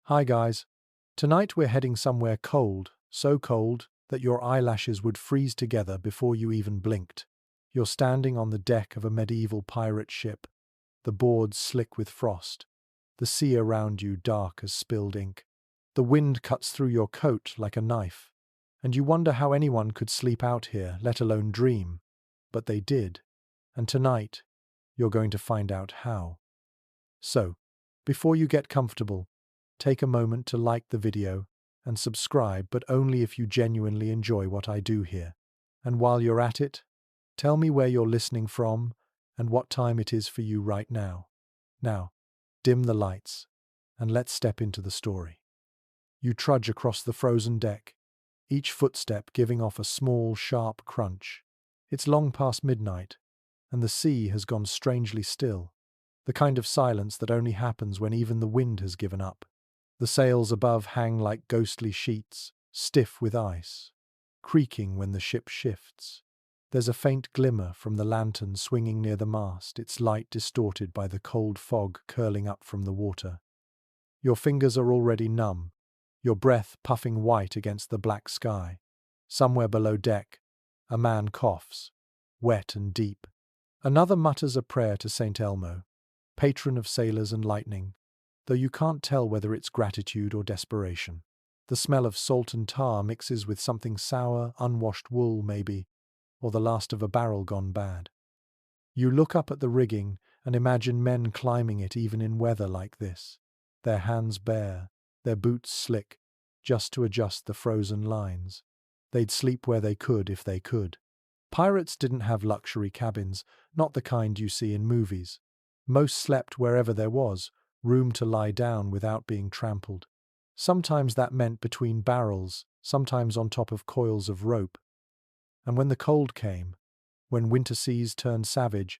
Hi guys. Tonight we're heading somewhere cold, so cold that your eyelashes would freeze together before you even blinked. You're standing on the deck of a medieval pirate ship, the boards slick with frost, the sea around you dark as spilled ink. The wind cuts through your coat like a knife, and you wonder how anyone could sleep out here, let alone dream. But they did, and tonight you're going to find out how. So, before you get comfortable, take a moment to like the video and subscribe, but only if you genuinely enjoy what I do here. And while you're at it, tell me where you're listening from and what time it is for you right now. Now, dim the lights and let's step into the story. You trudge across the frozen deck, each footstep giving off a small, sharp crunch. It's long past midnight, and the sea has gone strangely still, the kind of silence that only happens when even the wind has given up. The sails above hang like ghostly sheets, stiff with ice, creaking when the ship shifts. There's a faint glimmer from the lantern swinging near the mast, its light distorted by the cold fog curling up from the water. Your fingers are already numb, your breath puffing white against the black sky. Somewhere below deck, a man coughs, wet and deep. Another mutters a prayer to Saint Elmo, patron of sailors and lightning, though you can't tell whether it's gratitude or desperation. The smell of salt and tar mixes with something sour, unwashed wool maybe, or the last of a barrel gone bad. You look up at the rigging and imagine men climbing it even in weather like this, their hands bare, their boots slick, just to adjust the frozen lines. They'd sleep where they could if they could. Pirates didn't have luxury cabins, not the kind you see in movies. Most slept wherever there was room to lie down without being trampled. Sometimes that meant between barrels, sometimes on top of coils of rope. And when the cold came, when winter seas turned savage,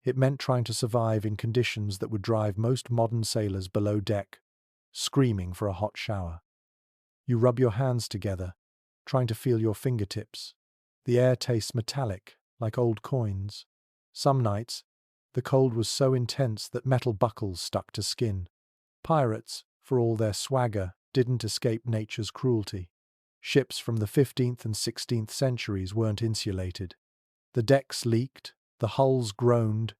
it meant trying to survive in conditions that would drive most modern sailors below deck, screaming for a hot shower. You rub your hands together, trying to feel your fingertips. The air tastes metallic, like old coins. Some nights, the cold was so intense that metal buckles stuck to skin. Pirates, for all their swagger, didn't escape nature's cruelty. Ships from the 15th and 16th centuries weren't insulated. The decks leaked, the hulls groaned,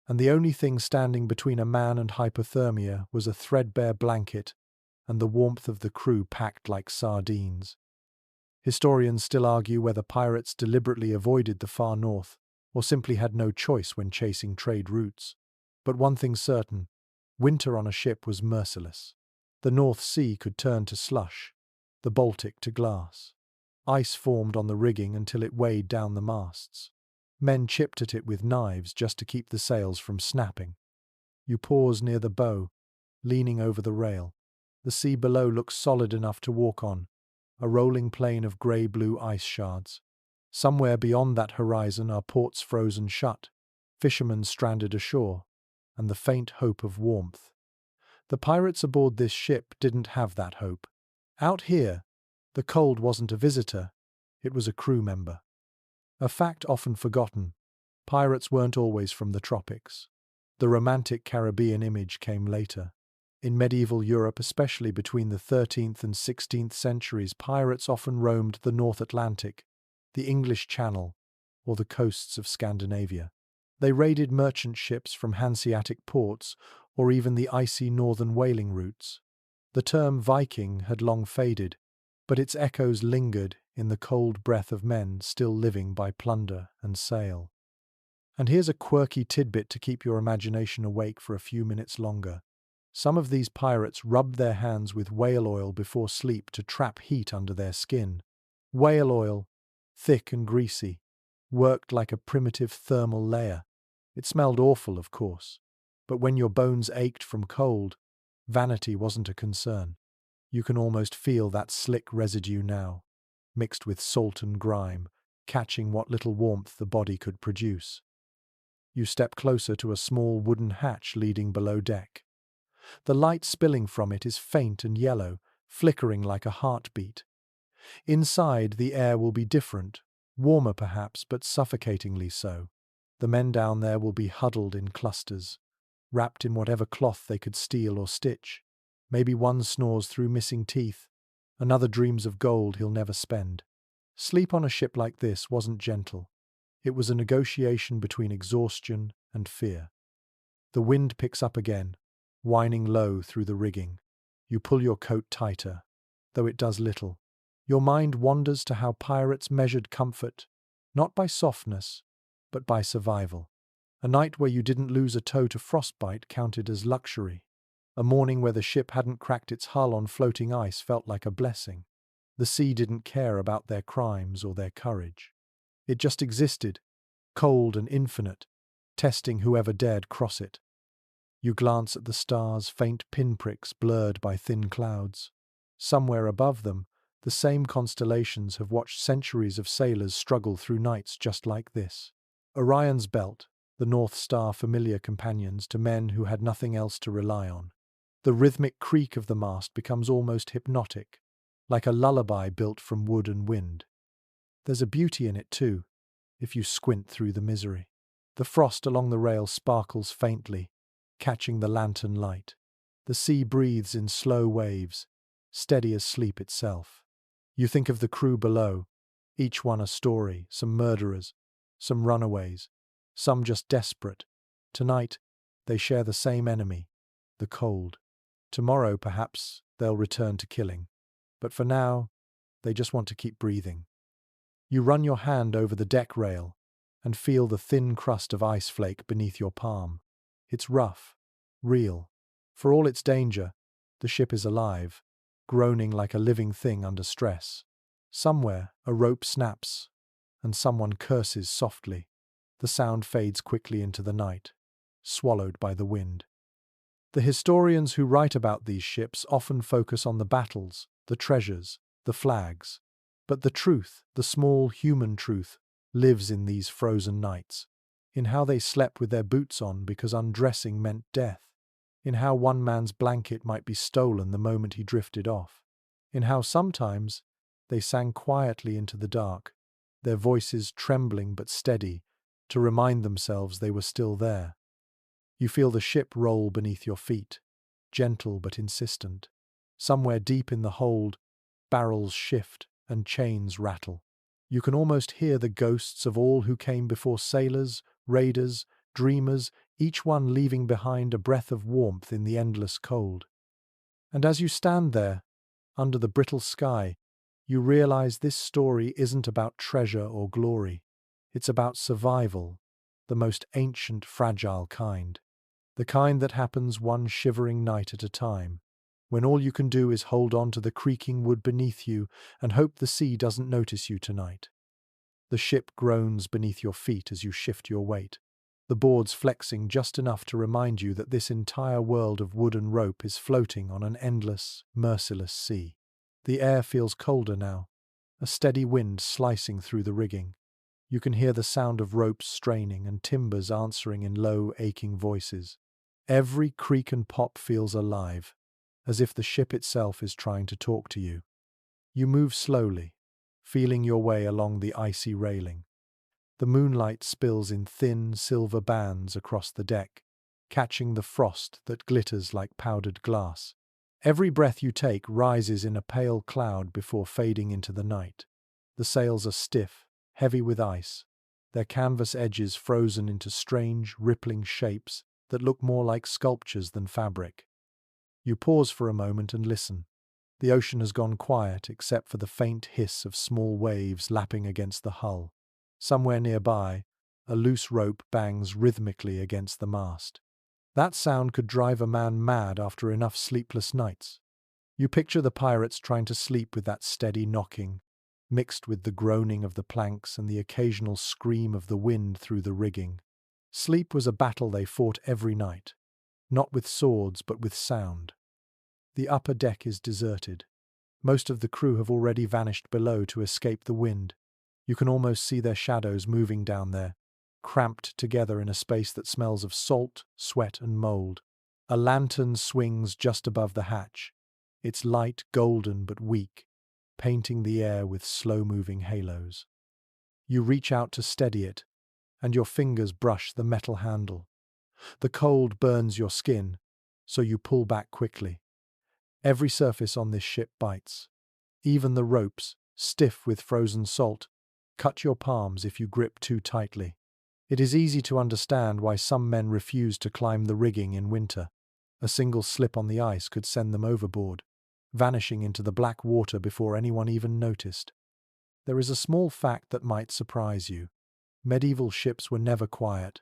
and the only thing standing between a man and hypothermia was a threadbare blanket and the warmth of the crew packed like sardines. Historians still argue whether pirates deliberately avoided the far north or simply had no choice when chasing trade routes. But one thing's certain, winter on a ship was merciless. The North Sea could turn to slush, the Baltic to glass. Ice formed on the rigging until it weighed down the masts. Men chipped at it with knives just to keep the sails from snapping. You pause near the bow, leaning over the rail. The sea below looks solid enough to walk on, a rolling plain of grey-blue ice shards. Somewhere beyond that horizon are ports frozen shut, fishermen stranded ashore, and the faint hope of warmth. The pirates aboard this ship didn't have that hope. Out here, the cold wasn't a visitor, it was a crew member. A fact often forgotten, pirates weren't always from the tropics. The romantic Caribbean image came later. In medieval Europe, especially between the 13th and 16th centuries, pirates often roamed the North Atlantic, the English Channel, or the coasts of Scandinavia. They raided merchant ships from Hanseatic ports or even the icy northern whaling routes. The term Viking had long faded, but its echoes lingered in the cold breath of men still living by plunder and sail. And here's a quirky tidbit to keep your imagination awake for a few minutes longer. Some of these pirates rubbed their hands with whale oil before sleep to trap heat under their skin. Whale oil, thick and greasy, worked like a primitive thermal layer. It smelled awful, of course, but when your bones ached from cold, vanity wasn't a concern. You can almost feel that slick residue now, mixed with salt and grime, catching what little warmth the body could produce. You step closer to a small wooden hatch leading below deck. The light spilling from it is faint and yellow, flickering like a heartbeat. Inside, the air will be different, warmer perhaps, but suffocatingly so. The men down there will be huddled in clusters, wrapped in whatever cloth they could steal or stitch. Maybe one snores through missing teeth, another dreams of gold he'll never spend. Sleep on a ship like this wasn't gentle. It was a negotiation between exhaustion and fear. The wind picks up again, whining low through the rigging. You pull your coat tighter, though it does little. Your mind wanders to how pirates measured comfort, not by softness, but by survival. A night where you didn't lose a toe to frostbite counted as luxury. A morning where the ship hadn't cracked its hull on floating ice felt like a blessing. The sea didn't care about their crimes or their courage. It just existed, cold and infinite, testing whoever dared cross it. You glance at the stars, faint pinpricks blurred by thin clouds. Somewhere above them, the same constellations have watched centuries of sailors struggle through nights just like this. Orion's belt, the North Star, familiar companions to men who had nothing else to rely on. The rhythmic creak of the mast becomes almost hypnotic, like a lullaby built from wood and wind. There's a beauty in it too, if you squint through the misery. The frost along the rail sparkles faintly, catching the lantern light. The sea breathes in slow waves, steady as sleep itself. You think of the crew below, each one a story, some murderers, some runaways, some just desperate. Tonight, they share the same enemy, the cold. Tomorrow, perhaps, they'll return to killing. But for now, they just want to keep breathing. You run your hand over the deck rail and feel the thin crust of ice flake beneath your palm. It's rough, real. For all its danger, the ship is alive, groaning like a living thing under stress. Somewhere, a rope snaps, and someone curses softly. The sound fades quickly into the night, swallowed by the wind. The historians who write about these ships often focus on the battles, the treasures, the flags. But the truth, the small human truth, lives in these frozen nights. In how they slept with their boots on because undressing meant death. In how one man's blanket might be stolen the moment he drifted off. In how sometimes they sang quietly into the dark, their voices trembling but steady, to remind themselves they were still there. You feel the ship roll beneath your feet, gentle but insistent. Somewhere deep in the hold, barrels shift and chains rattle. You can almost hear the ghosts of all who came before, sailors, raiders, dreamers, each one leaving behind a breath of warmth in the endless cold. And as you stand there, under the brittle sky, you realize this story isn't about treasure or glory. It's about survival, the most ancient, fragile kind. The kind that happens one shivering night at a time, when all you can do is hold on to the creaking wood beneath you and hope the sea doesn't notice you tonight. The ship groans beneath your feet as you shift your weight, the boards flexing just enough to remind you that this entire world of wood and rope is floating on an endless, merciless sea. The air feels colder now, a steady wind slicing through the rigging. You can hear the sound of ropes straining and timbers answering in low, aching voices. Every creak and pop feels alive, as if the ship itself is trying to talk to you. You move slowly, feeling your way along the icy railing. The moonlight spills in thin, silver bands across the deck, catching the frost that glitters like powdered glass. Every breath you take rises in a pale cloud before fading into the night. The sails are stiff, heavy with ice, their canvas edges frozen into strange, rippling shapes that look more like sculptures than fabric. You pause for a moment and listen. The ocean has gone quiet except for the faint hiss of small waves lapping against the hull. Somewhere nearby, a loose rope bangs rhythmically against the mast. That sound could drive a man mad after enough sleepless nights. You picture the pirates trying to sleep with that steady knocking, mixed with the groaning of the planks and the occasional scream of the wind through the rigging. Sleep was a battle they fought every night, not with swords but with sound. The upper deck is deserted. Most of the crew have already vanished below to escape the wind. You can almost see their shadows moving down there, cramped together in a space that smells of salt, sweat, and mold. A lantern swings just above the hatch, its light golden but weak, painting the air with slow-moving halos. You reach out to steady it, and your fingers brush the metal handle. The cold burns your skin, so you pull back quickly. Every surface on this ship bites. Even the ropes, stiff with frozen salt, cut your palms if you grip too tightly. It is easy to understand why some men refuse to climb the rigging in winter. A single slip on the ice could send them overboard, vanishing into the black water before anyone even noticed. There is a small fact that might surprise you. Medieval ships were never quiet,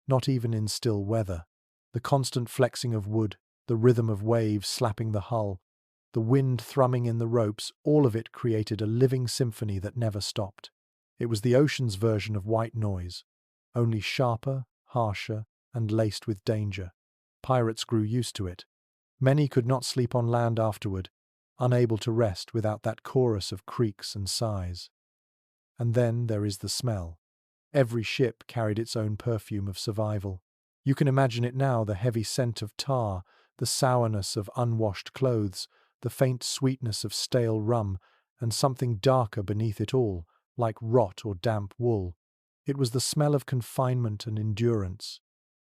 not even in still weather. The constant flexing of wood, the rhythm of waves slapping the hull, the wind thrumming in the ropes, all of it created a living symphony that never stopped. It was the ocean's version of white noise, only sharper, harsher, and laced with danger. Pirates grew used to it. Many could not sleep on land afterward, unable to rest without that chorus of creaks and sighs. And then there is the smell. Every ship carried its own perfume of survival. You can imagine it now, the heavy scent of tar, the sourness of unwashed clothes, the faint sweetness of stale rum, and something darker beneath it all, like rot or damp wool. It was the smell of confinement and endurance,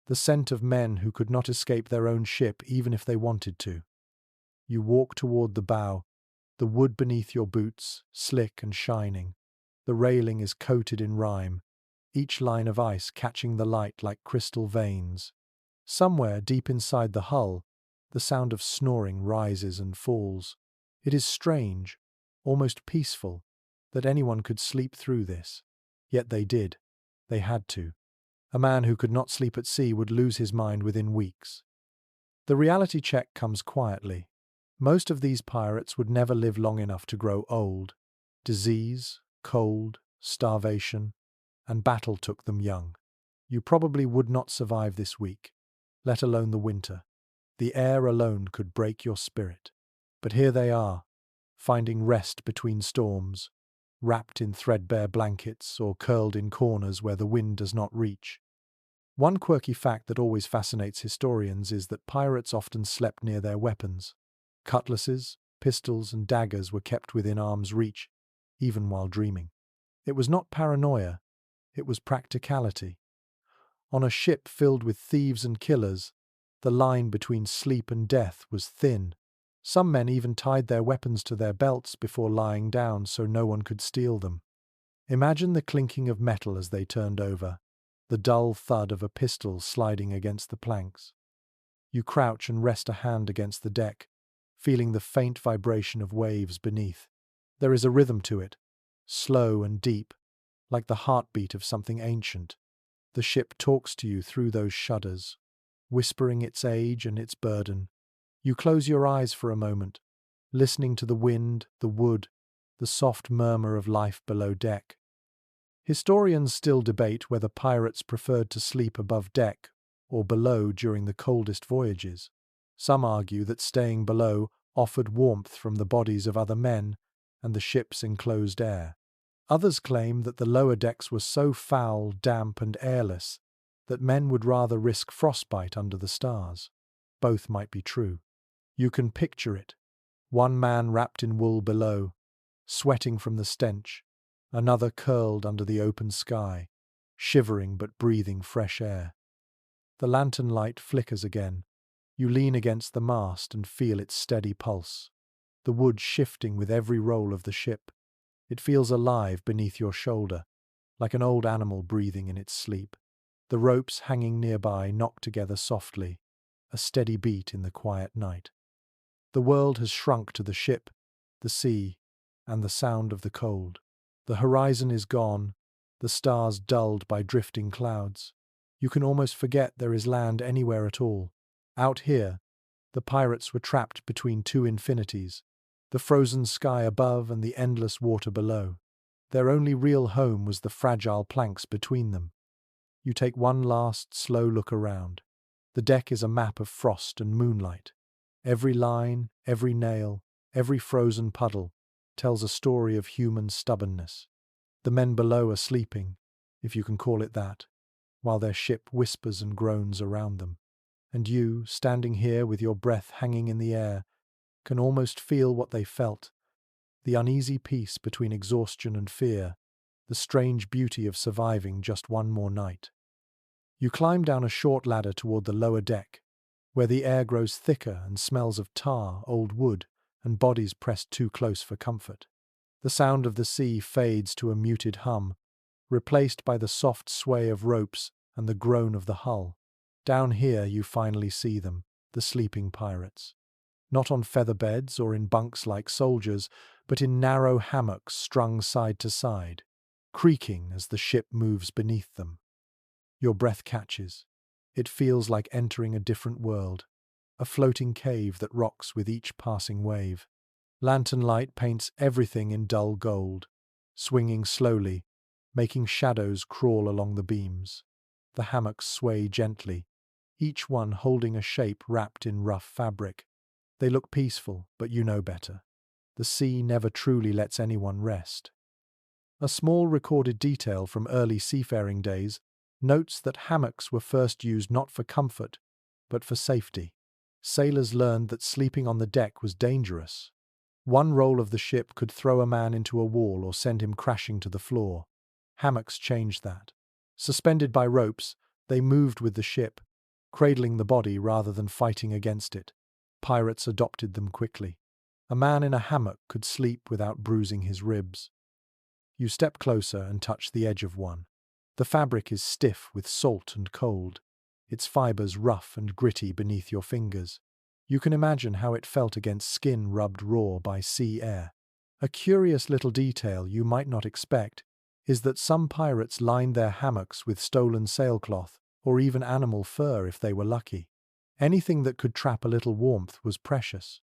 the scent of men who could not escape their own ship even if they wanted to. You walk toward the bow, the wood beneath your boots, slick and shining. The railing is coated in rime, each line of ice catching the light like crystal veins. Somewhere deep inside the hull, the sound of snoring rises and falls. It is strange, almost peaceful, that anyone could sleep through this. Yet they did. They had to. A man who could not sleep at sea would lose his mind within weeks. The reality check comes quietly. Most of these pirates would never live long enough to grow old. Disease, cold, starvation, and battle took them young. You probably would not survive this week, let alone the winter. The air alone could break your spirit. But here they are, finding rest between storms, wrapped in threadbare blankets or curled in corners where the wind does not reach. One quirky fact that always fascinates historians is that pirates often slept near their weapons. Cutlasses, pistols, and daggers were kept within arm's reach, even while dreaming. It was not paranoia, it was practicality. On a ship filled with thieves and killers, the line between sleep and death was thin. Some men even tied their weapons to their belts before lying down so no one could steal them. Imagine the clinking of metal as they turned over, the dull thud of a pistol sliding against the planks. You crouch and rest a hand against the deck, feeling the faint vibration of waves beneath. There is a rhythm to it, slow and deep, like the heartbeat of something ancient. The ship talks to you through those shudders, whispering its age and its burden. You close your eyes for a moment, listening to the wind, the wood, the soft murmur of life below deck. Historians still debate whether pirates preferred to sleep above deck or below during the coldest voyages. Some argue that staying below offered warmth from the bodies of other men and the ship's enclosed air. Others claim that the lower decks were so foul, damp, and airless that men would rather risk frostbite under the stars. Both might be true. You can picture it. One man wrapped in wool below, sweating from the stench, another curled under the open sky, shivering but breathing fresh air. The lantern light flickers again. You lean against the mast and feel its steady pulse, the wood shifting with every roll of the ship. It feels alive beneath your shoulder, like an old animal breathing in its sleep. The ropes hanging nearby knock together softly, a steady beat in the quiet night. The world has shrunk to the ship, the sea, and the sound of the cold. The horizon is gone, the stars dulled by drifting clouds. You can almost forget there is land anywhere at all. Out here, the pirates were trapped between two infinities, the frozen sky above and the endless water below. Their only real home was the fragile planks between them. You take one last, slow look around. The deck is a map of frost and moonlight. Every line, every nail, every frozen puddle tells a story of human stubbornness. The men below are sleeping, if you can call it that, while their ship whispers and groans around them. And you, standing here with your breath hanging in the air, can almost feel what they felt, the uneasy peace between exhaustion and fear, the strange beauty of surviving just one more night. You climb down a short ladder toward the lower deck, where the air grows thicker and smells of tar, old wood, and bodies pressed too close for comfort. The sound of the sea fades to a muted hum, replaced by the soft sway of ropes and the groan of the hull. Down here you finally see them, the sleeping pirates. Not on feather beds or in bunks like soldiers, but in narrow hammocks strung side to side, creaking as the ship moves beneath them. Your breath catches. It feels like entering a different world, a floating cave that rocks with each passing wave. Lantern light paints everything in dull gold, swinging slowly, making shadows crawl along the beams. The hammocks sway gently, each one holding a shape wrapped in rough fabric. They look peaceful, but you know better. The sea never truly lets anyone rest. A small recorded detail from early seafaring days notes that hammocks were first used not for comfort, but for safety. Sailors learned that sleeping on the deck was dangerous. One roll of the ship could throw a man into a wall or send him crashing to the floor. Hammocks changed that. Suspended by ropes, they moved with the ship, cradling the body rather than fighting against it. Pirates adopted them quickly. A man in a hammock could sleep without bruising his ribs. You step closer and touch the edge of one. The fabric is stiff with salt and cold, its fibers rough and gritty beneath your fingers. You can imagine how it felt against skin rubbed raw by sea air. A curious little detail you might not expect is that some pirates lined their hammocks with stolen sailcloth or even animal fur if they were lucky. Anything that could trap a little warmth was precious.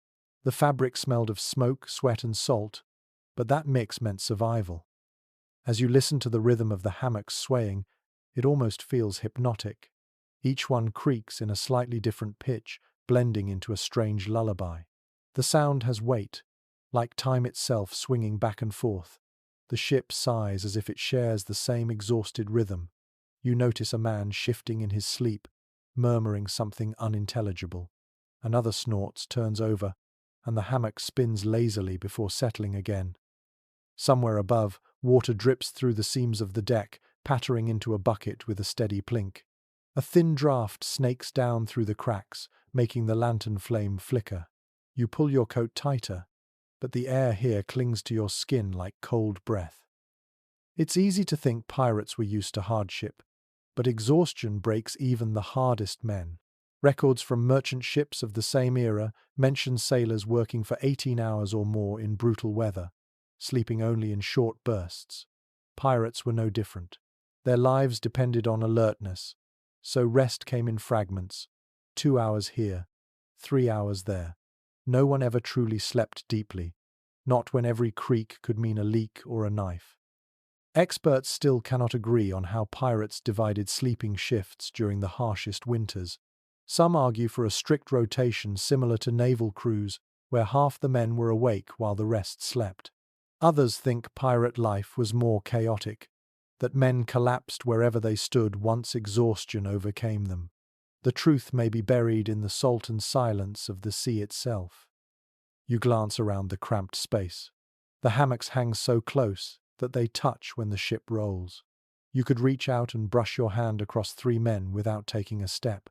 The fabric smelled of smoke, sweat, and salt, but that mix meant survival. As you listen to the rhythm of the hammocks swaying, it almost feels hypnotic. Each one creaks in a slightly different pitch, blending into a strange lullaby. The sound has weight, like time itself swinging back and forth. The ship sighs as if it shares the same exhausted rhythm. You notice a man shifting in his sleep, murmuring something unintelligible. Another snorts, turns over, and the hammock spins lazily before settling again. Somewhere above, water drips through the seams of the deck, pattering into a bucket with a steady plink. A thin draught snakes down through the cracks, making the lantern flame flicker. You pull your coat tighter, but the air here clings to your skin like cold breath. It's easy to think pirates were used to hardship, but exhaustion breaks even the hardest men. Records from merchant ships of the same era mention sailors working for 18 hours or more in brutal weather, sleeping only in short bursts. Pirates were no different. Their lives depended on alertness, so rest came in fragments, 2 hours here, 3 hours there. No one ever truly slept deeply, not when every creak could mean a leak or a knife. Experts still cannot agree on how pirates divided sleeping shifts during the harshest winters. Some argue for a strict rotation similar to naval crews, where half the men were awake while the rest slept. Others think pirate life was more chaotic, that men collapsed wherever they stood once exhaustion overcame them. The truth may be buried in the salt and silence of the sea itself. You glance around the cramped space. The hammocks hang so close that they touch when the ship rolls. You could reach out and brush your hand across 3 men without taking a step.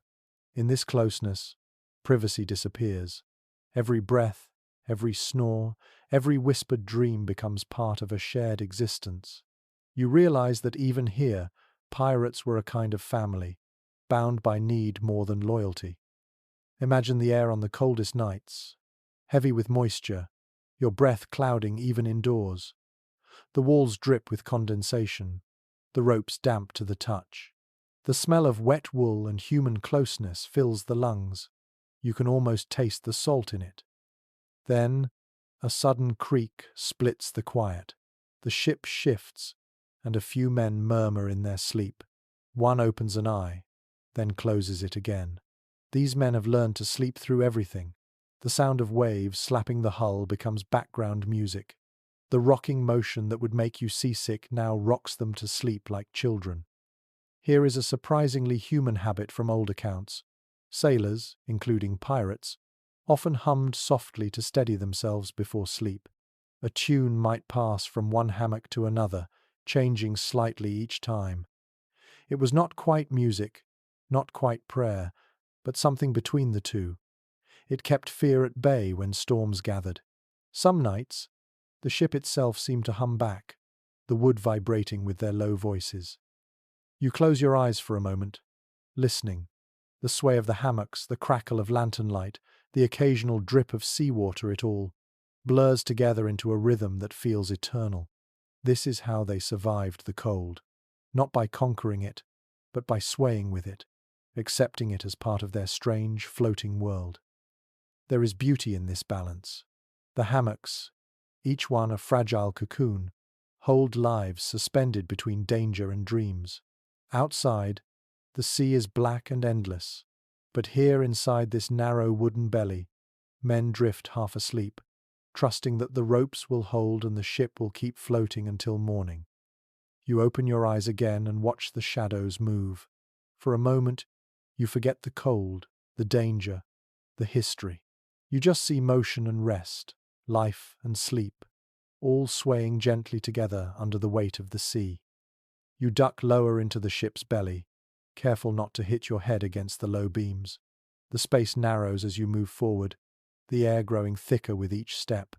In this closeness, privacy disappears. Every breath, every snore, every whispered dream becomes part of a shared existence. You realize that even here, pirates were a kind of family, bound by need more than loyalty. Imagine the air on the coldest nights, heavy with moisture, your breath clouding even indoors. The walls drip with condensation, the ropes damp to the touch. The smell of wet wool and human closeness fills the lungs. You can almost taste the salt in it. Then, a sudden creak splits the quiet. The ship shifts, and a few men murmur in their sleep. One opens an eye, then closes it again. These men have learned to sleep through everything. The sound of waves slapping the hull becomes background music. The rocking motion that would make you seasick now rocks them to sleep like children. Here is a surprisingly human habit from old accounts. Sailors, including pirates, often hummed softly to steady themselves before sleep. A tune might pass from one hammock to another, changing slightly each time. It was not quite music, not quite prayer, but something between the two. It kept fear at bay when storms gathered. Some nights, the ship itself seemed to hum back, the wood vibrating with their low voices. You close your eyes for a moment, listening. The sway of the hammocks, the crackle of lantern light, the occasional drip of seawater, it all blurs together into a rhythm that feels eternal. This is how they survived the cold. Not by conquering it, but by swaying with it, accepting it as part of their strange, floating world. There is beauty in this balance. The hammocks, each one a fragile cocoon, hold lives suspended between danger and dreams. Outside, the sea is black and endless, but here inside this narrow wooden belly, men drift half asleep, trusting that the ropes will hold and the ship will keep floating until morning. You open your eyes again and watch the shadows move. For a moment, you forget the cold, the danger, the history. You just see motion and rest, life and sleep, all swaying gently together under the weight of the sea. You duck lower into the ship's belly, careful not to hit your head against the low beams. The space narrows as you move forward, the air growing thicker with each step.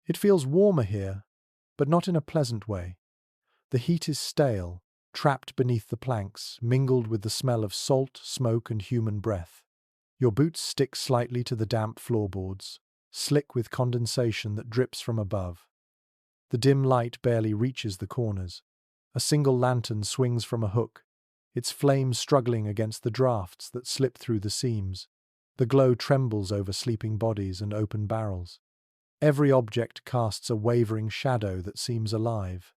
It feels warmer here, but not in a pleasant way. The heat is stale, trapped beneath the planks, mingled with the smell of salt, smoke, and human breath. Your boots stick slightly to the damp floorboards, slick with condensation that drips from above. The dim light barely reaches the corners. A single lantern swings from a hook, its flame struggling against the drafts that slip through the seams. The glow trembles over sleeping bodies and open barrels. Every object casts a wavering shadow that seems alive.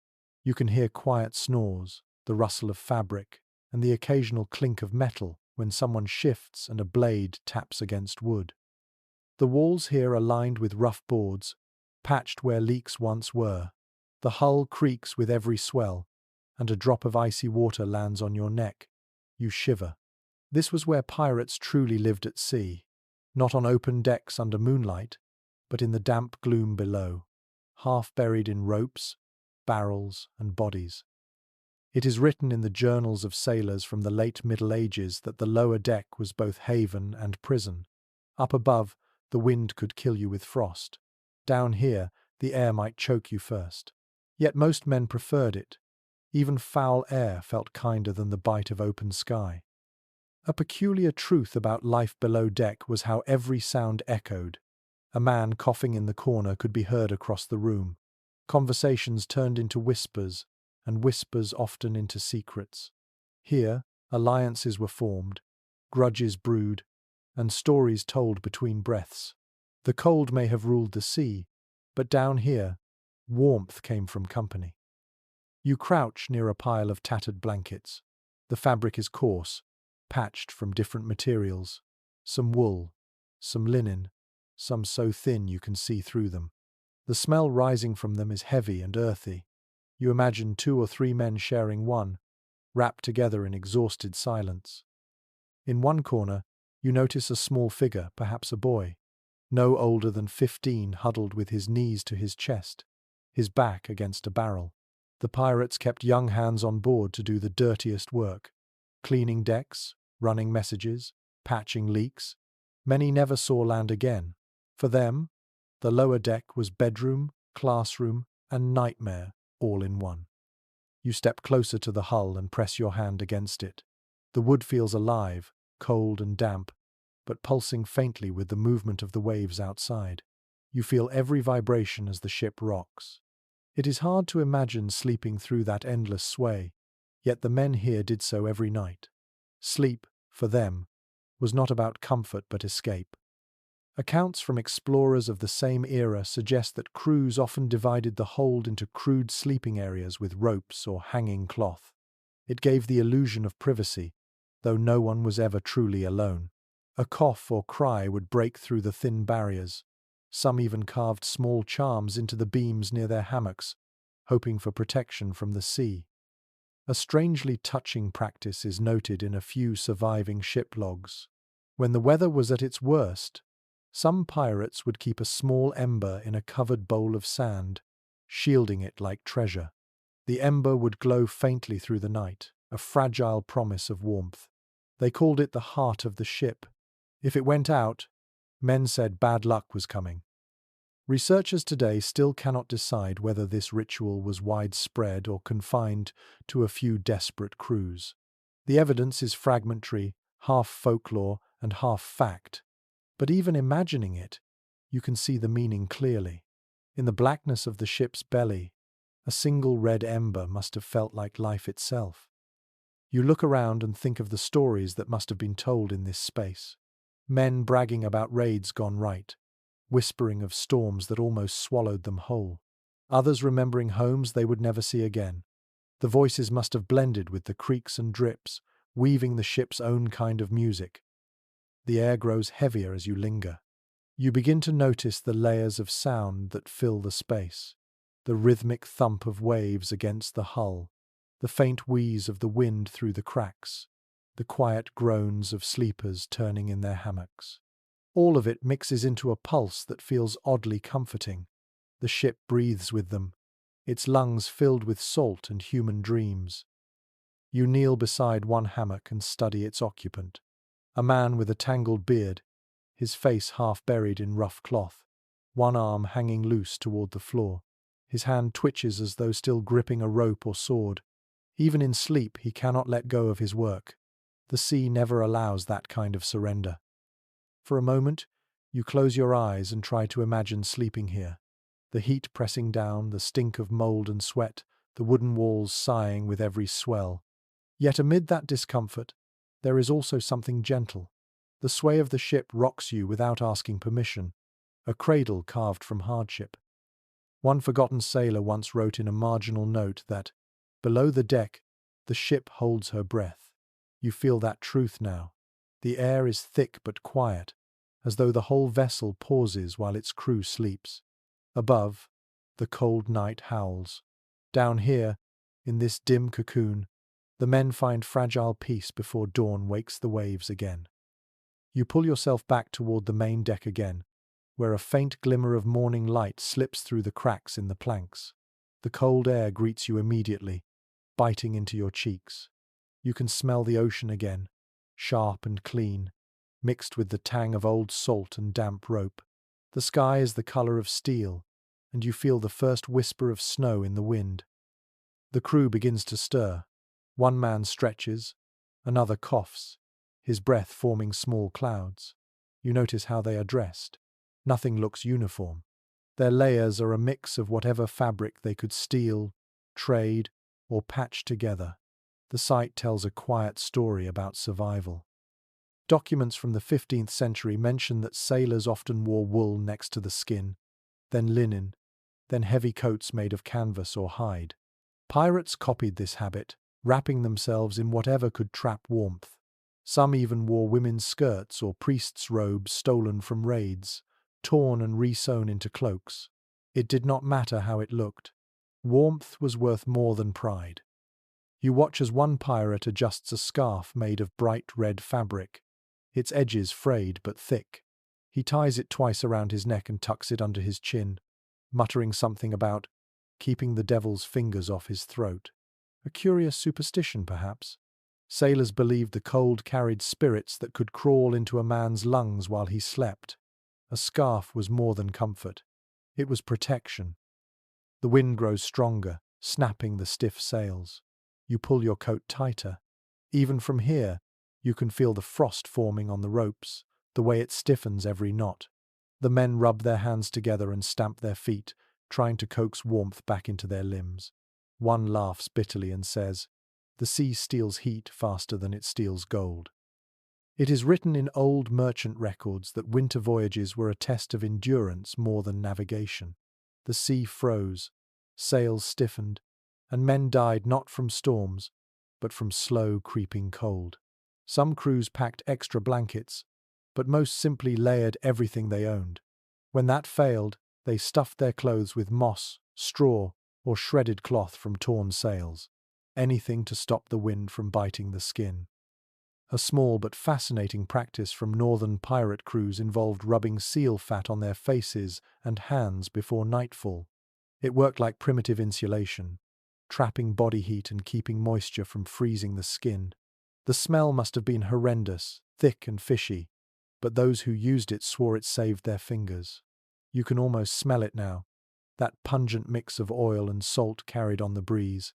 You can hear quiet snores, the rustle of fabric, and the occasional clink of metal when someone shifts and a blade taps against wood. The walls here are lined with rough boards, patched where leaks once were. The hull creaks with every swell, and a drop of icy water lands on your neck. You shiver. This was where pirates truly lived at sea, not on open decks under moonlight, but in the damp gloom below, half buried in ropes, barrels, and bodies. It is written in the journals of sailors from the late Middle Ages that the lower deck was both haven and prison. Up above, the wind could kill you with frost. Down here, the air might choke you first. Yet most men preferred it. Even foul air felt kinder than the bite of open sky. A peculiar truth about life below deck was how every sound echoed. A man coughing in the corner could be heard across the room. Conversations turned into whispers, and whispers often into secrets. Here, alliances were formed, grudges brewed, and stories told between breaths. The cold may have ruled the sea, but down here, warmth came from company. You crouch near a pile of tattered blankets. The fabric is coarse, patched from different materials, some wool, some linen, some so thin you can see through them. The smell rising from them is heavy and earthy. You imagine 2 or 3 men sharing one, wrapped together in exhausted silence. In one corner, you notice a small figure, perhaps a boy, no older than 15, huddled with his knees to his chest, his back against a barrel. The pirates kept young hands on board to do the dirtiest work, cleaning decks, running messages, patching leaks. Many never saw land again. For them, the lower deck was bedroom, classroom, and nightmare all in one. You step closer to the hull and press your hand against it. The wood feels alive, cold and damp, but pulsing faintly with the movement of the waves outside. You feel every vibration as the ship rocks. It is hard to imagine sleeping through that endless sway, yet the men here did so every night. Sleep, for them, was not about comfort but escape. Accounts from explorers of the same era suggest that crews often divided the hold into crude sleeping areas with ropes or hanging cloth. It gave the illusion of privacy, though no one was ever truly alone. A cough or cry would break through the thin barriers. Some even carved small charms into the beams near their hammocks, hoping for protection from the sea. A strangely touching practice is noted in a few surviving ship logs. When the weather was at its worst, some pirates would keep a small ember in a covered bowl of sand, shielding it like treasure. The ember would glow faintly through the night, a fragile promise of warmth. They called it the heart of the ship, If it went out, men said bad luck was coming. Researchers today still cannot decide whether this ritual was widespread or confined to a few desperate crews. The evidence is fragmentary, half folklore and half fact, but even imagining it, you can see the meaning clearly. In the blackness of the ship's belly, a single red ember must have felt like life itself. You look around and think of the stories that must have been told in this space. Men bragging about raids gone right, whispering of storms that almost swallowed them whole. Others remembering homes they would never see again. The voices must have blended with the creaks and drips, weaving the ship's own kind of music. The air grows heavier as you linger. You begin to notice the layers of sound that fill the space. The rhythmic thump of waves against the hull, the faint wheeze of the wind through the cracks, the quiet groans of sleepers turning in their hammocks. All of it mixes into a pulse that feels oddly comforting. The ship breathes with them, its lungs filled with salt and human dreams. You kneel beside one hammock and study its occupant, a man with a tangled beard, his face half buried in rough cloth, one arm hanging loose toward the floor. His hand twitches as though still gripping a rope or sword. Even in sleep, he cannot let go of his work. The sea never allows that kind of surrender. For a moment, you close your eyes and try to imagine sleeping here. The heat pressing down, the stink of mold and sweat, the wooden walls sighing with every swell. Yet amid that discomfort, there is also something gentle. The sway of the ship rocks you without asking permission, a cradle carved from hardship. One forgotten sailor once wrote in a marginal note that, below the deck, the ship holds her breath. You feel that truth now. The air is thick but quiet, as though the whole vessel pauses while its crew sleeps. Above, the cold night howls. Down here, in this dim cocoon, the men find fragile peace before dawn wakes the waves again. You pull yourself back toward the main deck again, where a faint glimmer of morning light slips through the cracks in the planks. The cold air greets you immediately, biting into your cheeks. You can smell the ocean again, sharp and clean, mixed with the tang of old salt and damp rope. The sky is the color of steel, and you feel the first whisper of snow in the wind. The crew begins to stir. One man stretches, another coughs, his breath forming small clouds. You notice how they are dressed. Nothing looks uniform. Their layers are a mix of whatever fabric they could steal, trade, or patch together. The sight tells a quiet story about survival. Documents from the 15th century mention that sailors often wore wool next to the skin, then linen, then heavy coats made of canvas or hide. Pirates copied this habit, wrapping themselves in whatever could trap warmth. Some even wore women's skirts or priests' robes stolen from raids, torn and re-sewn into cloaks. It did not matter how it looked. Warmth was worth more than pride. You watch as one pirate adjusts a scarf made of bright red fabric, its edges frayed but thick. He ties it twice around his neck and tucks it under his chin, muttering something about keeping the devil's fingers off his throat. A curious superstition, perhaps. Sailors believed the cold carried spirits that could crawl into a man's lungs while he slept. A scarf was more than comfort. It was protection. The wind grows stronger, snapping the stiff sails. You pull your coat tighter. Even from here, you can feel the frost forming on the ropes, the way it stiffens every knot. The men rub their hands together and stamp their feet, trying to coax warmth back into their limbs. One laughs bitterly and says, "The sea steals heat faster than it steals gold." It is written in old merchant records that winter voyages were a test of endurance more than navigation. The sea froze, sails stiffened, and men died not from storms, but from slow creeping cold. Some crews packed extra blankets, but most simply layered everything they owned. When that failed, they stuffed their clothes with moss, straw, or shredded cloth from torn sails. Anything to stop the wind from biting the skin. A small but fascinating practice from northern pirate crews involved rubbing seal fat on their faces and hands before nightfall. It worked like primitive insulation, trapping body heat and keeping moisture from freezing the skin. The smell must have been horrendous, thick and fishy, but those who used it swore it saved their fingers. You can almost smell it now, that pungent mix of oil and salt carried on the breeze.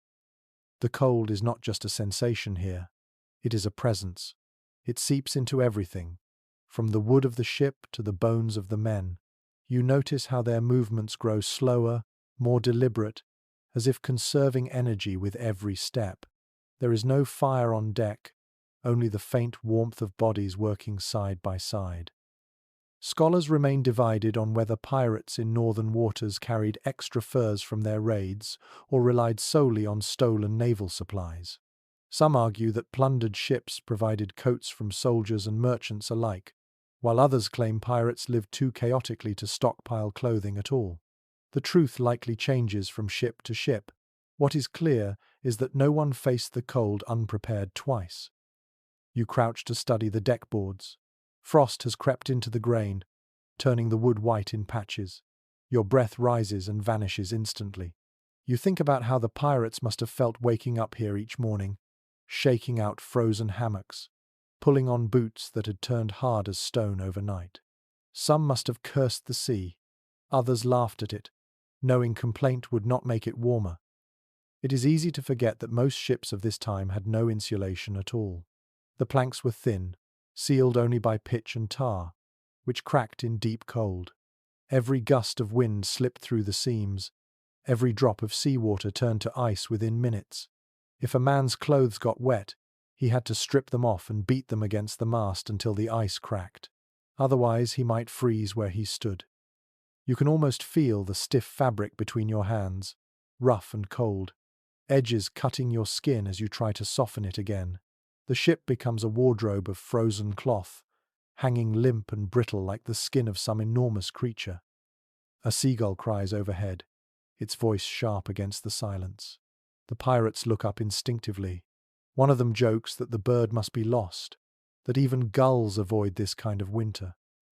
The cold is not just a sensation here, it is a presence. It seeps into everything, from the wood of the ship to the bones of the men. You notice how their movements grow slower, more deliberate, as if conserving energy with every step. There is no fire on deck, only the faint warmth of bodies working side by side. Scholars remain divided on whether pirates in northern waters carried extra furs from their raids or relied solely on stolen naval supplies. Some argue that plundered ships provided coats from soldiers and merchants alike, while others claim pirates lived too chaotically to stockpile clothing at all. The truth likely changes from ship to ship. What is clear is that no one faced the cold unprepared twice. You crouch to study the deck boards. Frost has crept into the grain, turning the wood white in patches. Your breath rises and vanishes instantly. You think about how the pirates must have felt waking up here each morning, shaking out frozen hammocks, pulling on boots that had turned hard as stone overnight. Some must have cursed the sea, others laughed at it, knowing complaint would not make it warmer. It is easy to forget that most ships of this time had no insulation at all. The planks were thin, sealed only by pitch and tar, which cracked in deep cold. Every gust of wind slipped through the seams, every drop of seawater turned to ice within minutes. If a man's clothes got wet, he had to strip them off and beat them against the mast until the ice cracked. Otherwise, he might freeze where he stood. You can almost feel the stiff fabric between your hands, rough and cold, edges cutting your skin as you try to soften it again. The ship becomes a wardrobe of frozen cloth, hanging limp and brittle like the skin of some enormous creature. A seagull cries overhead, its voice sharp against the silence. The pirates look up instinctively. One of them jokes that the bird must be lost, that even gulls avoid this kind of winter.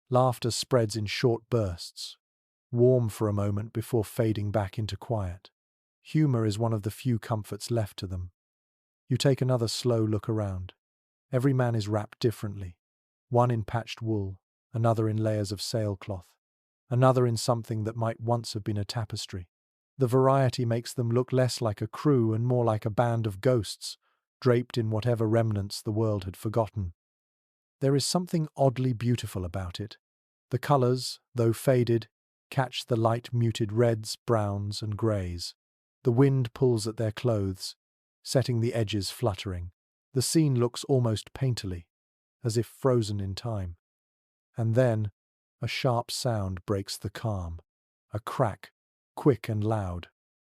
Laughter spreads in short bursts, warm for a moment before fading back into quiet. Humor is one of the few comforts left to them. You take another slow look around. Every man is wrapped differently. One in patched wool, another in layers of sailcloth, another in something that might once have been a tapestry. The variety makes them look less like a crew and more like a band of ghosts, draped in whatever remnants the world had forgotten. There is something oddly beautiful about it. The colours, though faded, catch the light muted reds, browns, and greys. The wind pulls at their clothes, setting the edges fluttering. The scene looks almost painterly, as if frozen in time. And then, a sharp sound breaks the calm. A crack, quick and loud,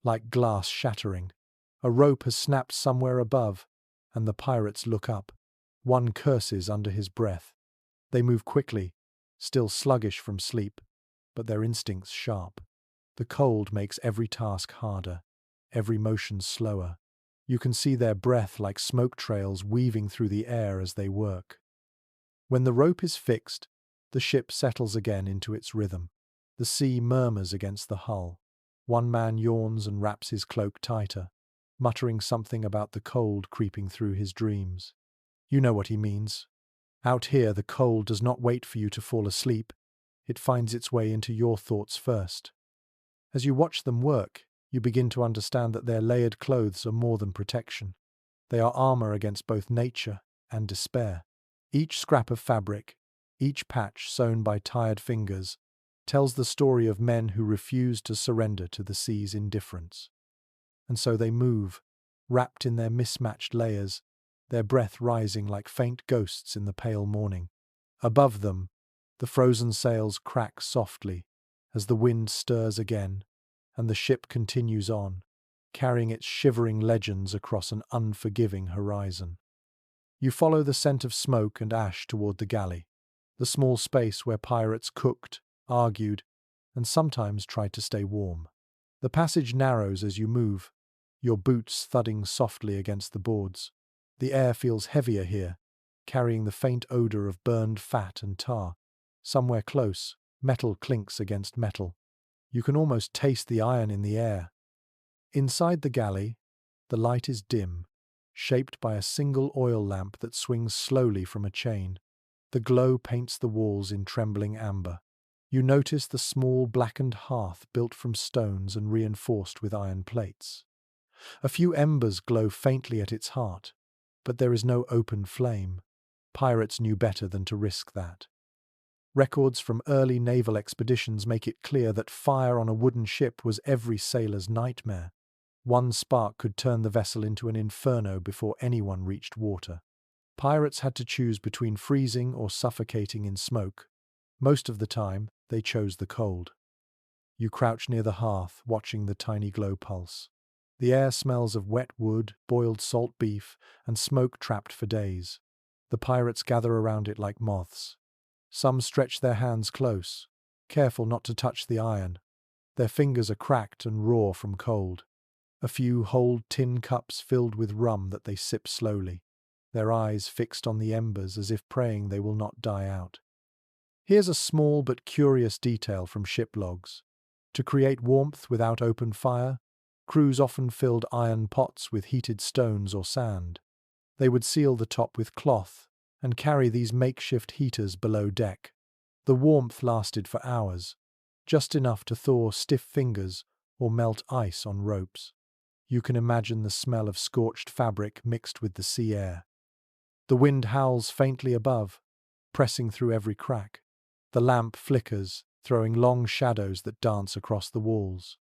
like glass shattering. A rope has snapped somewhere above, and the pirates look up. One curses under his breath. They move quickly, still sluggish from sleep, but their instincts sharp. The cold makes every task harder, every motion slower. You can see their breath like smoke trails weaving through the air as they work. When the rope is fixed, the ship settles again into its rhythm. The sea murmurs against the hull. One man yawns and wraps his cloak tighter, muttering something about the cold creeping through his dreams. You know what he means. Out here, the cold does not wait for you to fall asleep. It finds its way into your thoughts first. As you watch them work, you begin to understand that their layered clothes are more than protection. They are armor against both nature and despair. Each scrap of fabric, each patch sewn by tired fingers, tells the story of men who refuse to surrender to the sea's indifference. And so they move, wrapped in their mismatched layers, their breath rising like faint ghosts in the pale morning. Above them, the frozen sails crack softly as the wind stirs again, and the ship continues on, carrying its shivering legends across an unforgiving horizon. You follow the scent of smoke and ash toward the galley, the small space where pirates cooked, argued, and sometimes tried to stay warm. The passage narrows as you move, your boots thudding softly against the boards. The air feels heavier here, carrying the faint odor of burned fat and tar. Somewhere close, metal clinks against metal. You can almost taste the iron in the air. Inside the galley, the light is dim, shaped by a single oil lamp that swings slowly from a chain. The glow paints the walls in trembling amber. You notice the small blackened hearth built from stones and reinforced with iron plates. A few embers glow faintly at its heart, but there is no open flame. Pirates knew better than to risk that. Records from early naval expeditions make it clear that fire on a wooden ship was every sailor's nightmare. One spark could turn the vessel into an inferno before anyone reached water. Pirates had to choose between freezing or suffocating in smoke. Most of the time, they chose the cold. You crouch near the hearth, watching the tiny glow pulse. The air smells of wet wood, boiled salt beef, and smoke trapped for days. The pirates gather around it like moths. Some stretch their hands close, careful not to touch the iron. Their fingers are cracked and raw from cold. A few hold tin cups filled with rum that they sip slowly, their eyes fixed on the embers as if praying they will not die out. Here's a small but curious detail from ship logs. To create warmth without open fire, crews often filled iron pots with heated stones or sand. They would seal the top with cloth and carry these makeshift heaters below deck. The warmth lasted for hours, just enough to thaw stiff fingers or melt ice on ropes. You can imagine the smell of scorched fabric mixed with the sea air. The wind howls faintly above, pressing through every crack. The lamp flickers, throwing long shadows that dance across the walls.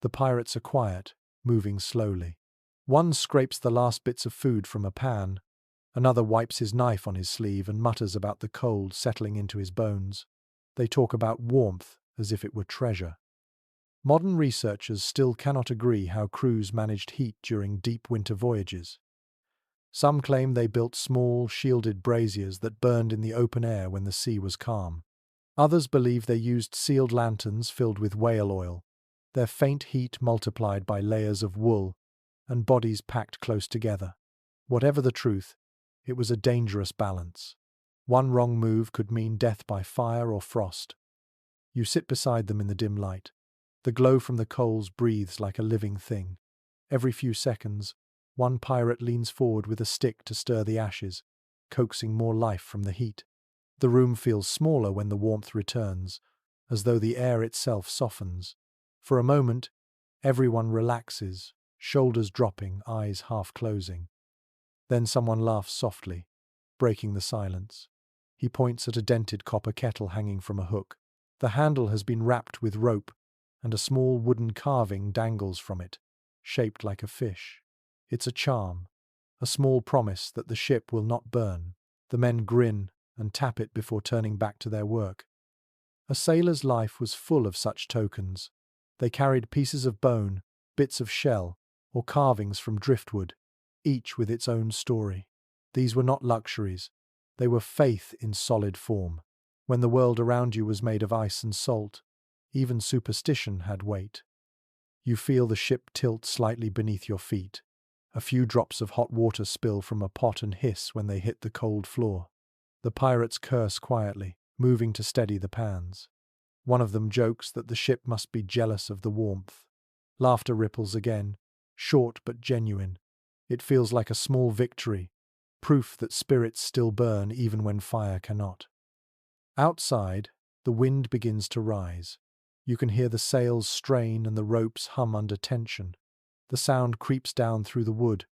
The pirates are quiet, moving slowly. One scrapes the last bits of food from a pan. Another wipes his knife on his sleeve and mutters about the cold settling into his bones. They talk about warmth as if it were treasure. Modern researchers still cannot agree how crews managed heat during deep winter voyages. Some claim they built small, shielded braziers that burned in the open air when the sea was calm. Others believe they used sealed lanterns filled with whale oil, their faint heat multiplied by layers of wool and bodies packed close together. Whatever the truth, it was a dangerous balance. One wrong move could mean death by fire or frost. You sit beside them in the dim light. The glow from the coals breathes like a living thing. Every few seconds, one pirate leans forward with a stick to stir the ashes, coaxing more life from the heat. The room feels smaller when the warmth returns, as though the air itself softens. For a moment, everyone relaxes, shoulders dropping, eyes half closing. Then someone laughs softly, breaking the silence. He points at a dented copper kettle hanging from a hook. The handle has been wrapped with rope, and a small wooden carving dangles from it, shaped like a fish. It's a charm, a small promise that the ship will not burn. The men grin and tap it before turning back to their work. A sailor's life was full of such tokens. They carried pieces of bone, bits of shell, or carvings from driftwood, each with its own story. These were not luxuries. They were faith in solid form. When the world around you was made of ice and salt, even superstition had weight. You feel the ship tilt slightly beneath your feet. A few drops of hot water spill from a pot and hiss when they hit the cold floor. The pirates curse quietly, moving to steady the pans. One of them jokes that the ship must be jealous of the warmth. Laughter ripples again, short but genuine. It feels like a small victory, proof that spirits still burn even when fire cannot. Outside, the wind begins to rise. You can hear the sails strain and the ropes hum under tension. The sound creeps down through the wood,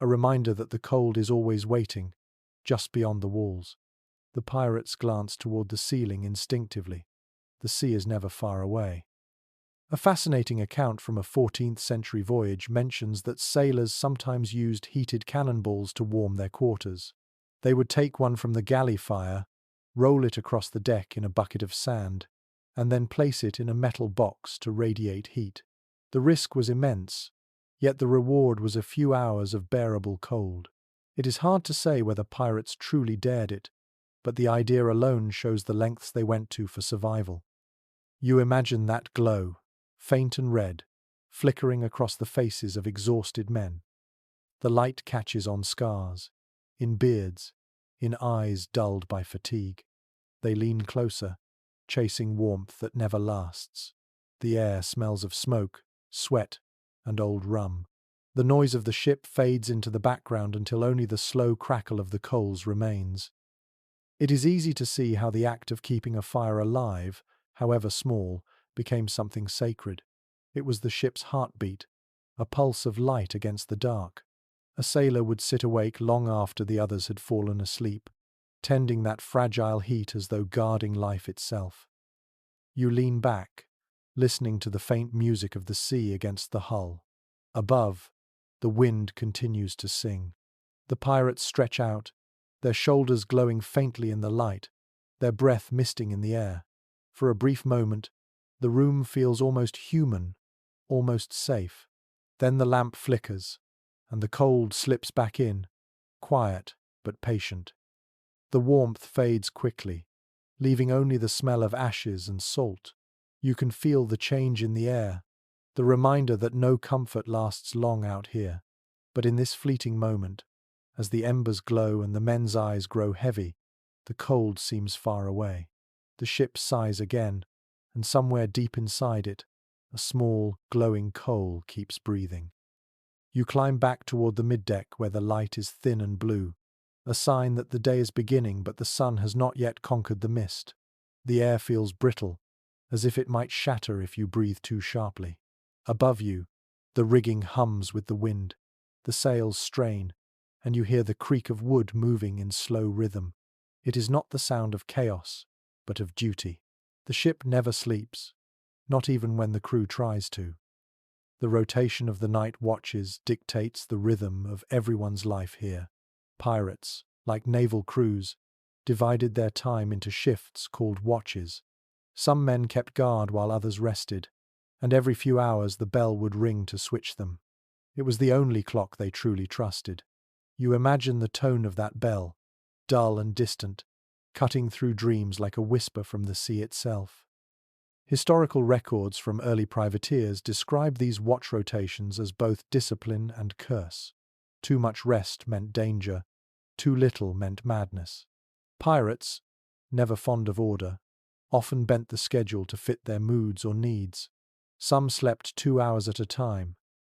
a reminder that the cold is always waiting, just beyond the walls. The pirates glance toward the ceiling instinctively. The sea is never far away. A fascinating account from a 14th century voyage mentions that sailors sometimes used heated cannonballs to warm their quarters. They would take one from the galley fire, roll it across the deck in a bucket of sand, and then place it in a metal box to radiate heat. The risk was immense, yet the reward was a few hours of bearable cold. It is hard to say whether pirates truly dared it, but the idea alone shows the lengths they went to for survival. You imagine that glow, faint and red, flickering across the faces of exhausted men. The light catches on scars, in beards, in eyes dulled by fatigue. They lean closer, chasing warmth that never lasts. The air smells of smoke, sweat, and old rum. The noise of the ship fades into the background until only the slow crackle of the coals remains. It is easy to see how the act of keeping a fire alive, however small, became something sacred. It was the ship's heartbeat, a pulse of light against the dark. A sailor would sit awake long after the others had fallen asleep, tending that fragile heat as though guarding life itself. You lean back, listening to the faint music of the sea against the hull. Above, the wind continues to sing. The pirates stretch out, their shoulders glowing faintly in the light, their breath misting in the air. For a brief moment, the room feels almost human, almost safe. Then the lamp flickers, and the cold slips back in, quiet but patient. The warmth fades quickly, leaving only the smell of ashes and salt. You can feel the change in the air, the reminder that no comfort lasts long out here. But in this fleeting moment, as the embers glow and the men's eyes grow heavy, the cold seems far away. The ship sighs again, and somewhere deep inside it, a small, glowing coal keeps breathing. You climb back toward the middeck where the light is thin and blue, a sign that the day is beginning but the sun has not yet conquered the mist. The air feels brittle, as if it might shatter if you breathe too sharply. Above you, the rigging hums with the wind, the sails strain, and you hear the creak of wood moving in slow rhythm. It is not the sound of chaos, but of duty. The ship never sleeps, not even when the crew tries to. The rotation of the night watches dictates the rhythm of everyone's life here. Pirates, like naval crews, divided their time into shifts called watches. Some men kept guard while others rested, and every few hours the bell would ring to switch them. It was the only clock they truly trusted. You imagine the tone of that bell, dull and distant, cutting through dreams like a whisper from the sea itself. Historical records from early privateers describe these watch rotations as both discipline and curse. Too much rest meant danger, too little meant madness. Pirates, never fond of order, often bent the schedule to fit their moods or needs. Some slept 2 hours at a time.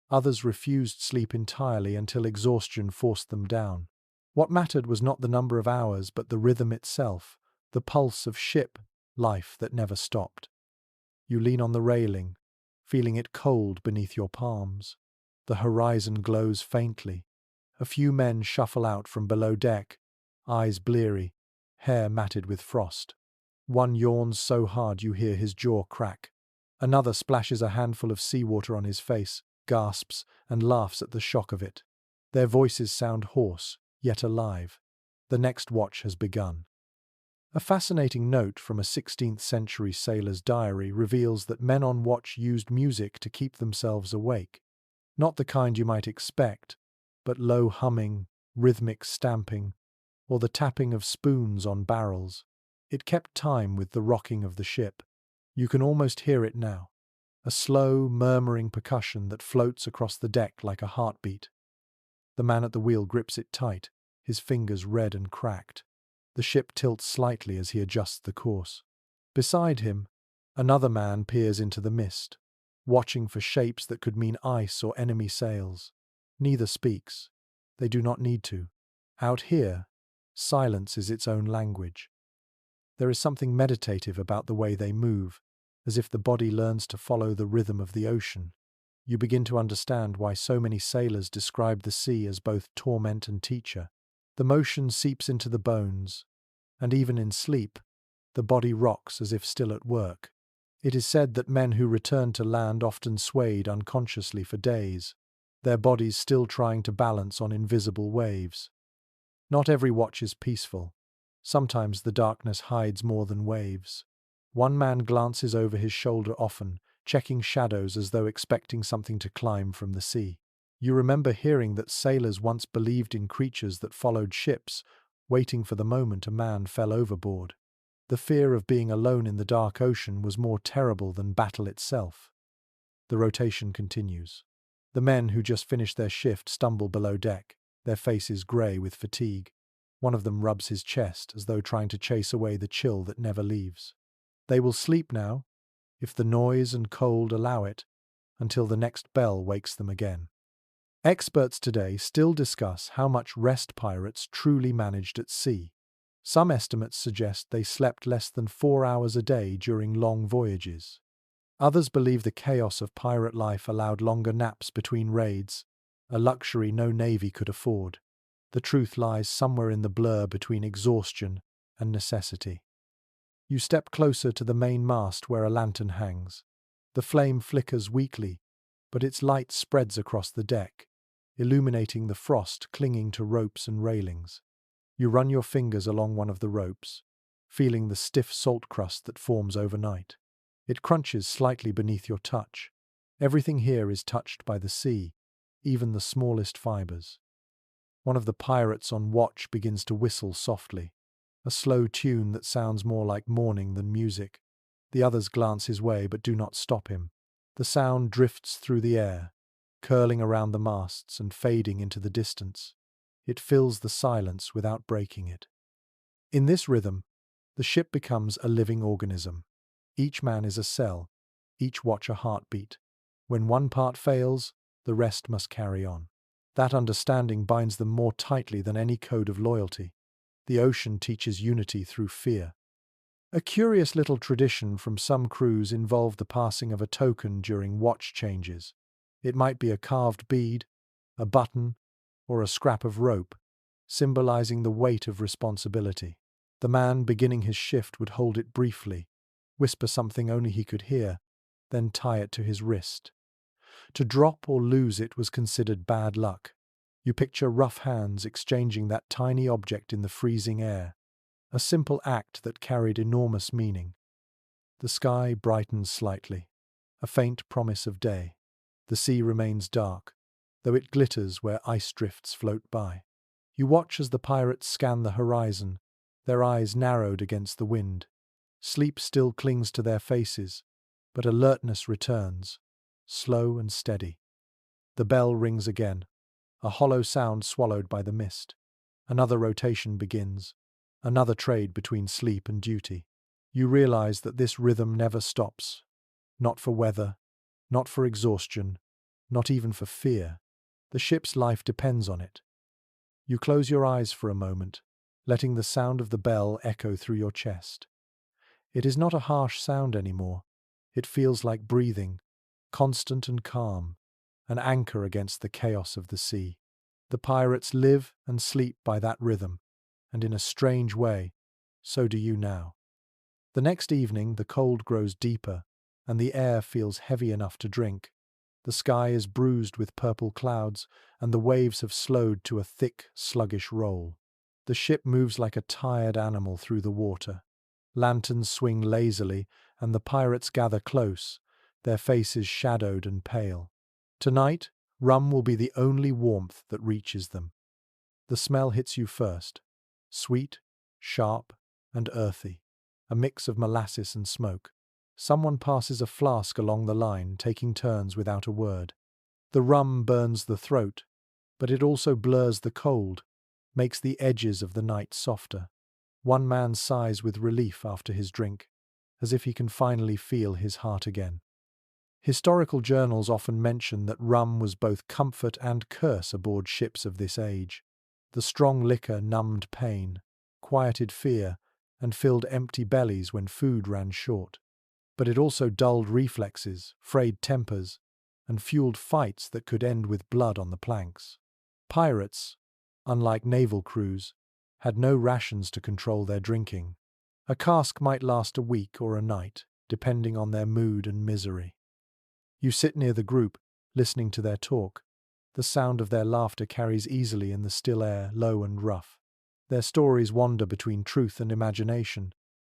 Others refused sleep entirely until exhaustion forced them down. What mattered was not the number of hours but the rhythm itself, the pulse of ship life that never stopped. You lean on the railing, feeling it cold beneath your palms. The horizon glows faintly. A few men shuffle out from below deck, eyes bleary, hair matted with frost. One yawns so hard you hear his jaw crack. Another splashes a handful of seawater on his face, gasps, and laughs at the shock of it. Their voices sound hoarse, yet alive. The next watch has begun. A fascinating note from a 16th century sailor's diary reveals that men on watch used music to keep themselves awake. Not the kind you might expect, but low humming, rhythmic stamping, or the tapping of spoons on barrels. It kept time with the rocking of the ship. You can almost hear it now, a slow, murmuring percussion that floats across the deck like a heartbeat. The man at the wheel grips it tight, his fingers red and cracked. The ship tilts slightly as he adjusts the course. Beside him, another man peers into the mist, watching for shapes that could mean ice or enemy sails. Neither speaks. They do not need to. Out here, silence is its own language. There is something meditative about the way they move, as if the body learns to follow the rhythm of the ocean. You begin to understand why so many sailors describe the sea as both torment and teacher. The motion seeps into the bones, and even in sleep, the body rocks as if still at work. It is said that men who returned to land often swayed unconsciously for days, their bodies still trying to balance on invisible waves. Not every watch is peaceful. Sometimes the darkness hides more than waves. One man glances over his shoulder often, checking shadows as though expecting something to climb from the sea. You remember hearing that sailors once believed in creatures that followed ships, waiting for the moment a man fell overboard. The fear of being alone in the dark ocean was more terrible than battle itself. The rotation continues. The men who just finished their shift stumble below deck, their faces grey with fatigue. One of them rubs his chest as though trying to chase away the chill that never leaves. They will sleep now, if the noise and cold allow it, until the next bell wakes them again. Experts today still discuss how much rest pirates truly managed at sea. Some estimates suggest they slept less than 4 hours a day during long voyages. Others believe the chaos of pirate life allowed longer naps between raids, a luxury no navy could afford. The truth lies somewhere in the blur between exhaustion and necessity. You step closer to the main mast where a lantern hangs. The flame flickers weakly, but its light spreads across the deck, illuminating the frost clinging to ropes and railings. You run your fingers along one of the ropes, feeling the stiff salt crust that forms overnight. It crunches slightly beneath your touch. Everything here is touched by the sea, even the smallest fibers. One of the pirates on watch begins to whistle softly, a slow tune that sounds more like mourning than music. The others glance his way but do not stop him. The sound drifts through the air, curling around the masts and fading into the distance. It fills the silence without breaking it. In this rhythm, the ship becomes a living organism. Each man is a cell, each watch a heartbeat. When one part fails, the rest must carry on. That understanding binds them more tightly than any code of loyalty. The ocean teaches unity through fear. A curious little tradition from some crews involved the passing of a token during watch changes. It might be a carved bead, a button, or a scrap of rope, symbolizing the weight of responsibility. The man beginning his shift would hold it briefly, whisper something only he could hear, then tie it to his wrist. To drop or lose it was considered bad luck. You picture rough hands exchanging that tiny object in the freezing air, a simple act that carried enormous meaning. The sky brightens slightly, a faint promise of day. The sea remains dark, though it glitters where ice drifts float by. You watch as the pirates scan the horizon, their eyes narrowed against the wind. Sleep still clings to their faces, but alertness returns, slow and steady. The bell rings again, a hollow sound swallowed by the mist. Another rotation begins, another trade between sleep and duty. You realize that this rhythm never stops, not for weather, not for exhaustion, not even for fear. The ship's life depends on it. You close your eyes for a moment, letting the sound of the bell echo through your chest. It is not a harsh sound anymore. It feels like breathing, constant and calm, an anchor against the chaos of the sea. The pirates live and sleep by that rhythm, and in a strange way, so do you now. The next evening, the cold grows deeper, and the air feels heavy enough to drink. The sky is bruised with purple clouds, and the waves have slowed to a thick, sluggish roll. The ship moves like a tired animal through the water. Lanterns swing lazily, and the pirates gather close, their faces shadowed and pale. Tonight, rum will be the only warmth that reaches them. The smell hits you first, sweet, sharp, and earthy, a mix of molasses and smoke. Someone passes a flask along the line, taking turns without a word. The rum burns the throat, but it also blurs the cold, makes the edges of the night softer. One man sighs with relief after his drink, as if he can finally feel his heart again. Historical journals often mention that rum was both comfort and curse aboard ships of this age. The strong liquor numbed pain, quieted fear, and filled empty bellies when food ran short. But it also dulled reflexes, frayed tempers, and fueled fights that could end with blood on the planks. Pirates, unlike naval crews, had no rations to control their drinking. A cask might last a week or a night, depending on their mood and misery. You sit near the group, listening to their talk. The sound of their laughter carries easily in the still air, low and rough. Their stories wander between truth and imagination,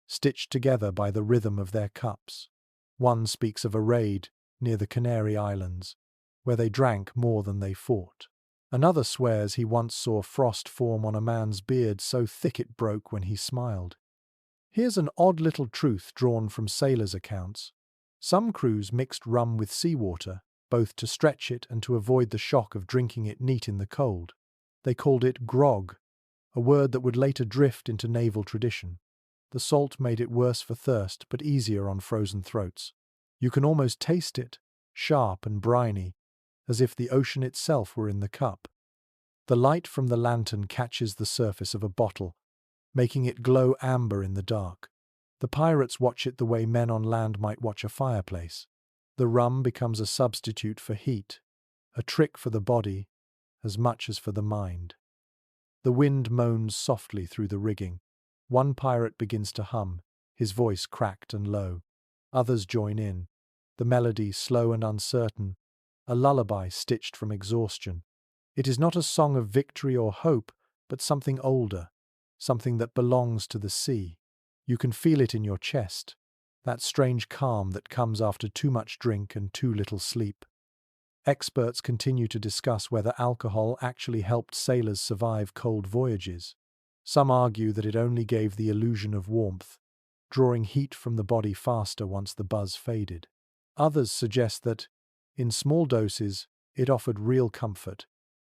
stitched together by the rhythm of their cups. One speaks of a raid near the Canary Islands, where they drank more than they fought. Another swears he once saw frost form on a man's beard so thick it broke when he smiled. Here's an odd little truth drawn from sailors' accounts. Some crews mixed rum with seawater, both to stretch it and to avoid the shock of drinking it neat in the cold. They called it grog, a word that would later drift into naval tradition. The salt made it worse for thirst, but easier on frozen throats. You can almost taste it, sharp and briny, as if the ocean itself were in the cup. The light from the lantern catches the surface of a bottle, making it glow amber in the dark. The pirates watch it the way men on land might watch a fireplace. The rum becomes a substitute for heat, a trick for the body as much as for the mind. The wind moans softly through the rigging. One pirate begins to hum, his voice cracked and low. Others join in, the melody slow and uncertain, a lullaby stitched from exhaustion. It is not a song of victory or hope, but something older, something that belongs to the sea. You can feel it in your chest, that strange calm that comes after too much drink and too little sleep. Experts continue to discuss whether alcohol actually helped sailors survive cold voyages. Some argue that it only gave the illusion of warmth, drawing heat from the body faster once the buzz faded. Others suggest that, in small doses, it offered real comfort,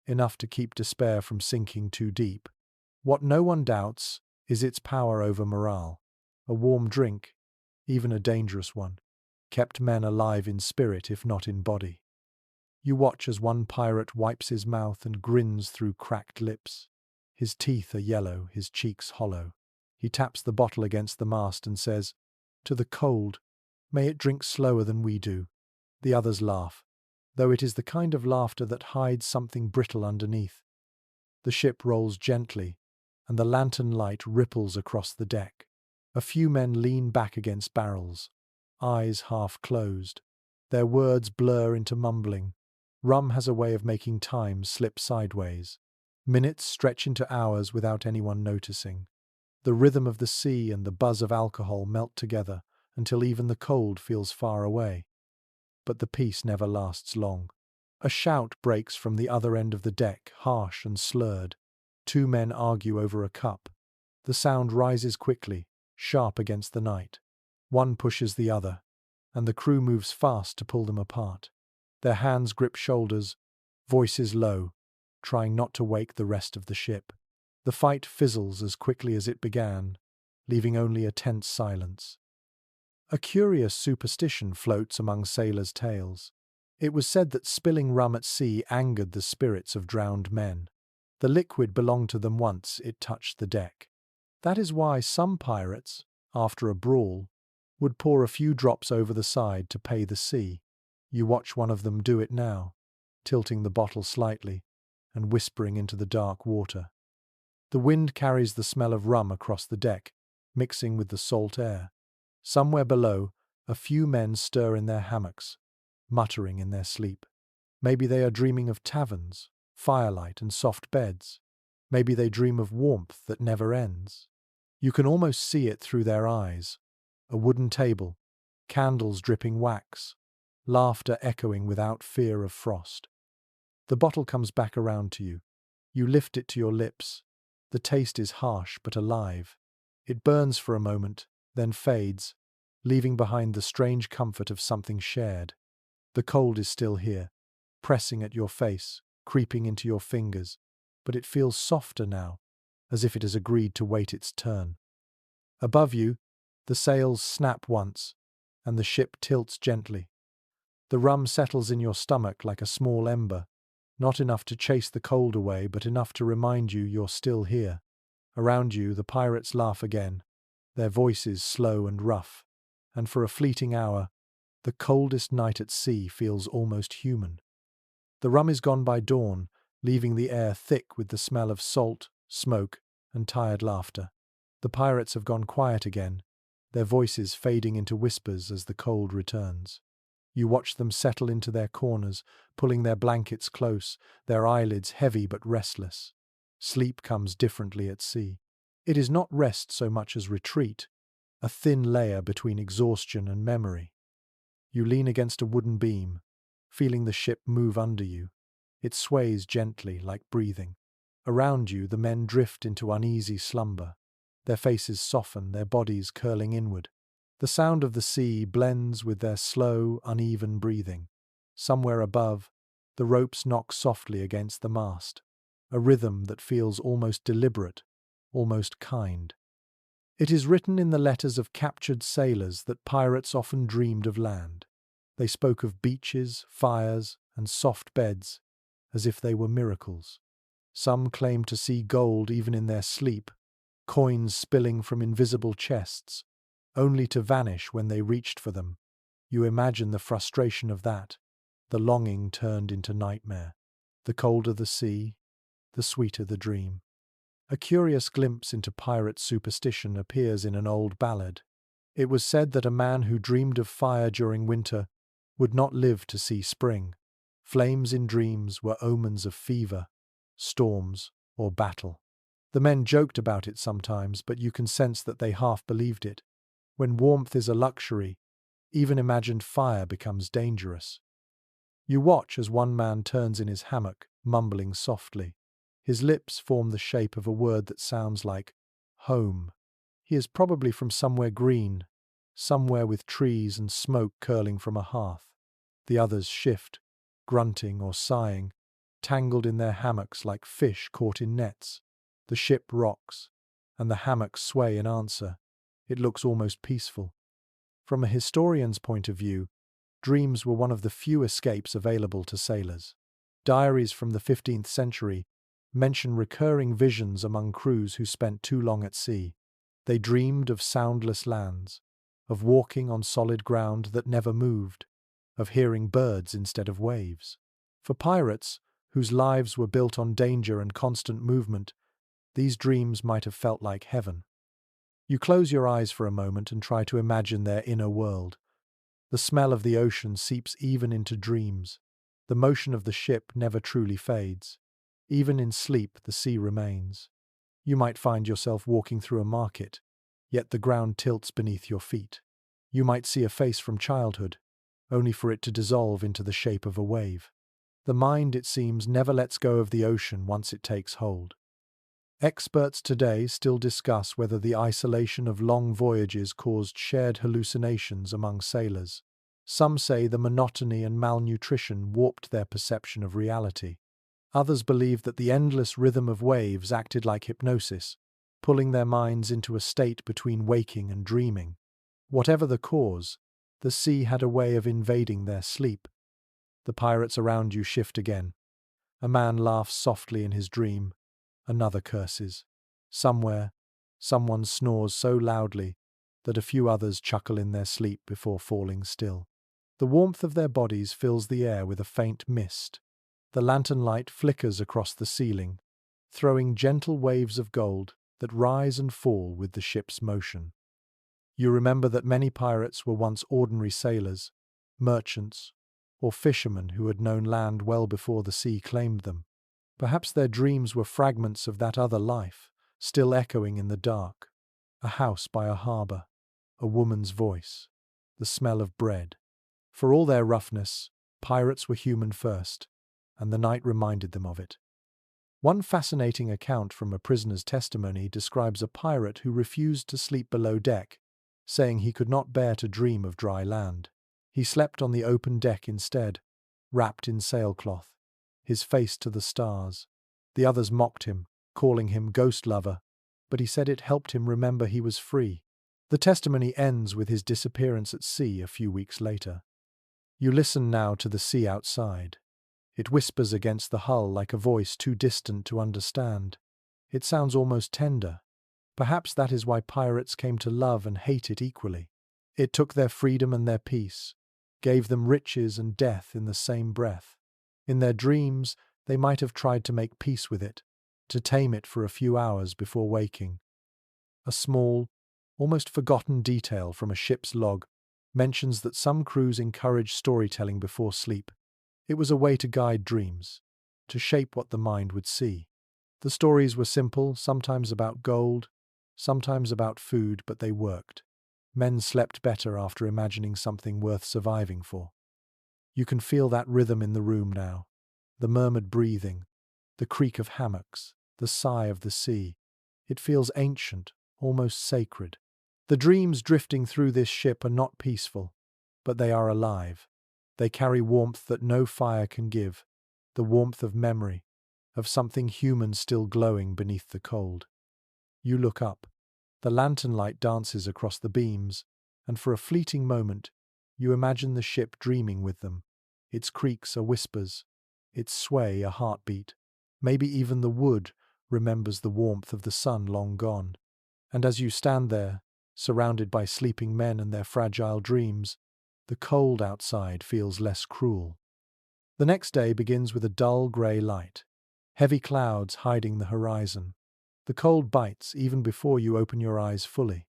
enough to keep despair from sinking too deep. What no one doubts is its power over morale. A warm drink, even a dangerous one, kept men alive in spirit if not in body. You watch as one pirate wipes his mouth and grins through cracked lips. His teeth are yellow, his cheeks hollow. He taps the bottle against the mast and says, "To the cold, may it drink slower than we do." The others laugh, though it is the kind of laughter that hides something brittle underneath. The ship rolls gently, and the lantern light ripples across the deck. A few men lean back against barrels, eyes half closed. Their words blur into mumbling. Rum has a way of making time slip sideways. Minutes stretch into hours without anyone noticing. The rhythm of the sea and the buzz of alcohol melt together until even the cold feels far away. But the peace never lasts long. A shout breaks from the other end of the deck, harsh and slurred. Two men argue over a cup. The sound rises quickly, sharp against the night. One pushes the other, and the crew moves fast to pull them apart. Their hands grip shoulders, voices low, trying not to wake the rest of the ship. The fight fizzles as quickly as it began, leaving only a tense silence. A curious superstition floats among sailors' tales. It was said that spilling rum at sea angered the spirits of drowned men. The liquid belonged to them once it touched the deck. That is why some pirates, after a brawl, would pour a few drops over the side to pay the sea. You watch one of them do it now, tilting the bottle slightly and whispering into the dark water. The wind carries the smell of rum across the deck, mixing with the salt air. Somewhere below, a few men stir in their hammocks, muttering in their sleep. Maybe they are dreaming of taverns, firelight and soft beds. Maybe they dream of warmth that never ends. You can almost see it through their eyes. A wooden table, candles dripping wax, laughter echoing without fear of frost. The bottle comes back around to you. You lift it to your lips. The taste is harsh but alive. It burns for a moment, then fades, leaving behind the strange comfort of something shared. The cold is still here, pressing at your face, creeping into your fingers, but it feels softer now, as if it has agreed to wait its turn. Above you, the sails snap once, and the ship tilts gently. The rum settles in your stomach like a small ember, not enough to chase the cold away, but enough to remind you you're still here. Around you, the pirates laugh again, their voices slow and rough, and for a fleeting hour, the coldest night at sea feels almost human. The rum is gone by dawn, leaving the air thick with the smell of salt, smoke, and tired laughter. The pirates have gone quiet again, their voices fading into whispers as the cold returns. You watch them settle into their corners, pulling their blankets close, their eyelids heavy but restless. Sleep comes differently at sea. It is not rest so much as retreat, a thin layer between exhaustion and memory. You lean against a wooden beam, feeling the ship move under you. It sways gently, like breathing. Around you, the men drift into uneasy slumber. Their faces soften, their bodies curling inward. The sound of the sea blends with their slow, uneven breathing. Somewhere above, the ropes knock softly against the mast, a rhythm that feels almost deliberate, almost kind. It is written in the letters of captured sailors that pirates often dreamed of land. They spoke of beaches, fires, and soft beds, as if they were miracles. Some claimed to see gold even in their sleep, coins spilling from invisible chests, only to vanish when they reached for them. You imagine the frustration of that, the longing turned into nightmare. The colder the sea, the sweeter the dream. A curious glimpse into pirate superstition appears in an old ballad. It was said that a man who dreamed of fire during winter would not live to see spring. Flames in dreams were omens of fever, storms, or battle. The men joked about it sometimes, but you can sense that they half believed it. When warmth is a luxury, even imagined fire becomes dangerous. You watch as one man turns in his hammock, mumbling softly. His lips form the shape of a word that sounds like home. He is probably from somewhere green, somewhere with trees and smoke curling from a hearth. The others shift, grunting or sighing, tangled in their hammocks like fish caught in nets. The ship rocks, and the hammocks sway in answer. It looks almost peaceful. From a historian's point of view, dreams were one of the few escapes available to sailors. Diaries from the 15th century mention recurring visions among crews who spent too long at sea. They dreamed of soundless lands, of walking on solid ground that never moved, of hearing birds instead of waves. For pirates, whose lives were built on danger and constant movement, these dreams might have felt like heaven. You close your eyes for a moment and try to imagine their inner world. The smell of the ocean seeps even into dreams. The motion of the ship never truly fades. Even in sleep, the sea remains. You might find yourself walking through a market, yet the ground tilts beneath your feet. You might see a face from childhood, only for it to dissolve into the shape of a wave. The mind, it seems, never lets go of the ocean once it takes hold. Experts today still discuss whether the isolation of long voyages caused shared hallucinations among sailors. Some say the monotony and malnutrition warped their perception of reality. Others believe that the endless rhythm of waves acted like hypnosis, pulling their minds into a state between waking and dreaming. Whatever the cause, the sea had a way of invading their sleep. The pirates around you shift again. A man laughs softly in his dream. Another curses. Somewhere, someone snores so loudly that a few others chuckle in their sleep before falling still. The warmth of their bodies fills the air with a faint mist. The lantern light flickers across the ceiling, throwing gentle waves of gold that rise and fall with the ship's motion. You remember that many pirates were once ordinary sailors, merchants, or fishermen who had known land well before the sea claimed them. Perhaps their dreams were fragments of that other life, still echoing in the dark. A house by a harbour, a woman's voice, the smell of bread. For all their roughness, pirates were human first, and the night reminded them of it. One fascinating account from a prisoner's testimony describes a pirate who refused to sleep below deck, saying he could not bear to dream of dry land. He slept on the open deck instead, wrapped in sailcloth, his face to the stars. The others mocked him, calling him ghost lover, but he said it helped him remember he was free. The testimony ends with his disappearance at sea a few weeks later. You listen now to the sea outside. It whispers against the hull like a voice too distant to understand. It sounds almost tender. Perhaps that is why pirates came to love and hate it equally. It took their freedom and their peace, gave them riches and death in the same breath. In their dreams, they might have tried to make peace with it, to tame it for a few hours before waking. A small, almost forgotten detail from a ship's log mentions that some crews encouraged storytelling before sleep. It was a way to guide dreams, to shape what the mind would see. The stories were simple, sometimes about gold, sometimes about food, but they worked. Men slept better after imagining something worth surviving for. You can feel that rhythm in the room now. The murmured breathing, the creak of hammocks, the sigh of the sea. It feels ancient, almost sacred. The dreams drifting through this ship are not peaceful, but they are alive. They carry warmth that no fire can give, the warmth of memory, of something human still glowing beneath the cold. You look up. The lantern light dances across the beams, and for a fleeting moment, you imagine the ship dreaming with them. Its creaks are whispers, its sway a heartbeat. Maybe even the wood remembers the warmth of the sun long gone. And as you stand there, surrounded by sleeping men and their fragile dreams, the cold outside feels less cruel. The next day begins with a dull grey light, heavy clouds hiding the horizon. The cold bites even before you open your eyes fully.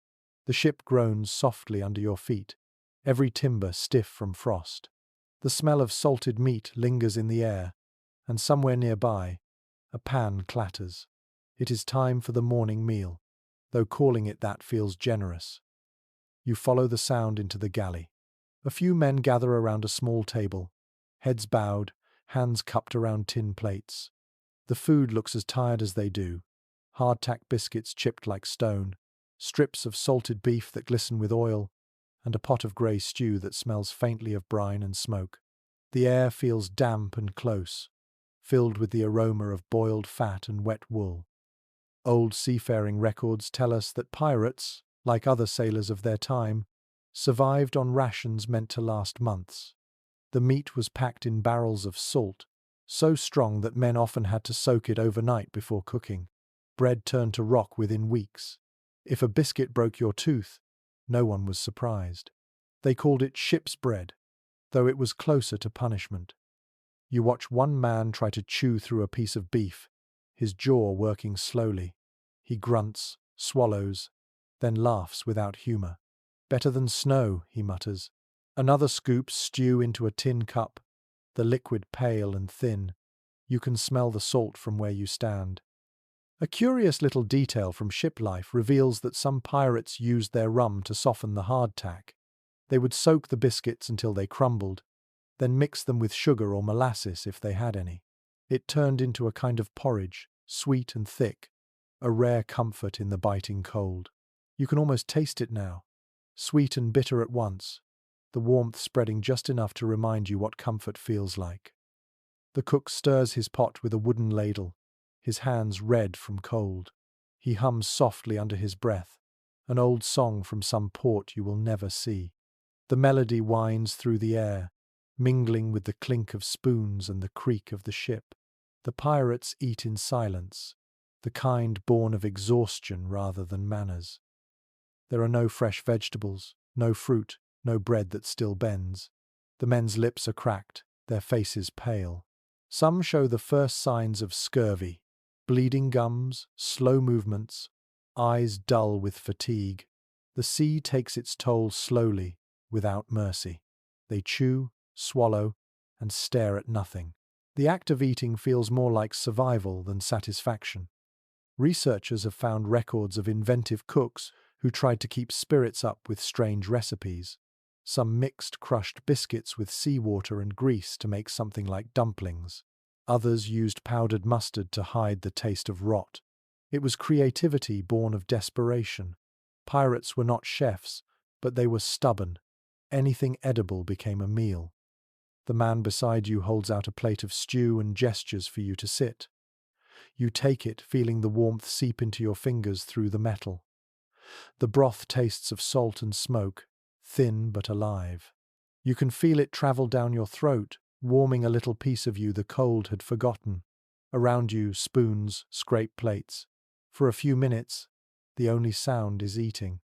The ship groans softly under your feet, every timber stiff from frost. The smell of salted meat lingers in the air, and somewhere nearby, a pan clatters. It is time for the morning meal, though calling it that feels generous. You follow the sound into the galley. A few men gather around a small table, heads bowed, hands cupped around tin plates. The food looks as tired as they do. Hardtack biscuits chipped like stone, strips of salted beef that glisten with oil, and a pot of grey stew that smells faintly of brine and smoke. The air feels damp and close, filled with the aroma of boiled fat and wet wool. Old seafaring records tell us that pirates, like other sailors of their time, survived on rations meant to last months. The meat was packed in barrels of salt, so strong that men often had to soak it overnight before cooking. Bread turned to rock within weeks. If a biscuit broke your tooth, no one was surprised. They called it ship's bread, though it was closer to punishment. You watch one man try to chew through a piece of beef, his jaw working slowly. He grunts, swallows, then laughs without humor. "Better than snow," he mutters. Another scoops stew into a tin cup, the liquid pale and thin. You can smell the salt from where you stand. A curious little detail from ship life reveals that some pirates used their rum to soften the hardtack. They would soak the biscuits until they crumbled, then mix them with sugar or molasses if they had any. It turned into a kind of porridge, sweet and thick, a rare comfort in the biting cold. You can almost taste it now, sweet and bitter at once, the warmth spreading just enough to remind you what comfort feels like. The cook stirs his pot with a wooden ladle, his hands red from cold. He hums softly under his breath, an old song from some port you will never see. The melody winds through the air, mingling with the clink of spoons and the creak of the ship. The pirates eat in silence, the kind born of exhaustion rather than manners. There are no fresh vegetables, no fruit, no bread that still bends. The men's lips are cracked, their faces pale. Some show the first signs of scurvy, bleeding gums, slow movements, eyes dull with fatigue. The sea takes its toll slowly, without mercy. They chew, swallow, and stare at nothing. The act of eating feels more like survival than satisfaction. Researchers have found records of inventive cooks who tried to keep spirits up with strange recipes. Some mixed crushed biscuits with seawater and grease to make something like dumplings. Others used powdered mustard to hide the taste of rot. It was creativity born of desperation. Pirates were not chefs, but they were stubborn. Anything edible became a meal. The man beside you holds out a plate of stew and gestures for you to sit. You take it, feeling the warmth seep into your fingers through the metal. The broth tastes of salt and smoke, thin but alive. You can feel it travel down your throat, warming a little piece of you the cold had forgotten. Around you, spoons scrape plates. For a few minutes, the only sound is eating.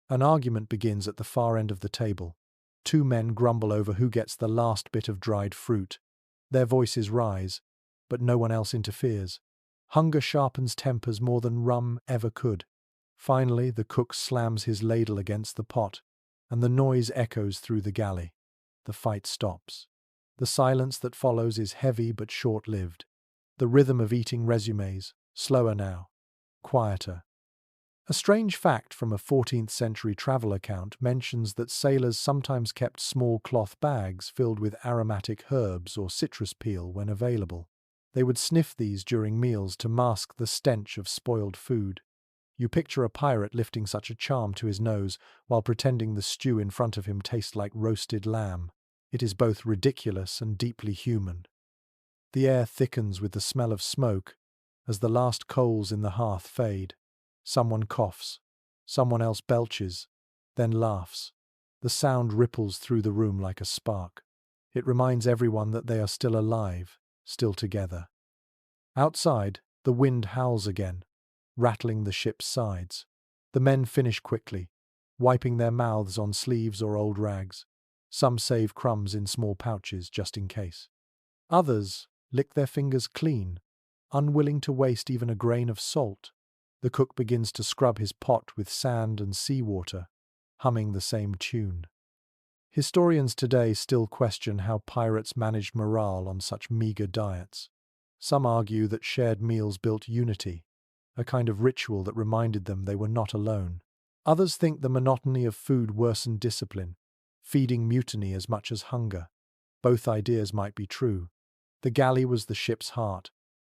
An argument begins at the far end of the table. Two men grumble over who gets the last bit of dried fruit. Their voices rise, but no one else interferes. Hunger sharpens tempers more than rum ever could. Finally, the cook slams his ladle against the pot, and the noise echoes through the galley. The fight stops. The silence that follows is heavy but short-lived. The rhythm of eating resumes, slower now, quieter. A strange fact from a 14th century travel account mentions that sailors sometimes kept small cloth bags filled with aromatic herbs or citrus peel when available. They would sniff these during meals to mask the stench of spoiled food. You picture a pirate lifting such a charm to his nose while pretending the stew in front of him tastes like roasted lamb. It is both ridiculous and deeply human. The air thickens with the smell of smoke as the last coals in the hearth fade. Someone coughs, someone else belches, then laughs. The sound ripples through the room like a spark. It reminds everyone that they are still alive, still together. Outside, the wind howls again, rattling the ship's sides. The men finish quickly, wiping their mouths on sleeves or old rags. Some save crumbs in small pouches just in case. Others lick their fingers clean, unwilling to waste even a grain of salt. The cook begins to scrub his pot with sand and seawater, humming the same tune. Historians today still question how pirates managed morale on such meager diets. Some argue that shared meals built unity, a kind of ritual that reminded them they were not alone. Others think the monotony of food worsened discipline, feeding mutiny as much as hunger. Both ideas might be true. The galley was the ship's heart,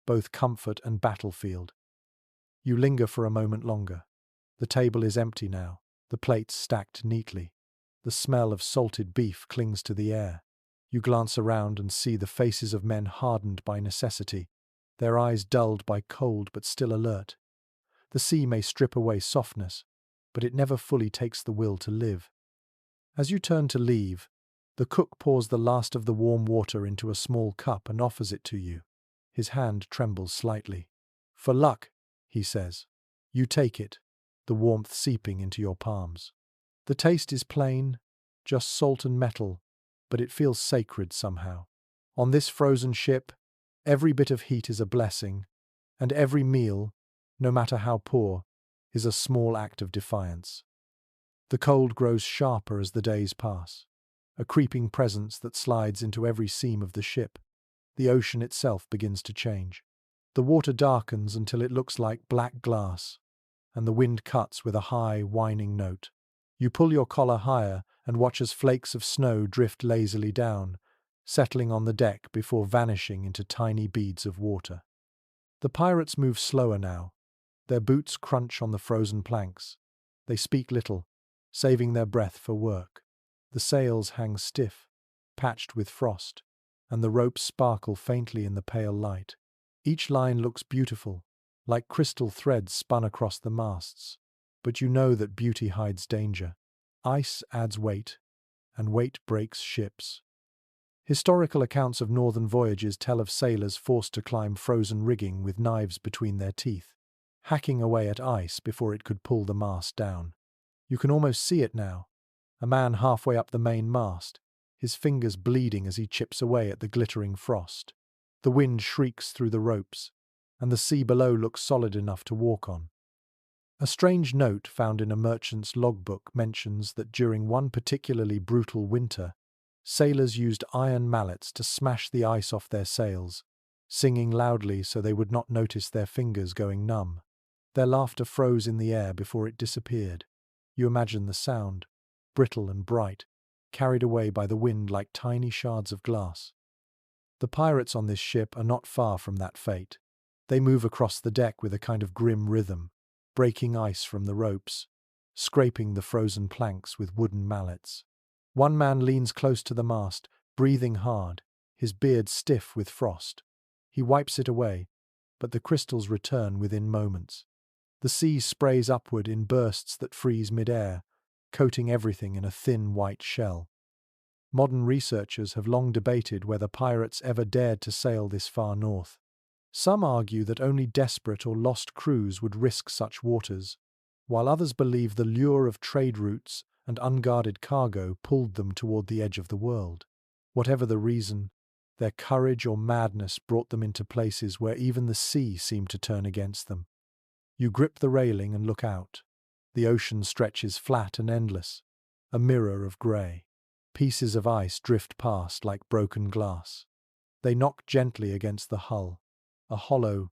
both comfort and battlefield. You linger for a moment longer. The table is empty now, the plates stacked neatly. The smell of salted beef clings to the air. You glance around and see the faces of men hardened by necessity, their eyes dulled by cold but still alert. The sea may strip away softness, but it never fully takes the will to live. As you turn to leave, the cook pours the last of the warm water into a small cup and offers it to you. His hand trembles slightly. "For luck," he says. You take it, the warmth seeping into your palms. The taste is plain, just salt and metal, but it feels sacred somehow. On this frozen ship, every bit of heat is a blessing, and every meal, no matter how poor, is a small act of defiance. The cold grows sharper as the days pass, a creeping presence that slides into every seam of the ship. The ocean itself begins to change. The water darkens until it looks like black glass, and the wind cuts with a high, whining note. You pull your collar higher and watch as flakes of snow drift lazily down, settling on the deck before vanishing into tiny beads of water. The pirates move slower now. Their boots crunch on the frozen planks. They speak little, saving their breath for work. The sails hang stiff, patched with frost, and the ropes sparkle faintly in the pale light. Each line looks beautiful, like crystal threads spun across the masts. But you know that beauty hides danger. Ice adds weight, and weight breaks ships. Historical accounts of northern voyages tell of sailors forced to climb frozen rigging with knives between their teeth, hacking away at ice before it could pull the mast down. You can almost see it now. A man halfway up the main mast, his fingers bleeding as he chips away at the glittering frost. The wind shrieks through the ropes, and the sea below looks solid enough to walk on. A strange note found in a merchant's logbook mentions that during one particularly brutal winter, sailors used iron mallets to smash the ice off their sails, singing loudly so they would not notice their fingers going numb. Their laughter froze in the air before it disappeared. You imagine the sound, brittle and bright, carried away by the wind like tiny shards of glass. The pirates on this ship are not far from that fate. They move across the deck with a kind of grim rhythm, breaking ice from the ropes, scraping the frozen planks with wooden mallets. One man leans close to the mast, breathing hard, his beard stiff with frost. He wipes it away, but the crystals return within moments. The sea sprays upward in bursts that freeze mid-air, coating everything in a thin white shell. Modern researchers have long debated whether pirates ever dared to sail this far north. Some argue that only desperate or lost crews would risk such waters, while others believe the lure of trade routes and unguarded cargo pulled them toward the edge of the world. Whatever the reason, their courage or madness brought them into places where even the sea seemed to turn against them. You grip the railing and look out. The ocean stretches flat and endless, a mirror of grey. Pieces of ice drift past like broken glass. They knock gently against the hull, a hollow,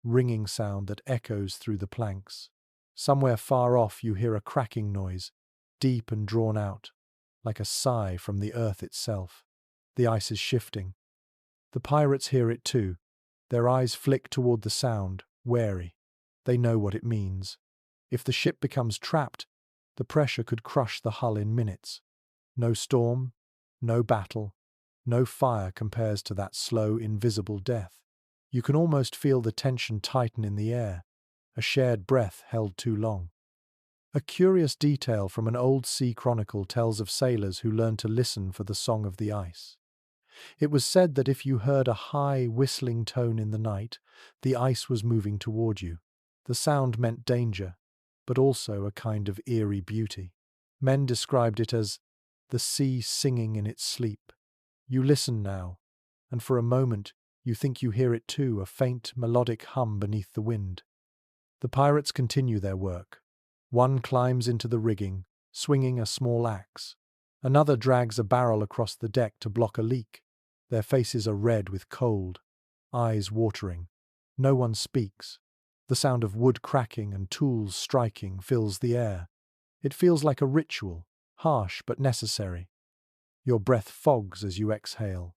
ringing sound that echoes through the planks. Somewhere far off you hear a cracking noise, deep and drawn out, like a sigh from the earth itself. The ice is shifting. The pirates hear it too. Their eyes flick toward the sound, wary. They know what it means. If the ship becomes trapped, the pressure could crush the hull in minutes. No storm, no battle, no fire compares to that slow, invisible death. You can almost feel the tension tighten in the air, a shared breath held too long. A curious detail from an old sea chronicle tells of sailors who learned to listen for the song of the ice. It was said that if you heard a high, whistling tone in the night, the ice was moving toward you. The sound meant danger, but also a kind of eerie beauty. Men described it as the sea singing in its sleep. You listen now, and for a moment you think you hear it too, a faint melodic hum beneath the wind. The pirates continue their work. One climbs into the rigging, swinging a small axe. Another drags a barrel across the deck to block a leak. Their faces are red with cold, eyes watering. No one speaks. The sound of wood cracking and tools striking fills the air. It feels like a ritual, harsh but necessary. Your breath fogs as you exhale.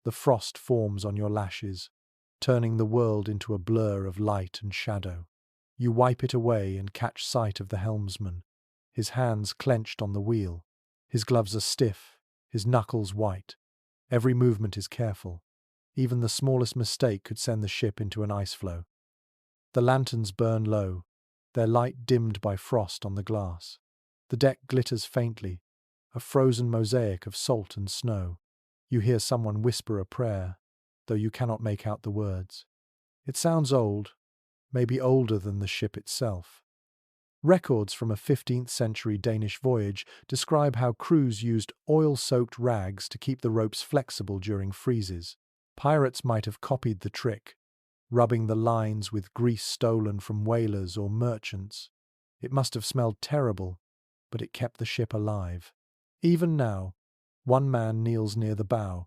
The frost forms on your lashes, turning the world into a blur of light and shadow. You wipe it away and catch sight of the helmsman, his hands clenched on the wheel. His gloves are stiff, his knuckles white. Every movement is careful. Even the smallest mistake could send the ship into an ice floe. The lanterns burn low, their light dimmed by frost on the glass. The deck glitters faintly, a frozen mosaic of salt and snow. You hear someone whisper a prayer, though you cannot make out the words. It sounds old, maybe older than the ship itself. Records from a 15th century Danish voyage describe how crews used oil-soaked rags to keep the ropes flexible during freezes. Pirates might have copied the trick, rubbing the lines with grease stolen from whalers or merchants. It must have smelled terrible, but it kept the ship alive. Even now, one man kneels near the bow,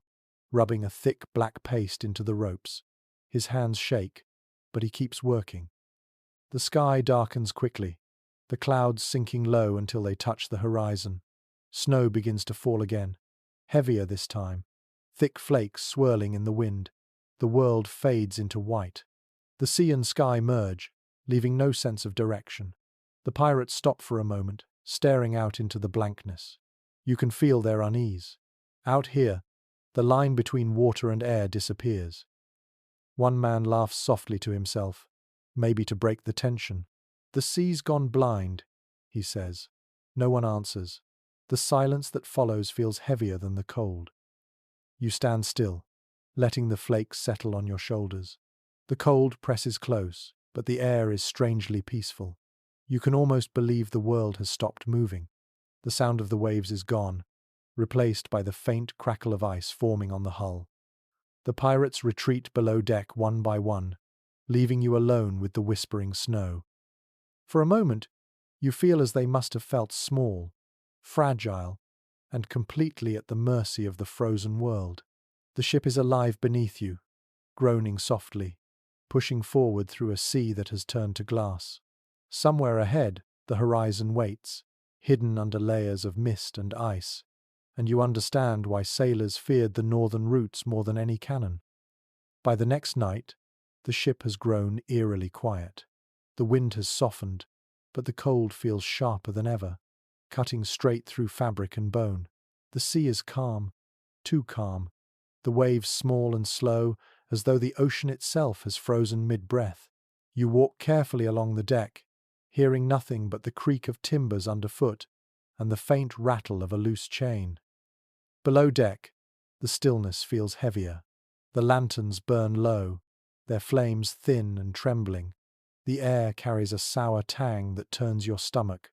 rubbing a thick black paste into the ropes. His hands shake, but he keeps working. The sky darkens quickly, the clouds sinking low until they touch the horizon. Snow begins to fall again, heavier this time, thick flakes swirling in the wind. The world fades into white. The sea and sky merge, leaving no sense of direction. The pirates stop for a moment, staring out into the blankness. You can feel their unease. Out here, the line between water and air disappears. One man laughs softly to himself, maybe to break the tension. "The sea's gone blind," he says. No one answers. The silence that follows feels heavier than the cold. You stand still, letting the flakes settle on your shoulders. The cold presses close, but the air is strangely peaceful. You can almost believe the world has stopped moving. The sound of the waves is gone, replaced by the faint crackle of ice forming on the hull. The pirates retreat below deck one by one, leaving you alone with the whispering snow. For a moment, you feel as they must have felt small, fragile, and completely at the mercy of the frozen world. The ship is alive beneath you, groaning softly, pushing forward through a sea that has turned to glass. Somewhere ahead, the horizon waits, hidden under layers of mist and ice, and you understand why sailors feared the northern routes more than any cannon. By the next night, the ship has grown eerily quiet. The wind has softened, but the cold feels sharper than ever, cutting straight through fabric and bone. The sea is calm, too calm, the waves small and slow, as though the ocean itself has frozen mid-breath. You walk carefully along the deck, hearing nothing but the creak of timbers underfoot and the faint rattle of a loose chain. Below deck, the stillness feels heavier. The lanterns burn low, their flames thin and trembling. The air carries a sour tang that turns your stomach.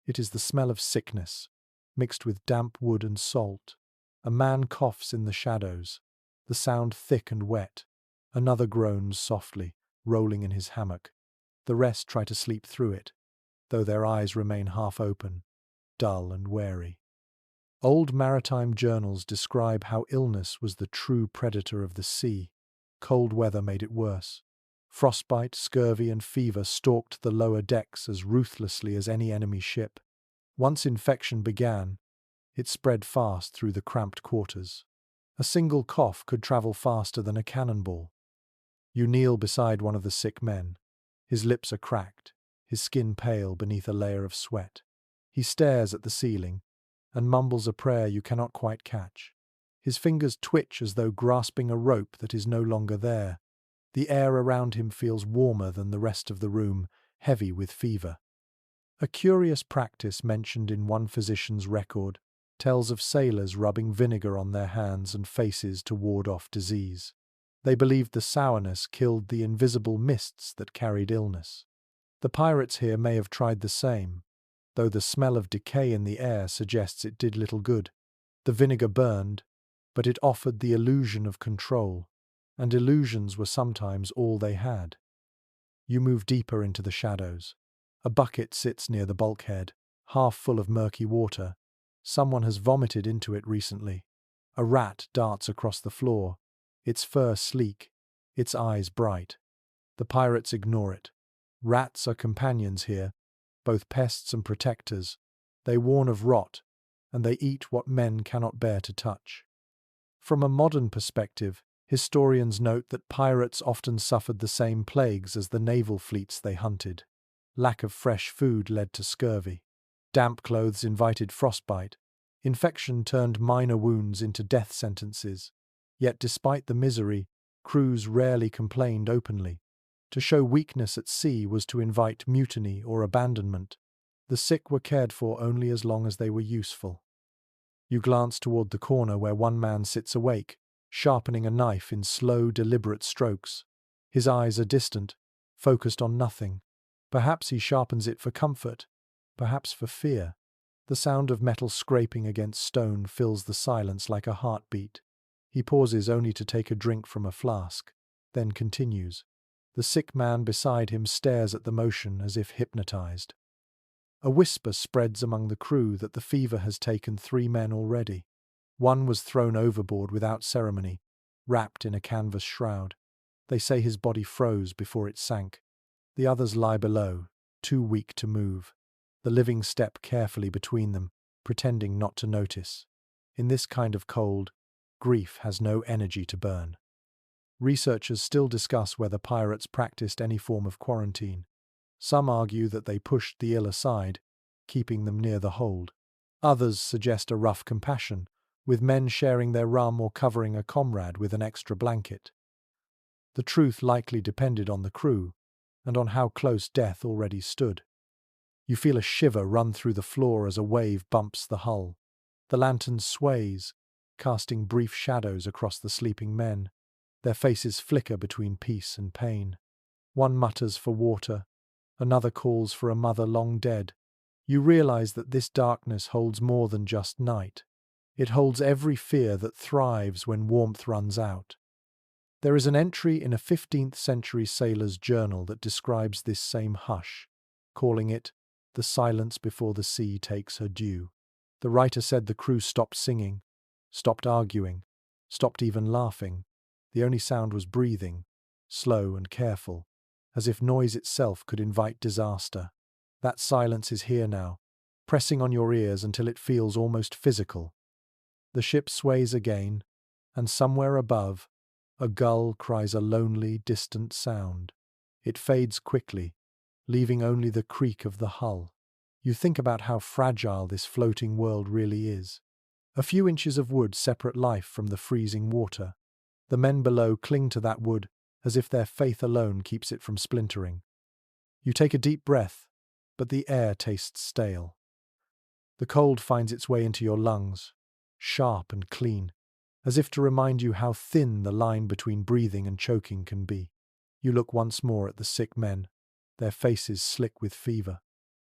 It is the smell of sickness, mixed with damp wood and salt. A man coughs in the shadows, the sound thick and wet. Another groans softly, rolling in his hammock. The rest try to sleep through it, though their eyes remain half open, dull and wary. Old maritime journals describe how illness was the true predator of the sea. Cold weather made it worse. Frostbite, scurvy, and fever stalked the lower decks as ruthlessly as any enemy ship. Once infection began, it spread fast through the cramped quarters. A single cough could travel faster than a cannonball. You kneel beside one of the sick men. His lips are cracked, his skin pale beneath a layer of sweat. He stares at the ceiling and mumbles a prayer you cannot quite catch. His fingers twitch as though grasping a rope that is no longer there. The air around him feels warmer than the rest of the room, heavy with fever. A curious practice mentioned in one physician's record tells of sailors rubbing vinegar on their hands and faces to ward off disease. They believed the sourness killed the invisible mists that carried illness. The pirates here may have tried the same, though the smell of decay in the air suggests it did little good. The vinegar burned, but it offered the illusion of control, and illusions were sometimes all they had. You move deeper into the shadows. A bucket sits near the bulkhead, half full of murky water. Someone has vomited into it recently. A rat darts across the floor, its fur sleek, its eyes bright. The pirates ignore it. Rats are companions here, both pests and protectors. They warn of rot, and they eat what men cannot bear to touch. From a modern perspective, historians note that pirates often suffered the same plagues as the naval fleets they hunted. Lack of fresh food led to scurvy. Damp clothes invited frostbite. Infection turned minor wounds into death sentences. Yet despite the misery, crews rarely complained openly. To show weakness at sea was to invite mutiny or abandonment. The sick were cared for only as long as they were useful. You glance toward the corner where one man sits awake, sharpening a knife in slow, deliberate strokes. His eyes are distant, focused on nothing. Perhaps he sharpens it for comfort, perhaps for fear. The sound of metal scraping against stone fills the silence like a heartbeat. He pauses only to take a drink from a flask, then continues. The sick man beside him stares at the motion as if hypnotized. A whisper spreads among the crew that the fever has taken 3 men already. One was thrown overboard without ceremony, wrapped in a canvas shroud. They say his body froze before it sank. The others lie below, too weak to move. The living step carefully between them, pretending not to notice. In this kind of cold, grief has no energy to burn. Researchers still discuss whether pirates practiced any form of quarantine. Some argue that they pushed the ill aside, keeping them near the hold. Others suggest a rough compassion, with men sharing their rum or covering a comrade with an extra blanket. The truth likely depended on the crew, and on how close death already stood. You feel a shiver run through the floor as a wave bumps the hull. The lantern sways, casting brief shadows across the sleeping men. Their faces flicker between peace and pain. One mutters for water, another calls for a mother long dead. You realize that this darkness holds more than just night. It holds every fear that thrives when warmth runs out. There is an entry in a 15th century sailor's journal that describes this same hush, calling it the silence before the sea takes her due. The writer said the crew stopped singing, stopped arguing, stopped even laughing. The only sound was breathing, slow and careful, as if noise itself could invite disaster. That silence is here now, pressing on your ears until it feels almost physical. The ship sways again, and somewhere above, a gull cries a lonely, distant sound. It fades quickly, leaving only the creak of the hull. You think about how fragile this floating world really is. A few inches of wood separate life from the freezing water. The men below cling to that wood as if their faith alone keeps it from splintering. You take a deep breath, but the air tastes stale. The cold finds its way into your lungs, sharp and clean, as if to remind you how thin the line between breathing and choking can be. You look once more at the sick men, their faces slick with fever.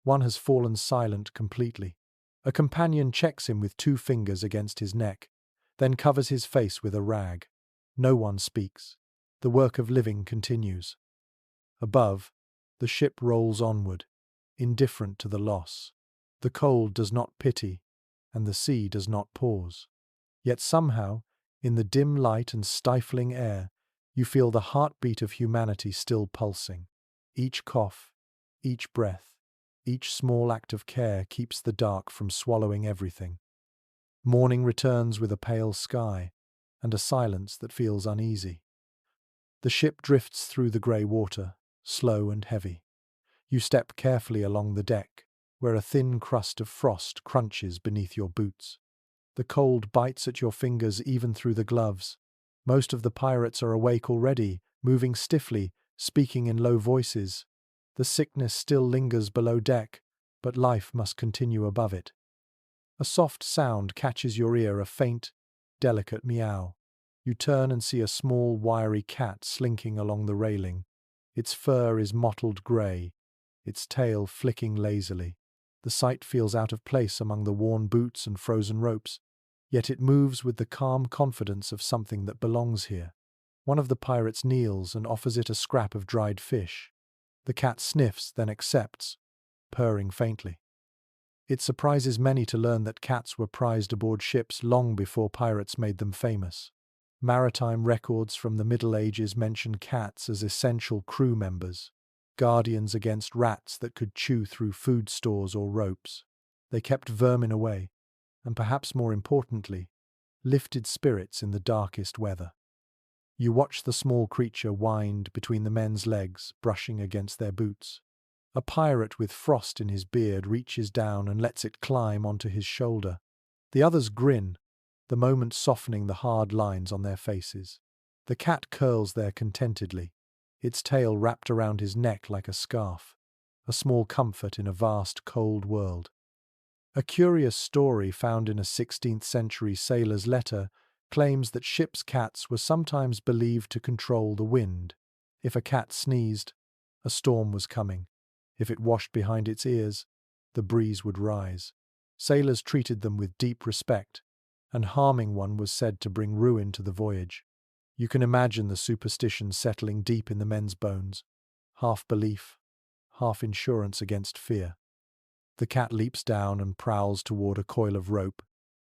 One has fallen silent completely. A companion checks him with 2 fingers against his neck, then covers his face with a rag. No one speaks. The work of living continues. Above, the ship rolls onward, indifferent to the loss. The cold does not pity, and the sea does not pause. Yet somehow, in the dim light and stifling air, you feel the heartbeat of humanity still pulsing. Each cough, each breath, each small act of care keeps the dark from swallowing everything. Morning returns with a pale sky, and a silence that feels uneasy. The ship drifts through the grey water, slow and heavy. You step carefully along the deck, where a thin crust of frost crunches beneath your boots. The cold bites at your fingers even through the gloves. Most of the pirates are awake already, moving stiffly, speaking in low voices. The sickness still lingers below deck, but life must continue above it. A soft sound catches your ear, a faint, delicate meow. You turn and see a small, wiry cat slinking along the railing. Its fur is mottled grey, its tail flicking lazily. The sight feels out of place among the worn boots and frozen ropes, yet it moves with the calm confidence of something that belongs here. One of the pirates kneels and offers it a scrap of dried fish. The cat sniffs, then accepts, purring faintly. It surprises many to learn that cats were prized aboard ships long before pirates made them famous. Maritime records from the Middle Ages mention cats as essential crew members, guardians against rats that could chew through food stores or ropes. They kept vermin away, and perhaps more importantly, lifted spirits in the darkest weather. You watch the small creature wind between the men's legs, brushing against their boots. A pirate with frost in his beard reaches down and lets it climb onto his shoulder. The others grin, the moment softening the hard lines on their faces. The cat curls there contentedly, its tail wrapped around his neck like a scarf, a small comfort in a vast, cold world. A curious story found in a 16th century sailor's letter claims that ship's cats were sometimes believed to control the wind. If a cat sneezed, a storm was coming. If it washed behind its ears, the breeze would rise. Sailors treated them with deep respect, and harming one was said to bring ruin to the voyage. You can imagine the superstition settling deep in the men's bones, half belief, half insurance against fear. The cat leaps down and prowls toward a coil of rope,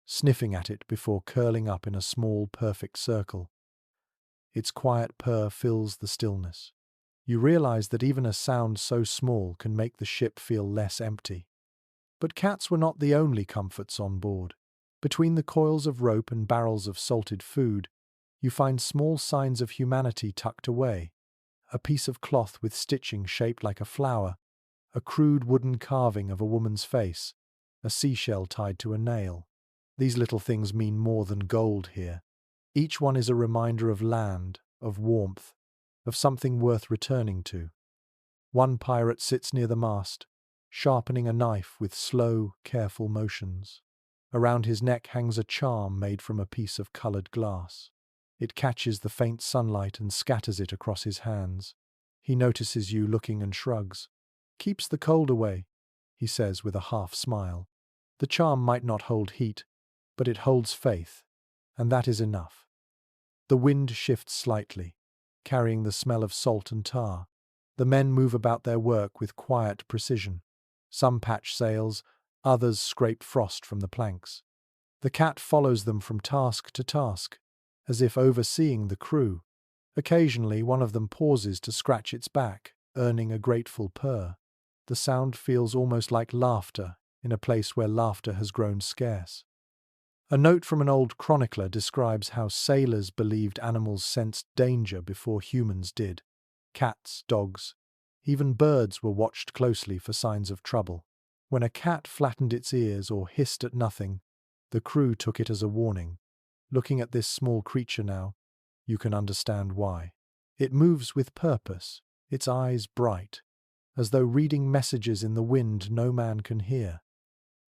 sniffing at it before curling up in a small, perfect circle. Its quiet purr fills the stillness. You realize that even a sound so small can make the ship feel less empty. But cats were not the only comforts on board. Between the coils of rope and barrels of salted food, you find small signs of humanity tucked away. A piece of cloth with stitching shaped like a flower, a crude wooden carving of a woman's face, a seashell tied to a nail. These little things mean more than gold here. Each one is a reminder of land, of warmth, of something worth returning to. One pirate sits near the mast, sharpening a knife with slow, careful motions. Around his neck hangs a charm made from a piece of colored glass. It catches the faint sunlight and scatters it across his hands. He notices you looking and shrugs. "Keeps the cold away," he says with a half smile. The charm might not hold heat, but it holds faith, and that is enough. The wind shifts slightly, carrying the smell of salt and tar. The men move about their work with quiet precision. Some patch sails, others scrape frost from the planks. The cat follows them from task to task, as if overseeing the crew. Occasionally, one of them pauses to scratch its back, earning a grateful purr. The sound feels almost like laughter in a place where laughter has grown scarce. A note from an old chronicler describes how sailors believed animals sensed danger before humans did. Cats, dogs, even birds were watched closely for signs of trouble. When a cat flattened its ears or hissed at nothing, the crew took it as a warning. Looking at this small creature now, you can understand why. It moves with purpose, its eyes bright, as though reading messages in the wind no man can hear.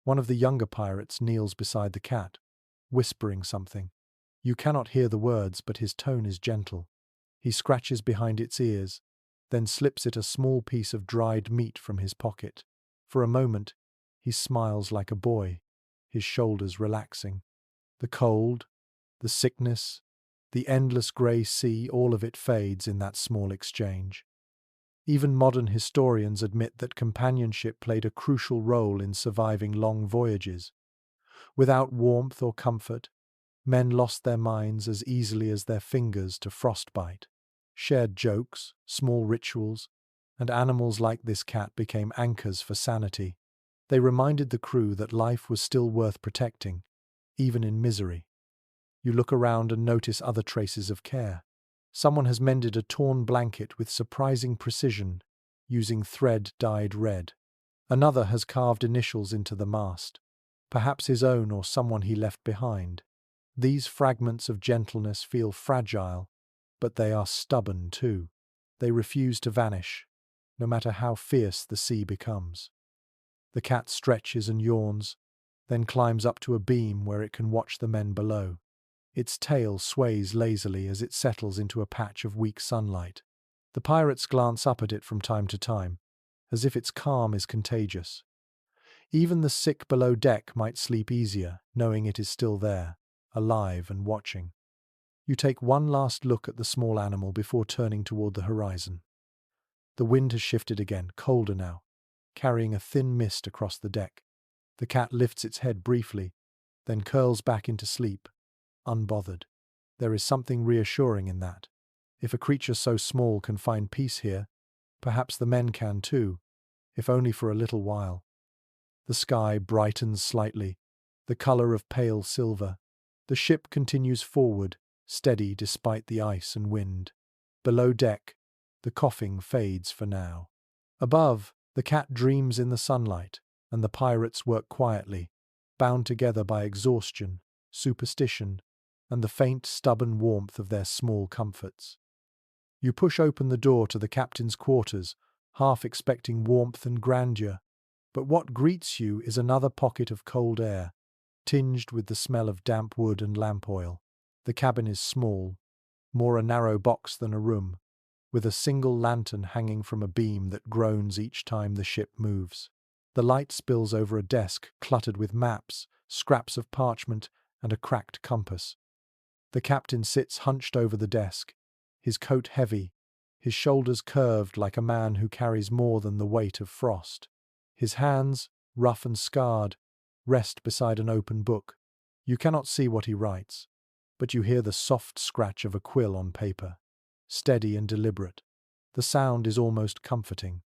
One of the younger pirates kneels beside the cat, whispering something. You cannot hear the words, but his tone is gentle. He scratches behind its ears, then slips it a small piece of dried meat from his pocket. For a moment, he smiles like a boy, his shoulders relaxing. The cold, the sickness, the endless grey sea, all of it fades in that small exchange. Even modern historians admit that companionship played a crucial role in surviving long voyages. Without warmth or comfort, men lost their minds as easily as their fingers to frostbite. Shared jokes, small rituals, and animals like this cat became anchors for sanity. They reminded the crew that life was still worth protecting, even in misery. You look around and notice other traces of care. Someone has mended a torn blanket with surprising precision, using thread dyed red. Another has carved initials into the mast, perhaps his own or someone he left behind. These fragments of gentleness feel fragile, but they are stubborn too. They refuse to vanish, no matter how fierce the sea becomes. The cat stretches and yawns, then climbs up to a beam where it can watch the men below. Its tail sways lazily as it settles into a patch of weak sunlight. The pirates glance up at it from time to time, as if its calm is contagious. Even the sick below deck might sleep easier, knowing it is still there, alive and watching. You take one last look at the small animal before turning toward the horizon. The wind has shifted again, colder now, carrying a thin mist across the deck. The cat lifts its head briefly, then curls back into sleep, unbothered. There is something reassuring in that. If a creature so small can find peace here, perhaps the men can too, if only for a little while. The sky brightens slightly, the color of pale silver. The ship continues forward, steady despite the ice and wind. Below deck, the coughing fades for now. Above, the cat dreams in the sunlight, and the pirates work quietly, bound together by exhaustion, superstition, and the faint, stubborn warmth of their small comforts. You push open the door to the captain's quarters, half expecting warmth and grandeur, but what greets you is another pocket of cold air, tinged with the smell of damp wood and lamp oil. The cabin is small, more a narrow box than a room, with a single lantern hanging from a beam that groans each time the ship moves. The light spills over a desk cluttered with maps, scraps of parchment, and a cracked compass. The captain sits hunched over the desk, his coat heavy, his shoulders curved like a man who carries more than the weight of frost. His hands, rough and scarred, rest beside an open book. You cannot see what he writes, but you hear the soft scratch of a quill on paper, steady and deliberate. The sound is almost comforting.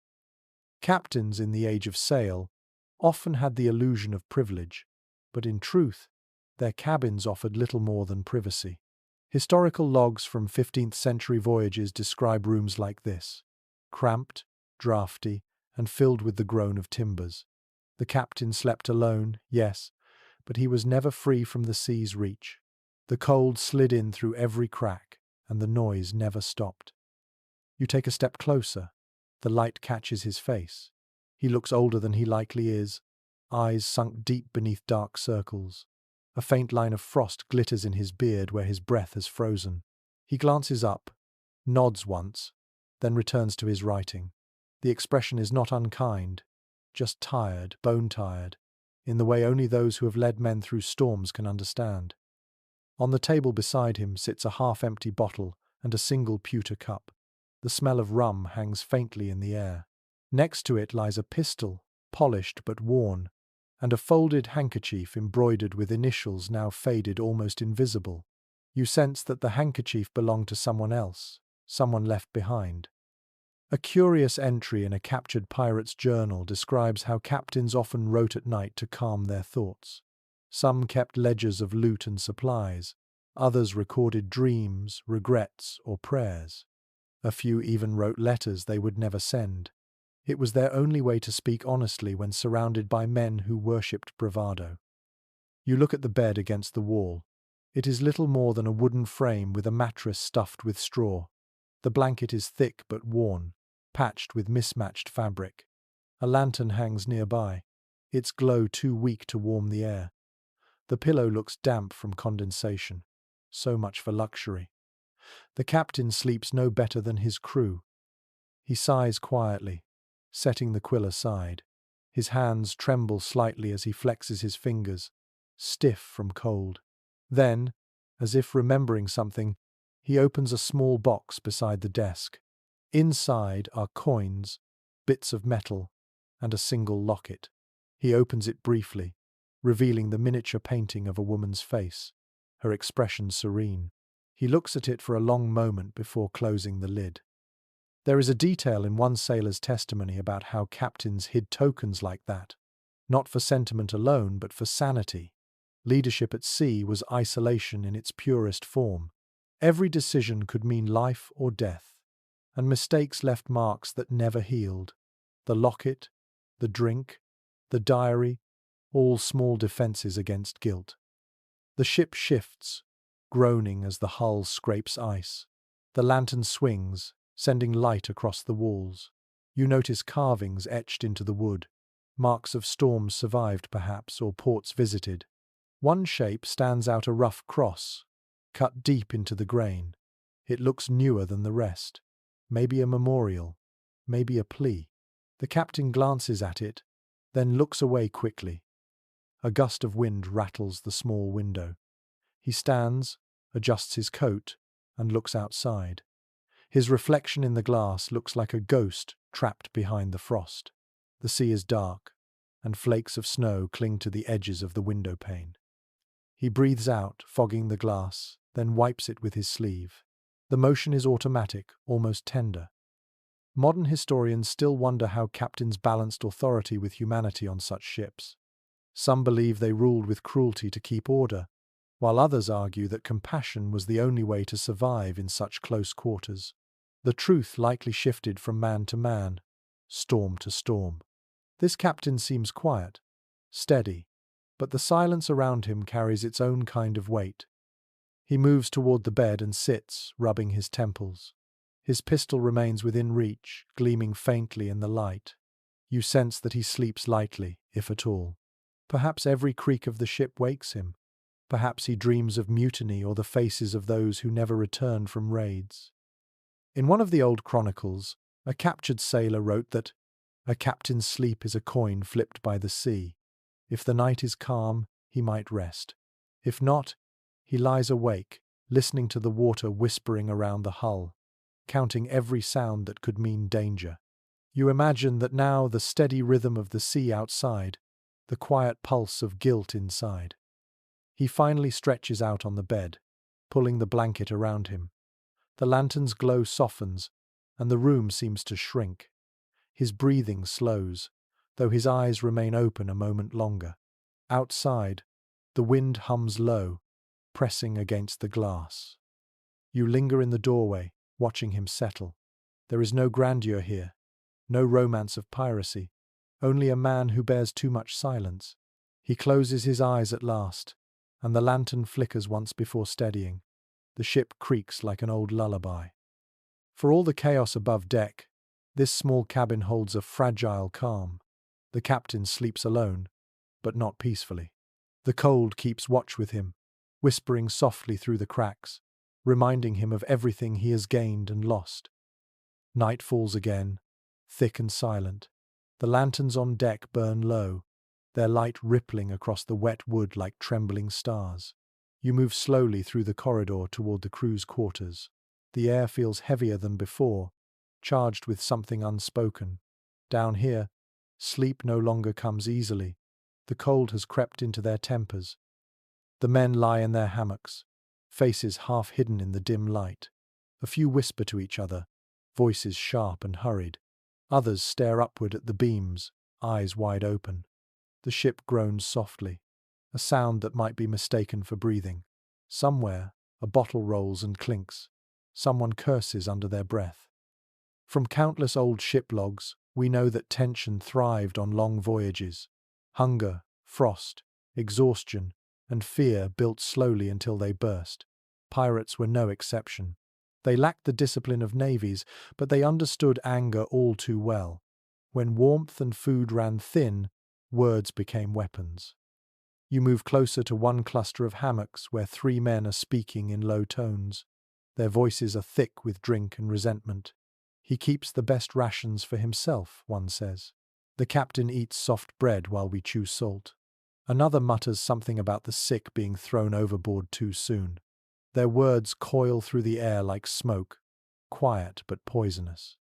Captains in the age of sail often had the illusion of privilege, but in truth, their cabins offered little more than privacy. Historical logs from 15th century voyages describe rooms like this, cramped, draughty, and filled with the groan of timbers. The captain slept alone, yes, but he was never free from the sea's reach. The cold slid in through every crack, and the noise never stopped. You take a step closer. The light catches his face. He looks older than he likely is, eyes sunk deep beneath dark circles. A faint line of frost glitters in his beard where his breath has frozen. He glances up, nods once, then returns to his writing. The expression is not unkind, just tired, bone-tired, in the way only those who have led men through storms can understand. On the table beside him sits a half-empty bottle and a single pewter cup. The smell of rum hangs faintly in the air. Next to it lies a pistol, polished but worn, and a folded handkerchief embroidered with initials now faded, almost invisible. You sense that the handkerchief belonged to someone else, someone left behind. A curious entry in a captured pirate's journal describes how captains often wrote at night to calm their thoughts. Some kept ledgers of loot and supplies, others recorded dreams, regrets, or prayers. A few even wrote letters they would never send. It was their only way to speak honestly when surrounded by men who worshipped bravado. You look at the bed against the wall. It is little more than a wooden frame with a mattress stuffed with straw. The blanket is thick but worn, patched with mismatched fabric. A lantern hangs nearby, its glow too weak to warm the air. The pillow looks damp from condensation. So much for luxury. The captain sleeps no better than his crew. He sighs quietly, setting the quill aside. His hands tremble slightly as he flexes his fingers, stiff from cold. Then, as if remembering something, he opens a small box beside the desk. Inside are coins, bits of metal, and a single locket. He opens it briefly, revealing the miniature painting of a woman's face, her expression serene. He looks at it for a long moment before closing the lid. There is a detail in one sailor's testimony about how captains hid tokens like that, not for sentiment alone, but for sanity. Leadership at sea was isolation in its purest form. Every decision could mean life or death, and mistakes left marks that never healed. The locket, the drink, the diary, all small defenses against guilt. The ship shifts, groaning as the hull scrapes ice. The lantern swings, sending light across the walls. You notice carvings etched into the wood, marks of storms survived perhaps, or ports visited. One shape stands out, a rough cross, cut deep into the grain. It looks newer than the rest. Maybe a memorial, maybe a plea. The captain glances at it, then looks away quickly. A gust of wind rattles the small window. He stands, adjusts his coat, and looks outside. His reflection in the glass looks like a ghost trapped behind the frost. The sea is dark, and flakes of snow cling to the edges of the window pane. He breathes out, fogging the glass, then wipes it with his sleeve. The motion is automatic, almost tender. Modern historians still wonder how captains balanced authority with humanity on such ships. Some believe they ruled with cruelty to keep order, while others argue that compassion was the only way to survive in such close quarters. The truth likely shifted from man to man, storm to storm. This captain seems quiet, steady, but the silence around him carries its own kind of weight. He moves toward the bed and sits, rubbing his temples. His pistol remains within reach, gleaming faintly in the light. You sense that he sleeps lightly, if at all. Perhaps every creak of the ship wakes him. Perhaps he dreams of mutiny or the faces of those who never returned from raids. In one of the old chronicles, a captured sailor wrote that a captain's sleep is a coin flipped by the sea. If the night is calm, he might rest. If not, he lies awake, listening to the water whispering around the hull, counting every sound that could mean danger. You imagine that now the steady rhythm of the sea outside, the quiet pulse of guilt inside. He finally stretches out on the bed, pulling the blanket around him. The lantern's glow softens, and the room seems to shrink. His breathing slows, though his eyes remain open a moment longer. Outside, the wind hums low, pressing against the glass. You linger in the doorway, watching him settle. There is no grandeur here, no romance of piracy, only a man who bears too much silence. He closes his eyes at last, and the lantern flickers once before steadying. The ship creaks like an old lullaby. For all the chaos above deck, this small cabin holds a fragile calm. The captain sleeps alone, but not peacefully. The cold keeps watch with him, whispering softly through the cracks, reminding him of everything he has gained and lost. Night falls again, thick and silent. The lanterns on deck burn low, their light rippling across the wet wood like trembling stars. You move slowly through the corridor toward the crew's quarters. The air feels heavier than before, charged with something unspoken. Down here, sleep no longer comes easily. The cold has crept into their tempers. The men lie in their hammocks, faces half hidden in the dim light. A few whisper to each other, voices sharp and hurried. Others stare upward at the beams, eyes wide open. The ship groans softly, a sound that might be mistaken for breathing. Somewhere, a bottle rolls and clinks. Someone curses under their breath. From countless old ship logs, we know that tension thrived on long voyages. Hunger, frost, exhaustion, and fear built slowly until they burst. Pirates were no exception. They lacked the discipline of navies, but they understood anger all too well. When warmth and food ran thin, words became weapons. You move closer to one cluster of hammocks where 3 men are speaking in low tones. Their voices are thick with drink and resentment. He keeps the best rations for himself, one says. The captain eats soft bread while we chew salt. Another mutters something about the sick being thrown overboard too soon. Their words coil through the air like smoke, quiet but poisonous.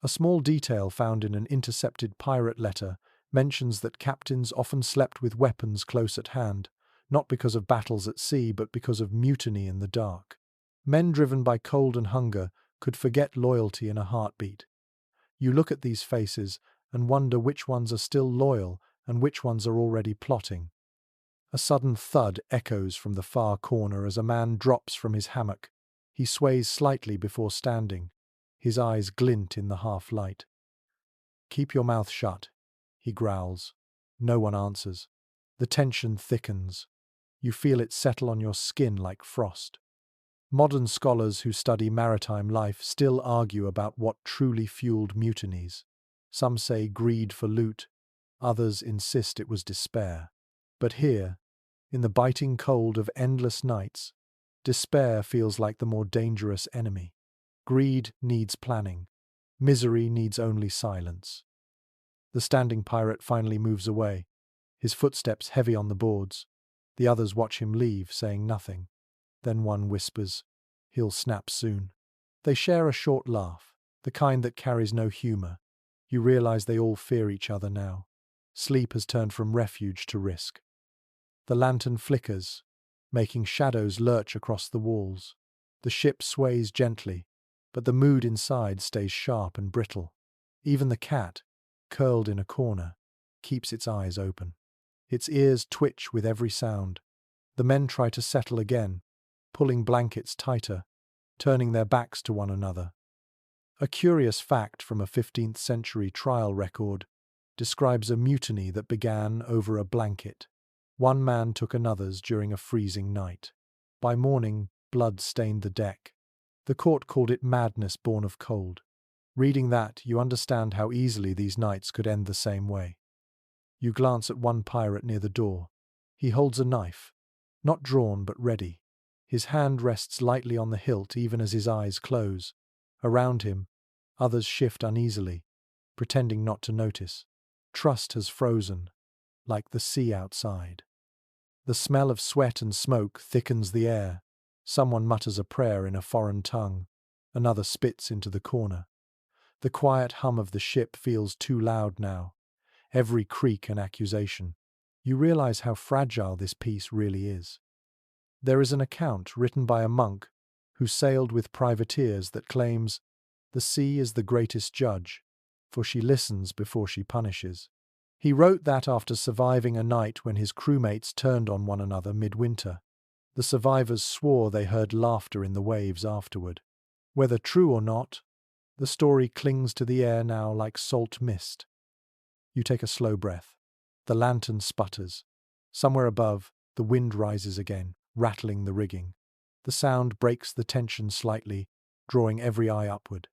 A small detail found in an intercepted pirate letter mentions that captains often slept with weapons close at hand, not because of battles at sea but because of mutiny in the dark. Men driven by cold and hunger could forget loyalty in a heartbeat. You look at these faces and wonder which ones are still loyal and which ones are already plotting. A sudden thud echoes from the far corner as a man drops from his hammock. He sways slightly before standing. His eyes glint in the half-light. "Keep your mouth shut," he growls. No one answers. The tension thickens. You feel it settle on your skin like frost. Modern scholars who study maritime life still argue about what truly fueled mutinies. Some say greed for loot, others insist it was despair. But here, in the biting cold of endless nights, despair feels like the more dangerous enemy. Greed needs planning. Misery needs only silence. The standing pirate finally moves away, his footsteps heavy on the boards. The others watch him leave, saying nothing. Then one whispers, "He'll snap soon." They share a short laugh, the kind that carries no humor. You realize they all fear each other now. Sleep has turned from refuge to risk. The lantern flickers, making shadows lurch across the walls. The ship sways gently, but the mood inside stays sharp and brittle. Even the cat, curled in a corner, keeps its eyes open. Its ears twitch with every sound. The men try to settle again, pulling blankets tighter, turning their backs to one another. A curious fact from a 15th century trial record describes a mutiny that began over a blanket. One man took another's during a freezing night. By morning, blood stained the deck. The court called it madness born of cold. Reading that, you understand how easily these nights could end the same way. You glance at one pirate near the door. He holds a knife, not drawn but ready. His hand rests lightly on the hilt even as his eyes close. Around him, others shift uneasily, pretending not to notice. Trust has frozen, like the sea outside. The smell of sweat and smoke thickens the air. Someone mutters a prayer in a foreign tongue. Another spits into the corner. The quiet hum of the ship feels too loud now. Every creak an accusation. You realize how fragile this peace really is. There is an account written by a monk who sailed with privateers that claims, "The sea is the greatest judge, for she listens before she punishes." He wrote that after surviving a night when his crewmates turned on one another midwinter. The survivors swore they heard laughter in the waves afterward. Whether true or not, the story clings to the air now like salt mist. You take a slow breath. The lantern sputters. Somewhere above, the wind rises again, rattling the rigging. The sound breaks the tension slightly, drawing every eye upward.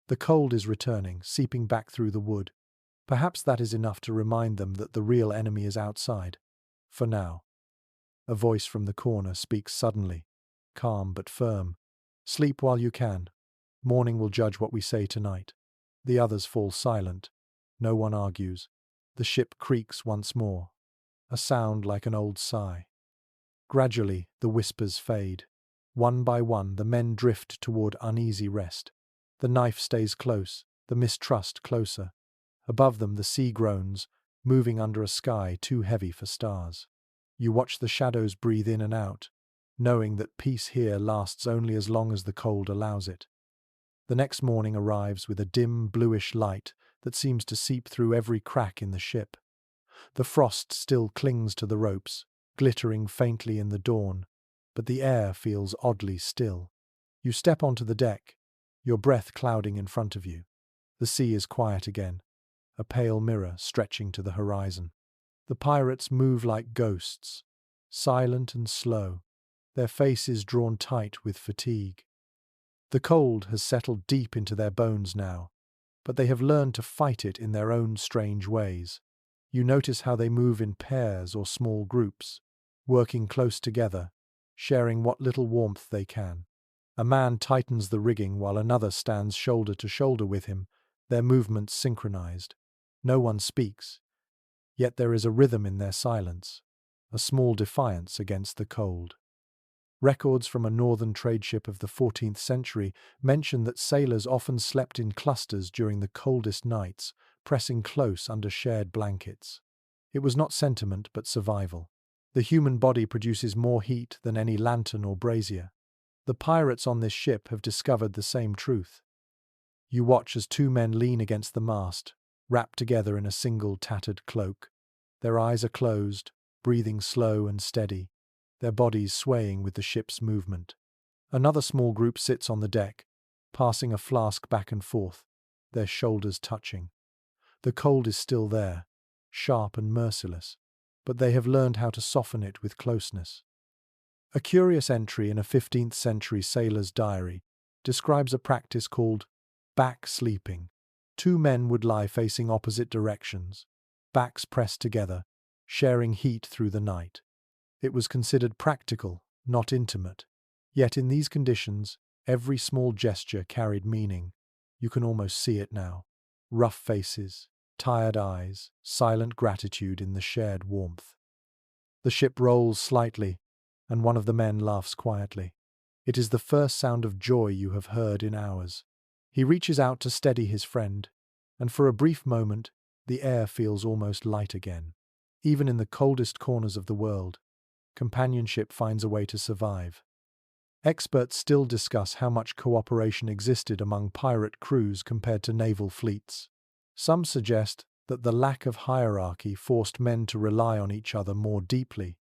The cold is returning, seeping back through the wood. Perhaps that is enough to remind them that the real enemy is outside. For now. A voice from the corner speaks suddenly, calm but firm. "Sleep while you can. Morning will judge what we say tonight." The others fall silent. No one argues. The ship creaks once more, a sound like an old sigh. Gradually, the whispers fade. One by one, the men drift toward uneasy rest. The knife stays close, the mistrust closer. Above them, the sea groans, moving under a sky too heavy for stars. You watch the shadows breathe in and out, knowing that peace here lasts only as long as the cold allows it. The next morning arrives with a dim, bluish light that seems to seep through every crack in the ship. The frost still clings to the ropes, glittering faintly in the dawn, but the air feels oddly still. You step onto the deck, your breath clouding in front of you. The sea is quiet again, a pale mirror stretching to the horizon. The pirates move like ghosts, silent and slow, their faces drawn tight with fatigue. The cold has settled deep into their bones now, but they have learned to fight it in their own strange ways. You notice how they move in pairs or small groups, working close together, sharing what little warmth they can. A man tightens the rigging while another stands shoulder to shoulder with him, their movements synchronized. No one speaks, yet there is a rhythm in their silence, a small defiance against the cold. Records from a northern trade ship of the 14th century mention that sailors often slept in clusters during the coldest nights, pressing close under shared blankets. It was not sentiment but survival. The human body produces more heat than any lantern or brazier. The pirates on this ship have discovered the same truth. You watch as two men lean against the mast, wrapped together in a single tattered cloak. Their eyes are closed, breathing slow and steady, their bodies swaying with the ship's movement. Another small group sits on the deck, passing a flask back and forth, their shoulders touching. The cold is still there, sharp and merciless, but they have learned how to soften it with closeness. A curious entry in a 15th century sailor's diary describes a practice called back sleeping. Two men would lie facing opposite directions, backs pressed together, sharing heat through the night. It was considered practical, not intimate. Yet in these conditions, every small gesture carried meaning. You can almost see it now. Rough faces, tired eyes, silent gratitude in the shared warmth. The ship rolls slightly, and one of the men laughs quietly. It is the first sound of joy you have heard in hours. He reaches out to steady his friend, and for a brief moment, the air feels almost light again. Even in the coldest corners of the world, companionship finds a way to survive. Experts still discuss how much cooperation existed among pirate crews compared to naval fleets. Some suggest that the lack of hierarchy forced men to rely on each other more deeply,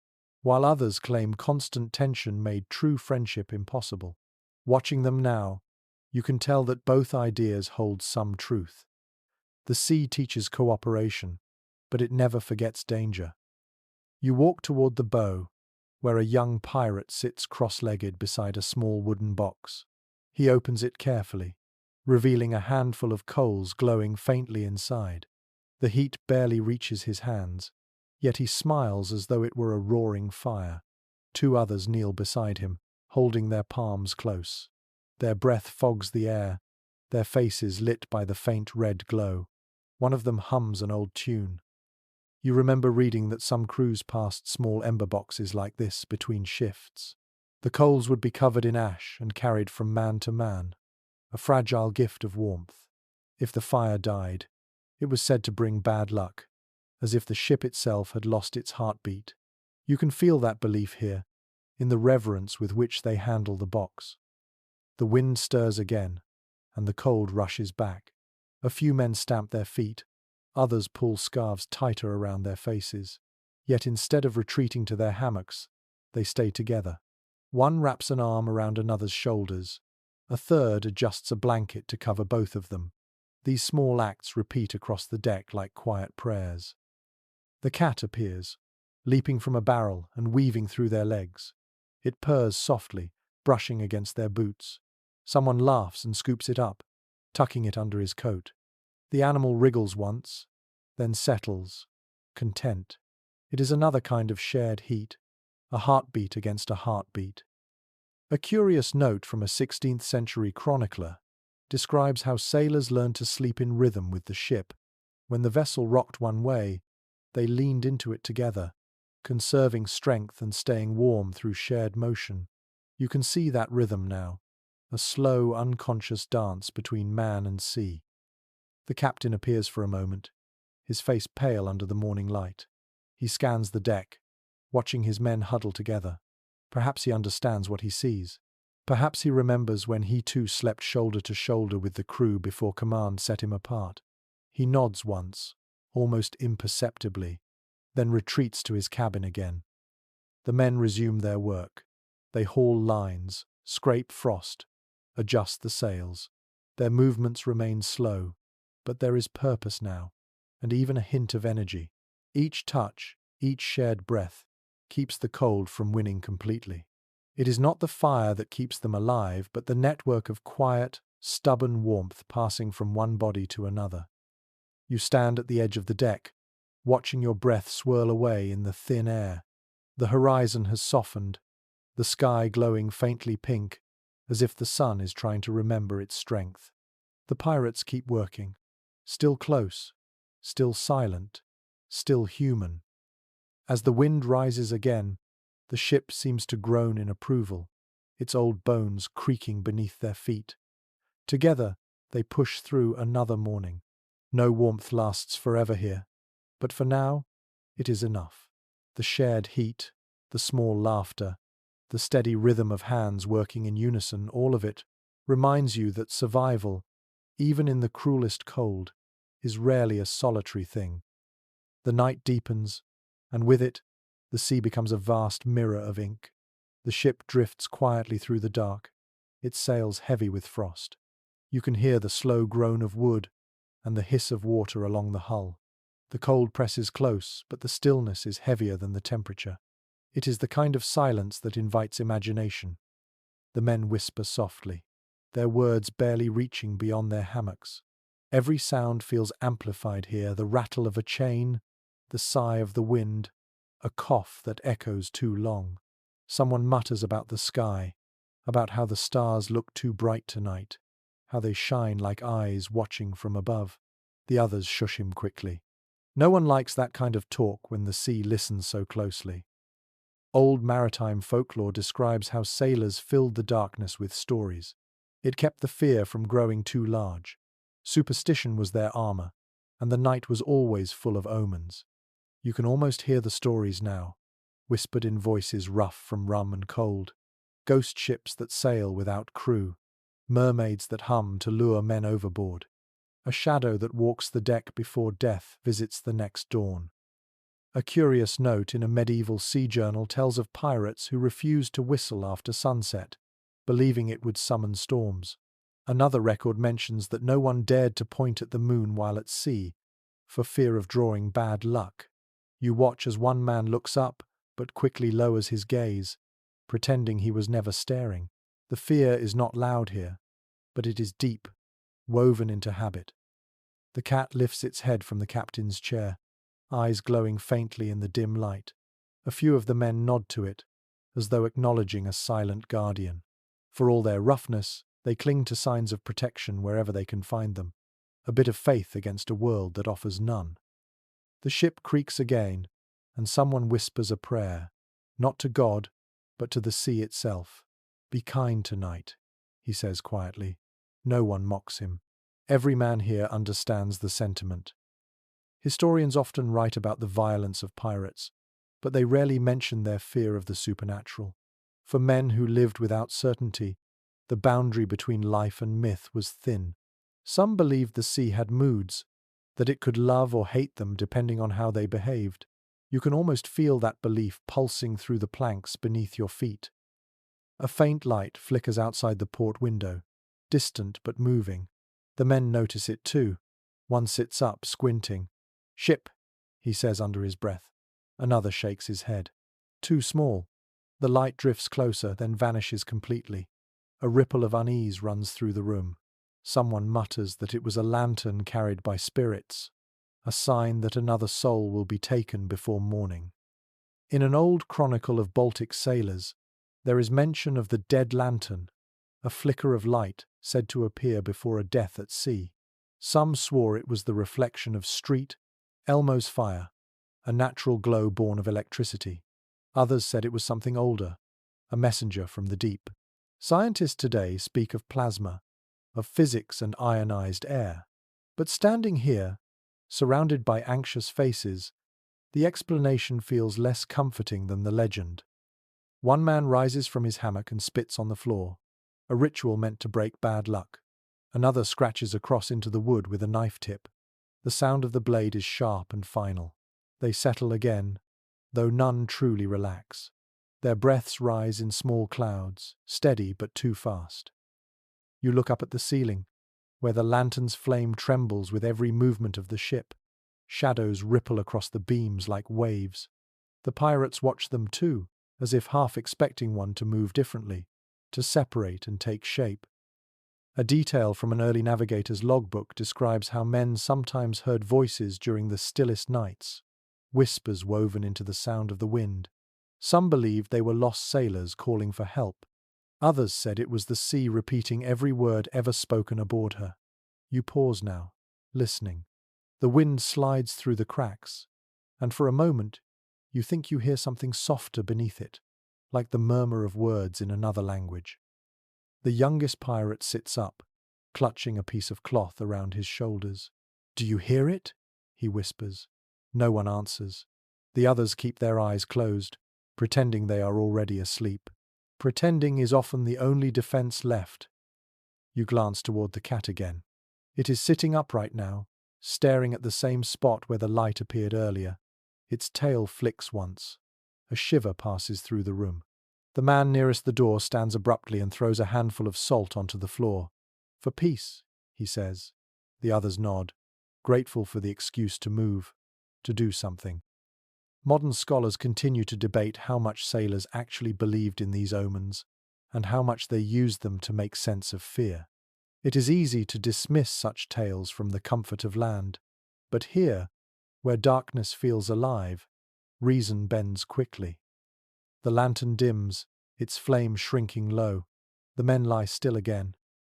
while others claim constant tension made true friendship impossible. Watching them now, you can tell that both ideas hold some truth. The sea teaches cooperation, but it never forgets danger. You walk toward the bow, where a young pirate sits cross-legged beside a small wooden box. He opens it carefully, revealing a handful of coals glowing faintly inside. The heat barely reaches his hands, yet he smiles as though it were a roaring fire. Two others kneel beside him, holding their palms close. Their breath fogs the air, their faces lit by the faint red glow. One of them hums an old tune. You remember reading that some crews passed small ember boxes like this between shifts. The coals would be covered in ash and carried from man to man, a fragile gift of warmth. If the fire died, it was said to bring bad luck, as if the ship itself had lost its heartbeat. You can feel that belief here, in the reverence with which they handle the box. The wind stirs again, and the cold rushes back. A few men stamp their feet, others pull scarves tighter around their faces. Yet instead of retreating to their hammocks, they stay together. One wraps an arm around another's shoulders. A third adjusts a blanket to cover both of them. These small acts repeat across the deck like quiet prayers. The cat appears, leaping from a barrel and weaving through their legs. It purrs softly, brushing against their boots. Someone laughs and scoops it up, tucking it under his coat. The animal wriggles once, then settles, content. It is another kind of shared heat, a heartbeat against a heartbeat. A curious note from a 16th century chronicler describes how sailors learned to sleep in rhythm with the ship. When the vessel rocked one way, they leaned into it together, conserving strength and staying warm through shared motion. You can see that rhythm now, a slow, unconscious dance between man and sea. The captain appears for a moment, his face pale under the morning light. He scans the deck, watching his men huddle together. Perhaps he understands what he sees. Perhaps he remembers when he too slept shoulder to shoulder with the crew before command set him apart. He nods once, almost imperceptibly, then retreats to his cabin again. The men resume their work. They haul lines, scrape frost, adjust the sails. Their movements remain slow, but there is purpose now, and even a hint of energy. Each touch, each shared breath, keeps the cold from winning completely. It is not the fire that keeps them alive, but the network of quiet, stubborn warmth passing from one body to another. You stand at the edge of the deck, watching your breath swirl away in the thin air. The horizon has softened, the sky glowing faintly pink, as if the sun is trying to remember its strength. The pirates keep working, still close, still silent, still human. As the wind rises again, the ship seems to groan in approval, its old bones creaking beneath their feet. Together, they push through another morning. No warmth lasts forever here, but for now, it is enough. The shared heat, the small laughter, the steady rhythm of hands working in unison, all of it reminds you that survival, even in the cruelest cold, is rarely a solitary thing. The night deepens, and with it, the sea becomes a vast mirror of ink. The ship drifts quietly through the dark, its sails heavy with frost. You can hear the slow groan of wood and the hiss of water along the hull. The cold presses close, but the stillness is heavier than the temperature. It is the kind of silence that invites imagination. The men whisper softly, their words barely reaching beyond their hammocks. Every sound feels amplified here, the rattle of a chain, the sigh of the wind, a cough that echoes too long. Someone mutters about the sky, about how the stars look too bright tonight, how they shine like eyes watching from above. The others shush him quickly. No one likes that kind of talk when the sea listens so closely. Old maritime folklore describes how sailors filled the darkness with stories. It kept the fear from growing too large. Superstition was their armor, and the night was always full of omens. You can almost hear the stories now, whispered in voices rough from rum and cold. Ghost ships that sail without crew, mermaids that hum to lure men overboard. A shadow that walks the deck before death visits the next dawn. A curious note in a medieval sea journal tells of pirates who refused to whistle after sunset, believing it would summon storms. Another record mentions that no one dared to point at the moon while at sea, for fear of drawing bad luck. You watch as one man looks up, but quickly lowers his gaze, pretending he was never staring. The fear is not loud here, but it is deep, woven into habit. The cat lifts its head from the captain's chair, eyes glowing faintly in the dim light. A few of the men nod to it, as though acknowledging a silent guardian. For all their roughness, they cling to signs of protection wherever they can find them, a bit of faith against a world that offers none. The ship creaks again, and someone whispers a prayer, not to God, but to the sea itself. "Be kind tonight," he says quietly. No one mocks him. Every man here understands the sentiment. Historians often write about the violence of pirates, but they rarely mention their fear of the supernatural. For men who lived without certainty, the boundary between life and myth was thin. Some believed the sea had moods, that it could love or hate them depending on how they behaved. You can almost feel that belief pulsing through the planks beneath your feet. A faint light flickers outside the port window, distant but moving. The men notice it too. One sits up, squinting. "Ship," he says under his breath. Another shakes his head. "Too small." The light drifts closer, then vanishes completely. A ripple of unease runs through the room. Someone mutters that it was a lantern carried by spirits, a sign that another soul will be taken before morning. In an old chronicle of Baltic sailors, there is mention of the dead lantern, a flicker of light said to appear before a death at sea. Some swore it was the reflection of street, Elmo's fire, a natural glow born of electricity. Others said it was something older, a messenger from the deep. Scientists today speak of plasma, of physics and ionized air. But standing here, surrounded by anxious faces, the explanation feels less comforting than the legend. One man rises from his hammock and spits on the floor, a ritual meant to break bad luck. Another scratches across into the wood with a knife tip. The sound of the blade is sharp and final. They settle again, though none truly relax. Their breaths rise in small clouds, steady but too fast. You look up at the ceiling, where the lantern's flame trembles with every movement of the ship. Shadows ripple across the beams like waves. The pirates watch them too, as if half expecting one to move differently, to separate and take shape. A detail from an early navigator's logbook describes how men sometimes heard voices during the stillest nights, whispers woven into the sound of the wind. Some believed they were lost sailors calling for help. Others said it was the sea repeating every word ever spoken aboard her. You pause now, listening. The wind slides through the cracks, and for a moment you think you hear something softer beneath it, like the murmur of words in another language. The youngest pirate sits up, clutching a piece of cloth around his shoulders. "Do you hear it?" he whispers. No one answers. The others keep their eyes closed, pretending they are already asleep. Pretending is often the only defense left. You glance toward the cat again. It is sitting upright now, staring at the same spot where the light appeared earlier. Its tail flicks once. A shiver passes through the room. The man nearest the door stands abruptly and throws a handful of salt onto the floor. "For peace," he says. The others nod, grateful for the excuse to move, to do something. Modern scholars continue to debate how much sailors actually believed in these omens, and how much they used them to make sense of fear. It is easy to dismiss such tales from the comfort of land, but here, where darkness feels alive, reason bends quickly. The lantern dims, its flame shrinking low. The men lie still again.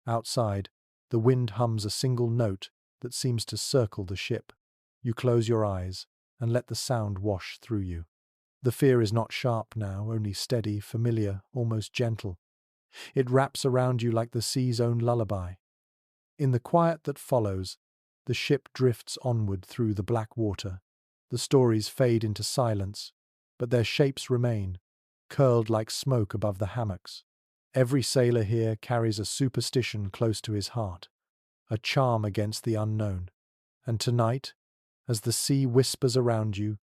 Outside, the wind hums a single note that seems to circle the ship. You close your eyes and let the sound wash through you. The fear is not sharp now, only steady, familiar, almost gentle. It wraps around you like the sea's own lullaby. In the quiet that follows, the ship drifts onward through the black water. The stories fade into silence, but their shapes remain, curled like smoke above the hammocks. Every sailor here carries a superstition close to his heart, a charm against the unknown. And tonight, as the sea whispers around you,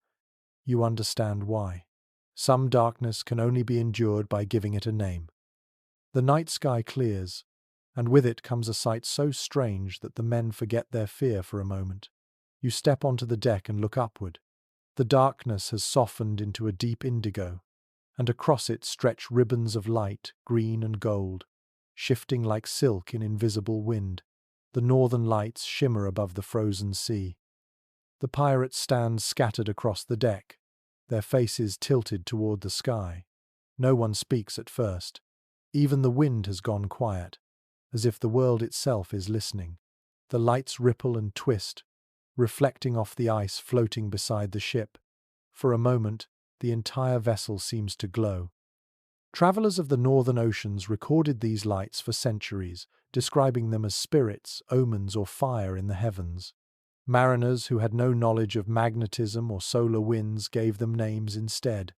you understand why. Some darkness can only be endured by giving it a name. The night sky clears, and with it comes a sight so strange that the men forget their fear for a moment. You step onto the deck and look upward. The darkness has softened into a deep indigo, and across it stretch ribbons of light, green and gold, shifting like silk in invisible wind. The northern lights shimmer above the frozen sea. The pirates stand scattered across the deck, their faces tilted toward the sky. No one speaks at first. Even the wind has gone quiet, as if the world itself is listening. The lights ripple and twist, reflecting off the ice floating beside the ship. For a moment, the entire vessel seems to glow. Travelers of the northern oceans recorded these lights for centuries, describing them as spirits, omens, or fire in the heavens. Mariners who had no knowledge of magnetism or solar winds gave them names instead: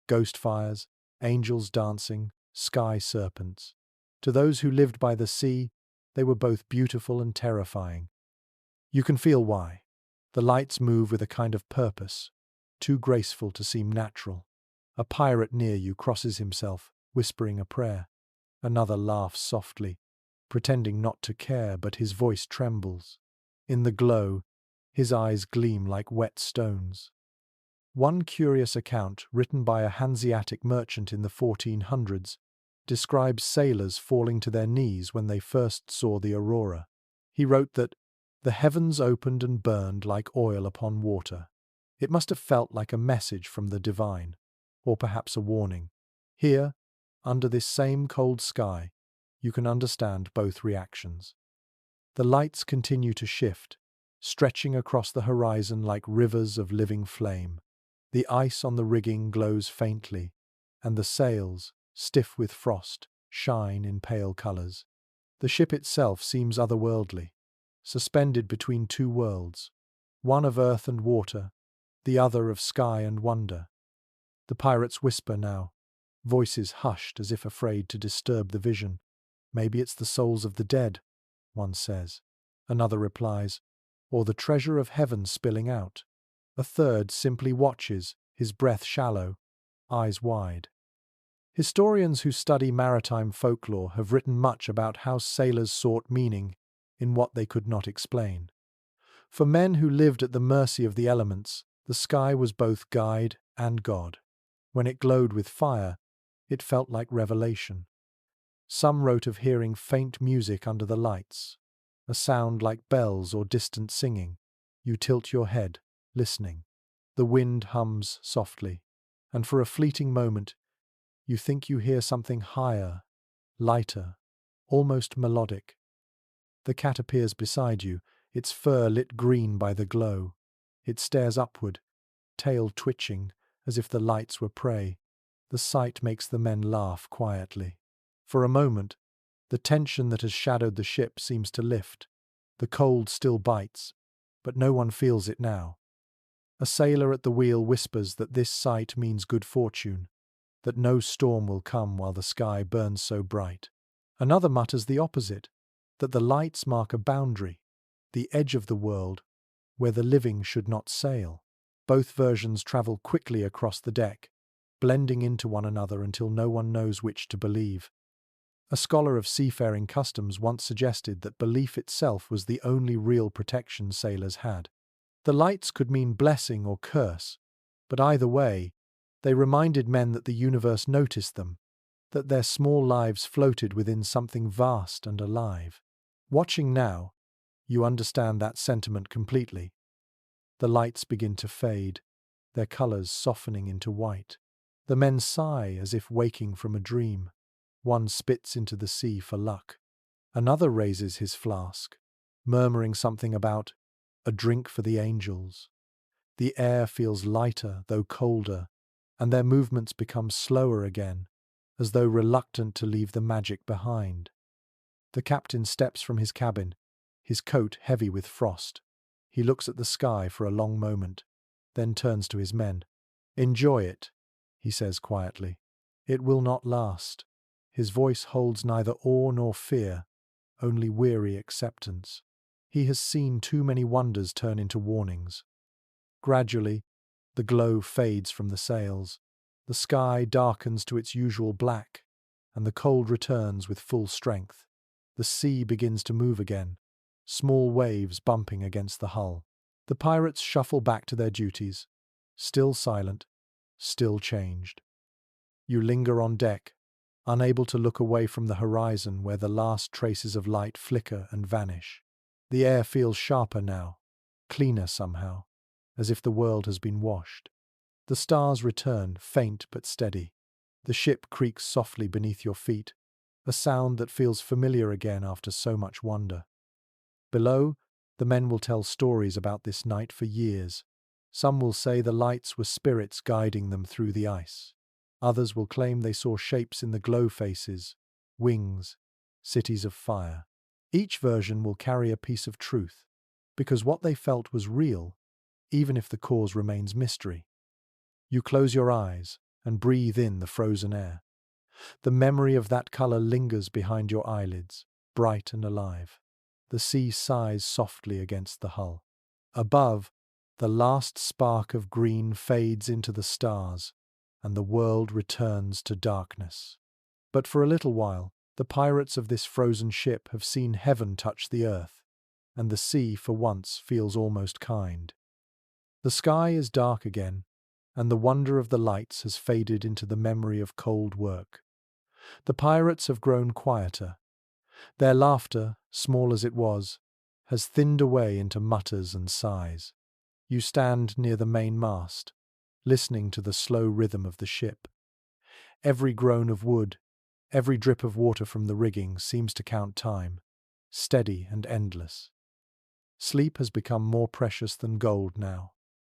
ghost fires, angels dancing, sky serpents. To those who lived by the sea, they were both beautiful and terrifying. You can feel why. The lights move with a kind of purpose, too graceful to seem natural. A pirate near you crosses himself, whispering a prayer. Another laughs softly, pretending not to care, but his voice trembles. In the glow, his eyes gleam like wet stones. One curious account, written by a Hanseatic merchant in the 1400s, describes sailors falling to their knees when they first saw the aurora. He wrote that the heavens opened and burned like oil upon water. It must have felt like a message from the divine, or perhaps a warning. Here, under this same cold sky, you can understand both reactions. The lights continue to shift, stretching across the horizon like rivers of living flame. The ice on the rigging glows faintly, and the sails, stiff with frost, shine in pale colors. The ship itself seems otherworldly, suspended between two worlds, one of earth and water, the other of sky and wonder. The pirates whisper now, voices hushed as if afraid to disturb the vision. Maybe it's the souls of the dead, one says. Another replies, or the treasure of heaven spilling out. A third simply watches, his breath shallow, eyes wide. Historians who study maritime folklore have written much about how sailors sought meaning in what they could not explain. For men who lived at the mercy of the elements, the sky was both guide and god. When it glowed with fire, it felt like revelation. Some wrote of hearing faint music under the lights, a sound like bells or distant singing. You tilt your head, listening. The wind hums softly, and for a fleeting moment, you think you hear something higher, lighter, almost melodic. The cat appears beside you, its fur lit green by the glow. It stares upward, tail twitching, as if the lights were prey. The sight makes the men laugh quietly. For a moment, the tension that has shadowed the ship seems to lift. The cold still bites, but no one feels it now. A sailor at the wheel whispers that this sight means good fortune, that no storm will come while the sky burns so bright. Another mutters the opposite, that the lights mark a boundary, the edge of the world, where the living should not sail. Both versions travel quickly across the deck, blending into one another until no one knows which to believe. A scholar of seafaring customs once suggested that belief itself was the only real protection sailors had. The lights could mean blessing or curse, but either way, they reminded men that the universe noticed them, that their small lives floated within something vast and alive. Watching now, you understand that sentiment completely. The lights begin to fade, their colors softening into white. The men sigh as if waking from a dream. One spits into the sea for luck. Another raises his flask. murmuring something about a drink for the angels. The air feels lighter, though colder, and their movements become slower again, as though reluctant to leave the magic behind. The captain steps from his cabin, his coat heavy with frost. He looks at the sky for a long moment, then turns to his men. "Enjoy it," he says quietly. "It will not last." His voice holds neither awe nor fear, only weary acceptance. He has seen too many wonders turn into warnings. Gradually, the glow fades from the sails. The sky darkens to its usual black, and the cold returns with full strength. The sea begins to move again, small waves bumping against the hull. The pirates shuffle back to their duties, still silent, still changed. You linger on deck, unable to look away from the horizon where the last traces of light flicker and vanish. The air feels sharper now, cleaner somehow, as if the world has been washed. The stars return, faint but steady. The ship creaks softly beneath your feet, a sound that feels familiar again after so much wonder. Below, the men will tell stories about this night for years. Some will say the lights were spirits guiding them through the ice. Others will claim they saw shapes in the glow faces, wings, cities of fire. Each version will carry a piece of truth, because what they felt was real, even if the cause remains mystery. You close your eyes and breathe in the frozen air. The memory of that color lingers behind your eyelids, bright and alive. The sea sighs softly against the hull. Above, the last spark of green fades into the stars, and the world returns to darkness. But for a little while, the pirates of this frozen ship have seen heaven touch the earth, and the sea for once feels almost kind. The sky is dark again, and the wonder of the lights has faded into the memory of cold work. The pirates have grown quieter. Their laughter, small as it was, has thinned away into mutters and sighs. You stand near the main mast, listening to the slow rhythm of the ship. Every groan of wood, every drip of water from the rigging seems to count time, steady and endless. Sleep has become more precious than gold now.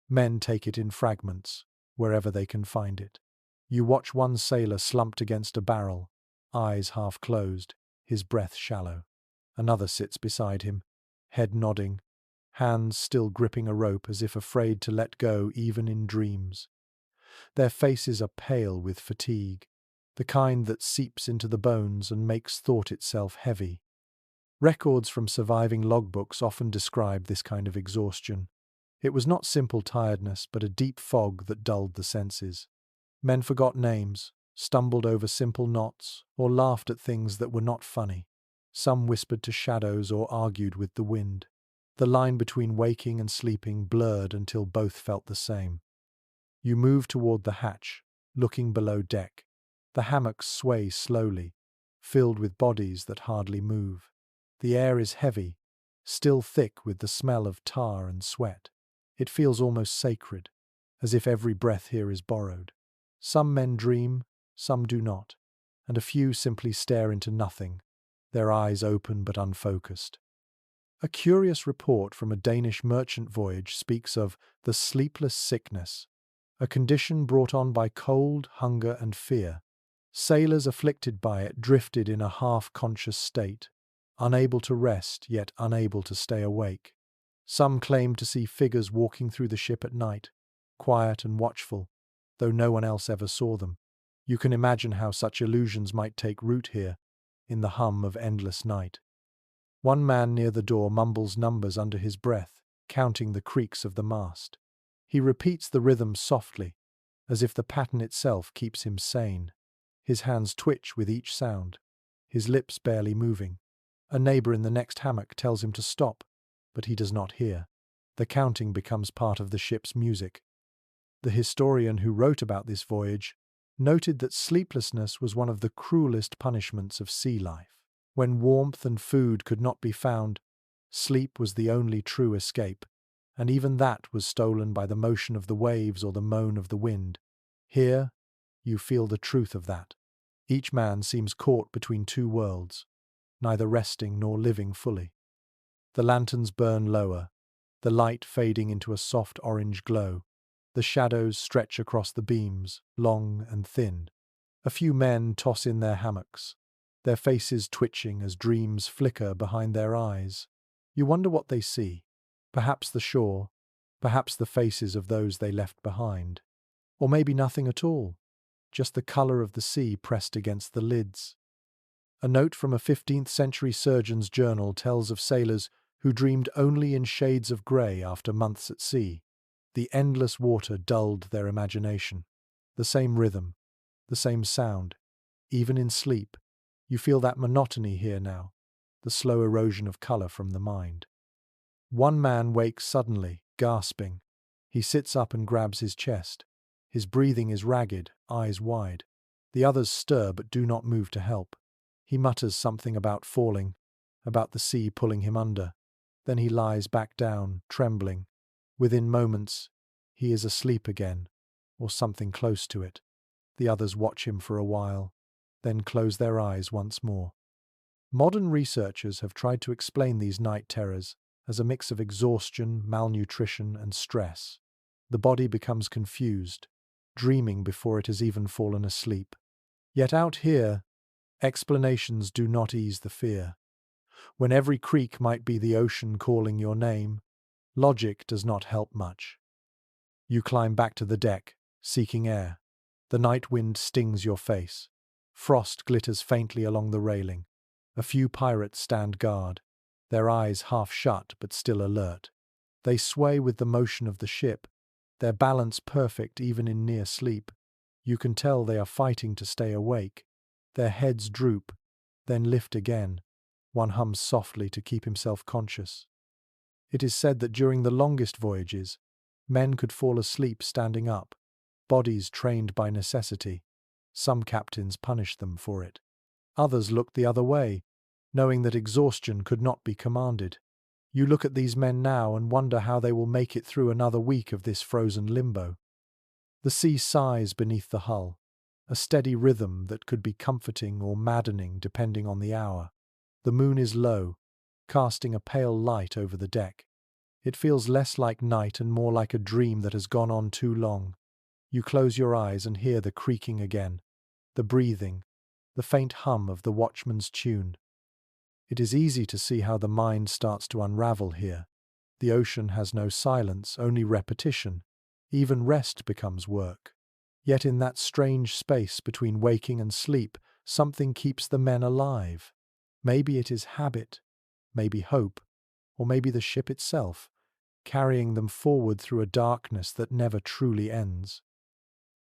Men take it in fragments, wherever they can find it. You watch one sailor slumped against a barrel, eyes half closed, his breath shallow. Another sits beside him, head nodding, hands still gripping a rope as if afraid to let go even in dreams. Their faces are pale with fatigue, the kind that seeps into the bones and makes thought itself heavy. Records from surviving logbooks often describe this kind of exhaustion. It was not simple tiredness, but a deep fog that dulled the senses. Men forgot names, stumbled over simple knots, or laughed at things that were not funny. Some whispered to shadows or argued with the wind. The line between waking and sleeping blurred until both felt the same. You move toward the hatch, looking below deck. The hammocks sway slowly, filled with bodies that hardly move. The air is heavy, still thick with the smell of tar and sweat. It feels almost sacred, as if every breath here is borrowed. Some men dream, some do not, and a few simply stare into nothing, their eyes open but unfocused. A curious report from a Danish merchant voyage speaks of the sleepless sickness, a condition brought on by cold, hunger, and fear. Sailors afflicted by it drifted in a half-conscious state, unable to rest yet unable to stay awake. Some claimed to see figures walking through the ship at night, quiet and watchful, though no one else ever saw them. You can imagine how such illusions might take root here, in the hum of endless night. One man near the door mumbles numbers under his breath, counting the creaks of the mast. He repeats the rhythm softly, as if the pattern itself keeps him sane. His hands twitch with each sound, his lips barely moving. A neighbor in the next hammock tells him to stop, but he does not hear. The counting becomes part of the ship's music. The historian who wrote about this voyage noted that sleeplessness was one of the cruelest punishments of sea life. When warmth and food could not be found, sleep was the only true escape, and even that was stolen by the motion of the waves or the moan of the wind. Here, you feel the truth of that. Each man seems caught between two worlds, neither resting nor living fully. The lanterns burn lower, the light fading into a soft orange glow. The shadows stretch across the beams, long and thin. A few men toss in their hammocks, their faces twitching as dreams flicker behind their eyes. You wonder what they see. Perhaps the shore, perhaps the faces of those they left behind. Or maybe nothing at all, just the colour of the sea pressed against the lids. A note from a 15th century surgeon's journal tells of sailors who dreamed only in shades of grey after months at sea. The endless water dulled their imagination. The same rhythm, the same sound, even in sleep. You feel that monotony here now, the slow erosion of colour from the mind. One man wakes suddenly, gasping. He sits up and grabs his chest. His breathing is ragged, eyes wide. The others stir but do not move to help. He mutters something about falling, about the sea pulling him under. Then he lies back down, trembling. Within moments, he is asleep again, or something close to it. The others watch him for a while, then close their eyes once more. Modern researchers have tried to explain these night terrors as a mix of exhaustion, malnutrition, and stress. The body becomes confused, dreaming before it has even fallen asleep. Yet out here, explanations do not ease the fear. When every creak might be the ocean calling your name, logic does not help much. You climb back to the deck, seeking air. The night wind stings your face. Frost glitters faintly along the railing. A few pirates stand guard, their eyes half shut but still alert. They sway with the motion of the ship, their balance perfect even in near sleep. You can tell they are fighting to stay awake. Their heads droop, then lift again. One hums softly to keep himself conscious. It is said that during the longest voyages, men could fall asleep standing up, bodies trained by necessity. Some captains punished them for it. Others looked the other way, knowing that exhaustion could not be commanded. You look at these men now and wonder how they will make it through another week of this frozen limbo. The sea sighs beneath the hull, a steady rhythm that could be comforting or maddening depending on the hour. The moon is low, casting a pale light over the deck. It feels less like night and more like a dream that has gone on too long. You close your eyes and hear the creaking again, the breathing, the faint hum of the watchman's tune. It is easy to see how the mind starts to unravel here. The ocean has no silence, only repetition. Even rest becomes work. Yet in that strange space between waking and sleep, something keeps the men alive. Maybe it is habit, maybe hope, or maybe the ship itself, carrying them forward through a darkness that never truly ends.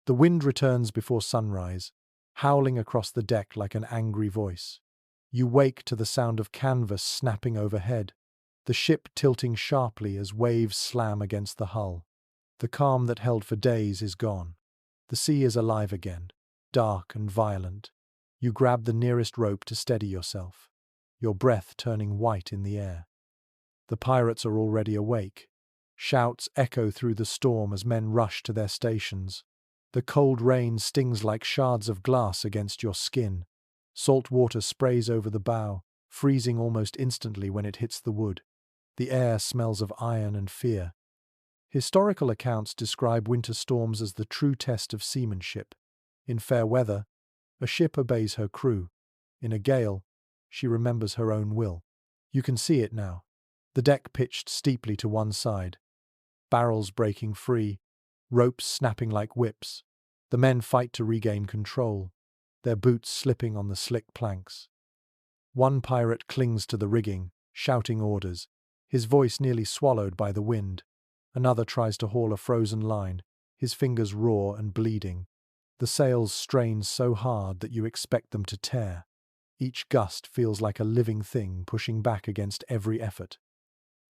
The wind returns before sunrise, howling across the deck like an angry voice. You wake to the sound of canvas snapping overhead, the ship tilting sharply as waves slam against the hull. The calm that held for days is gone. The sea is alive again, dark and violent. You grab the nearest rope to steady yourself, your breath turning white in the air. The pirates are already awake. Shouts echo through the storm as men rush to their stations. The cold rain stings like shards of glass against your skin. Salt water sprays over the bow, freezing almost instantly when it hits the wood. The air smells of iron and fear. Historical accounts describe winter storms as the true test of seamanship. In fair weather, a ship obeys her crew. In a gale, she remembers her own will. You can see it now. The deck pitched steeply to one side, barrels breaking free, ropes snapping like whips. The men fight to regain control, their boots slipping on the slick planks. One pirate clings to the rigging, shouting orders, his voice nearly swallowed by the wind. Another tries to haul a frozen line, his fingers raw and bleeding. The sails strain so hard that you expect them to tear. Each gust feels like a living thing pushing back against every effort.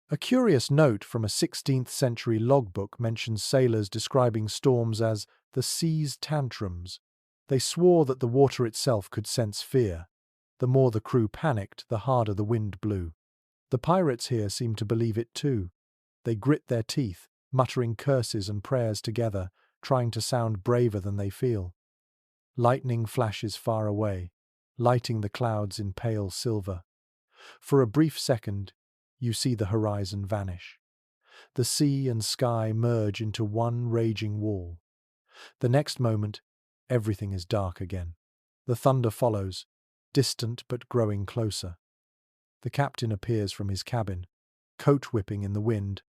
A curious note from a 16th century logbook mentions sailors describing storms as the sea's tantrums. They swore that the water itself could sense fear. The more the crew panicked, the harder the wind blew. The pirates here seem to believe it too. They grit their teeth, muttering curses and prayers together, trying to sound braver than they feel. Lightning flashes far away, lighting the clouds in pale silver. For a brief second, you see the horizon vanish. The sea and sky merge into one raging wall. The next moment, everything is dark again. The thunder follows, distant but growing closer. The captain appears from his cabin, coat whipping in the wind,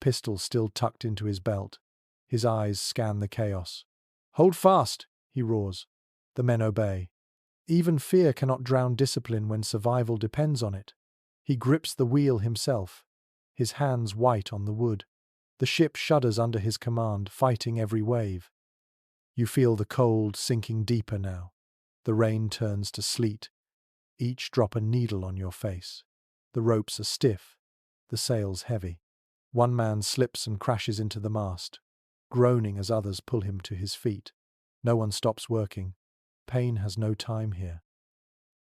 pistol still tucked into his belt. His eyes scan the chaos. "Hold fast!" he roars. The men obey. Even fear cannot drown discipline when survival depends on it. He grips the wheel himself, his hands white on the wood. The ship shudders under his command, fighting every wave. You feel the cold sinking deeper now. The rain turns to sleet, each drop a needle on your face. The ropes are stiff, the sails heavy. One man slips and crashes into the mast, groaning as others pull him to his feet. No one stops working. Pain has no time here.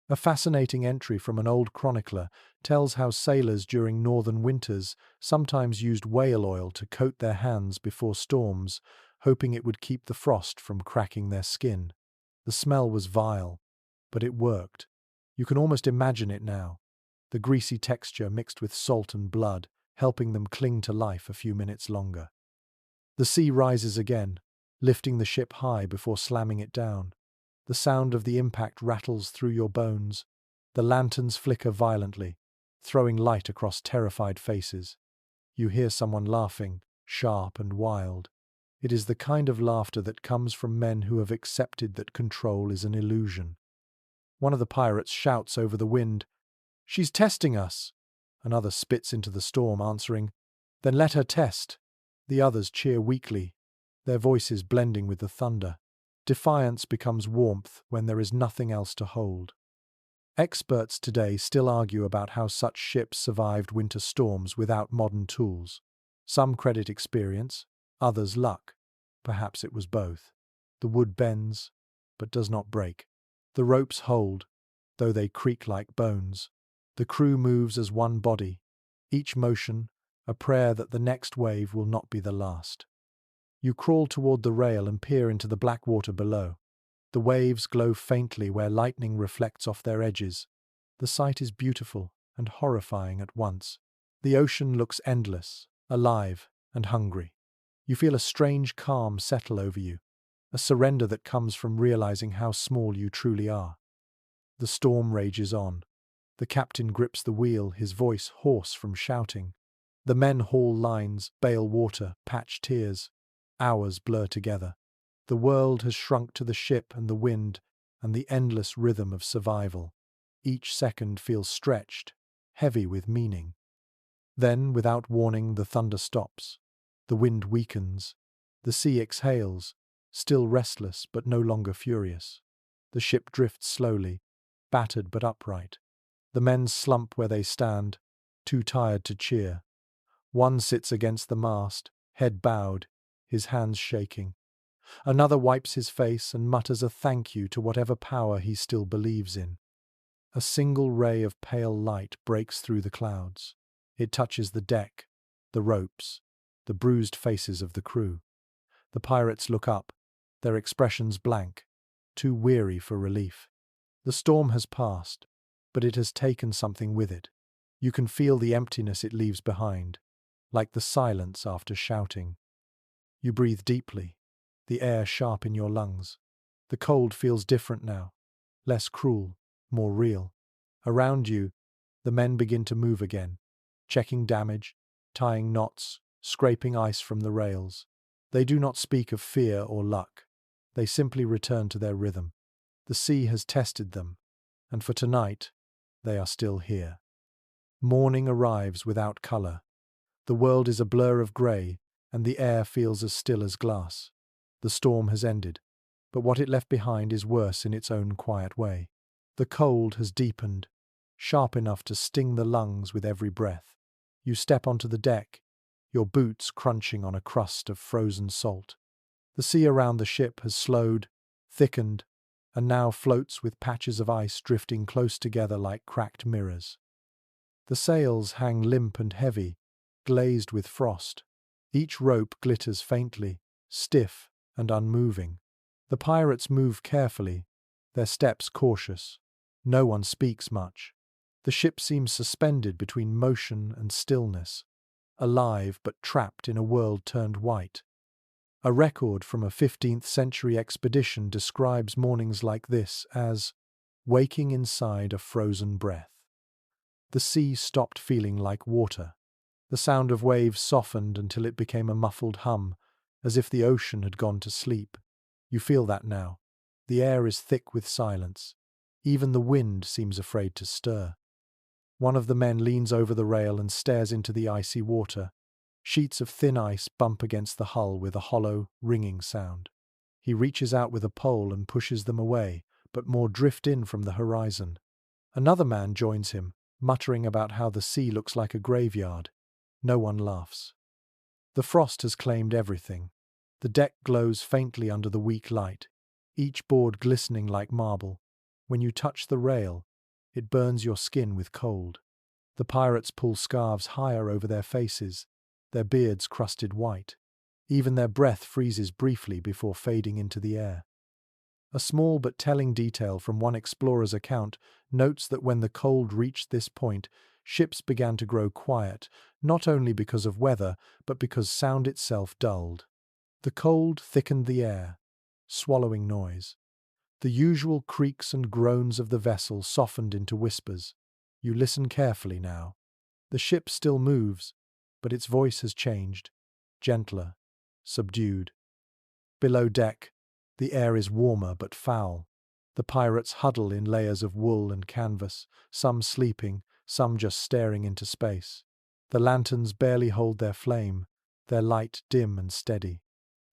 A fascinating entry from an old chronicler tells how sailors during northern winters sometimes used whale oil to coat their hands before storms, hoping it would keep the frost from cracking their skin. The smell was vile, but it worked. You can almost imagine it now. The greasy texture mixed with salt and blood, helping them cling to life a few minutes longer. The sea rises again, lifting the ship high before slamming it down. The sound of the impact rattles through your bones. The lanterns flicker violently, throwing light across terrified faces. You hear someone laughing, sharp and wild. It is the kind of laughter that comes from men who have accepted that control is an illusion. One of the pirates shouts over the wind, "She's testing us!" Another spits into the storm, answering, "Then let her test." The others cheer weakly, their voices blending with the thunder. Defiance becomes warmth when there is nothing else to hold. Experts today still argue about how such ships survived winter storms without modern tools. Some credit experience, others luck. Perhaps it was both. The wood bends, but does not break. The ropes hold, though they creak like bones. The crew moves as one body, each motion a prayer that the next wave will not be the last. You crawl toward the rail and peer into the black water below. The waves glow faintly where lightning reflects off their edges. The sight is beautiful and horrifying at once. The ocean looks endless, alive, and hungry. You feel a strange calm settle over you, a surrender that comes from realizing how small you truly are. The storm rages on. The captain grips the wheel, his voice hoarse from shouting. The men haul lines, bail water, patch tiers. Hours blur together. The world has shrunk to the ship and the wind and the endless rhythm of survival. Each second feels stretched, heavy with meaning. Then, without warning, the thunder stops. The wind weakens. The sea exhales, still restless but no longer furious. The ship drifts slowly, battered but upright. The men slump where they stand, too tired to cheer. One sits against the mast, head bowed, his hands shaking. Another wipes his face and mutters a thank you to whatever power he still believes in. A single ray of pale light breaks through the clouds. It touches the deck, the ropes, the bruised faces of the crew. The pirates look up, their expressions blank, too weary for relief. The storm has passed, but it has taken something with it. You can feel the emptiness it leaves behind, like the silence after shouting. You breathe deeply, the air sharp in your lungs. The cold feels different now, less cruel, more real. Around you, the men begin to move again, checking damage, tying knots, scraping ice from the rails. They do not speak of fear or luck. They simply return to their rhythm. The sea has tested them, and for tonight, they are still here. Morning arrives without color. The world is a blur of grey, and the air feels as still as glass. The storm has ended, but what it left behind is worse in its own quiet way. The cold has deepened, sharp enough to sting the lungs with every breath. You step onto the deck, your boots crunching on a crust of frozen salt. The sea around the ship has slowed, thickened, and now floats with patches of ice drifting close together like cracked mirrors. The sails hang limp and heavy, glazed with frost. Each rope glitters faintly, stiff and unmoving. The pirates move carefully, their steps cautious. No one speaks much. The ship seems suspended between motion and stillness, alive but trapped in a world turned white. A record from a 15th century expedition describes mornings like this as waking inside a frozen breath. The sea stopped feeling like water. The sound of waves softened until it became a muffled hum, as if the ocean had gone to sleep. You feel that now. The air is thick with silence. Even the wind seems afraid to stir. One of the men leans over the rail and stares into the icy water. Sheets of thin ice bump against the hull with a hollow, ringing sound. He reaches out with a pole and pushes them away, but more drift in from the horizon. Another man joins him, muttering about how the sea looks like a graveyard. No one laughs. The frost has claimed everything. The deck glows faintly under the weak light, each board glistening like marble. When you touch the rail, it burns your skin with cold. The pirates pull scarves higher over their faces, their beards crusted white. Even their breath freezes briefly before fading into the air. A small but telling detail from one explorer's account notes that when the cold reached this point, ships began to grow quiet, not only because of weather, but because sound itself dulled. The cold thickened the air, swallowing noise. The usual creaks and groans of the vessel softened into whispers. You listen carefully now. The ship still moves, but its voice has changed, gentler, subdued. Below deck, the air is warmer but foul. The pirates huddle in layers of wool and canvas, some sleeping, some just staring into space. The lanterns barely hold their flame, their light dim and steady.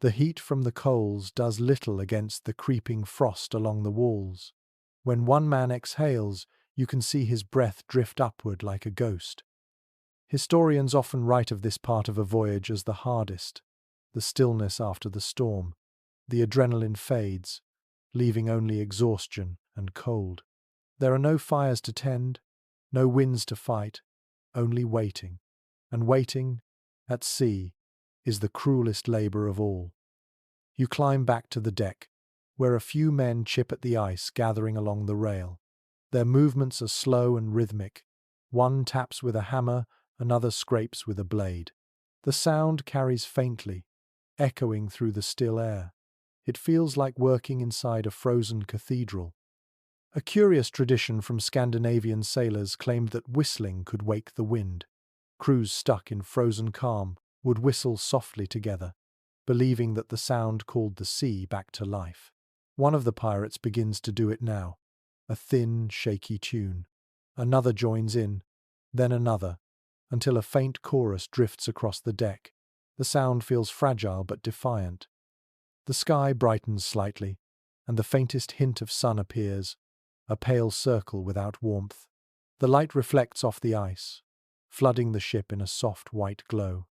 The heat from the coals does little against the creeping frost along the walls. When one man exhales, you can see his breath drift upward like a ghost. Historians often write of this part of a voyage as the hardest, the stillness after the storm. The adrenaline fades, leaving only exhaustion and cold. There are no fires to tend, no winds to fight, only waiting. And waiting, at sea, is the cruelest labor of all. You climb back to the deck, where a few men chip at the ice gathering along the rail. Their movements are slow and rhythmic. One taps with a hammer, another scrapes with a blade. The sound carries faintly, echoing through the still air. It feels like working inside a frozen cathedral. A curious tradition from Scandinavian sailors claimed that whistling could wake the wind. Crews stuck in frozen calm would whistle softly together, believing that the sound called the sea back to life. One of the pirates begins to do it now, a thin, shaky tune. Another joins in, then another, until a faint chorus drifts across the deck. The sound feels fragile but defiant. The sky brightens slightly, and the faintest hint of sun appears, a pale circle without warmth. The light reflects off the ice, flooding the ship in a soft white glow.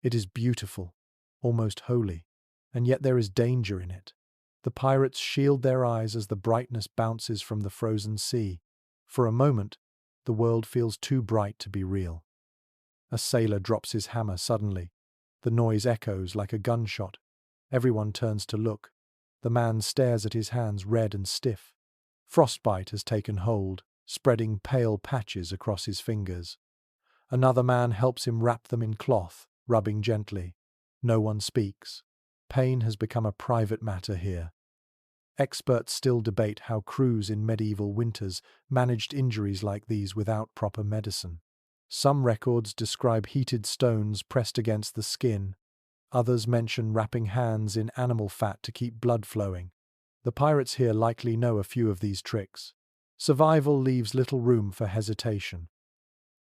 It is beautiful, almost holy, and yet there is danger in it. The pirates shield their eyes as the brightness bounces from the frozen sea. For a moment, the world feels too bright to be real. A sailor drops his hammer suddenly. The noise echoes like a gunshot. Everyone turns to look. The man stares at his hands red and stiff. Frostbite has taken hold, spreading pale patches across his fingers. Another man helps him wrap them in cloth, rubbing gently. No one speaks. Pain has become a private matter here. Experts still debate how crews in medieval winters managed injuries like these without proper medicine. Some records describe heated stones pressed against the skin. Others mention wrapping hands in animal fat to keep blood flowing. The pirates here likely know a few of these tricks. Survival leaves little room for hesitation.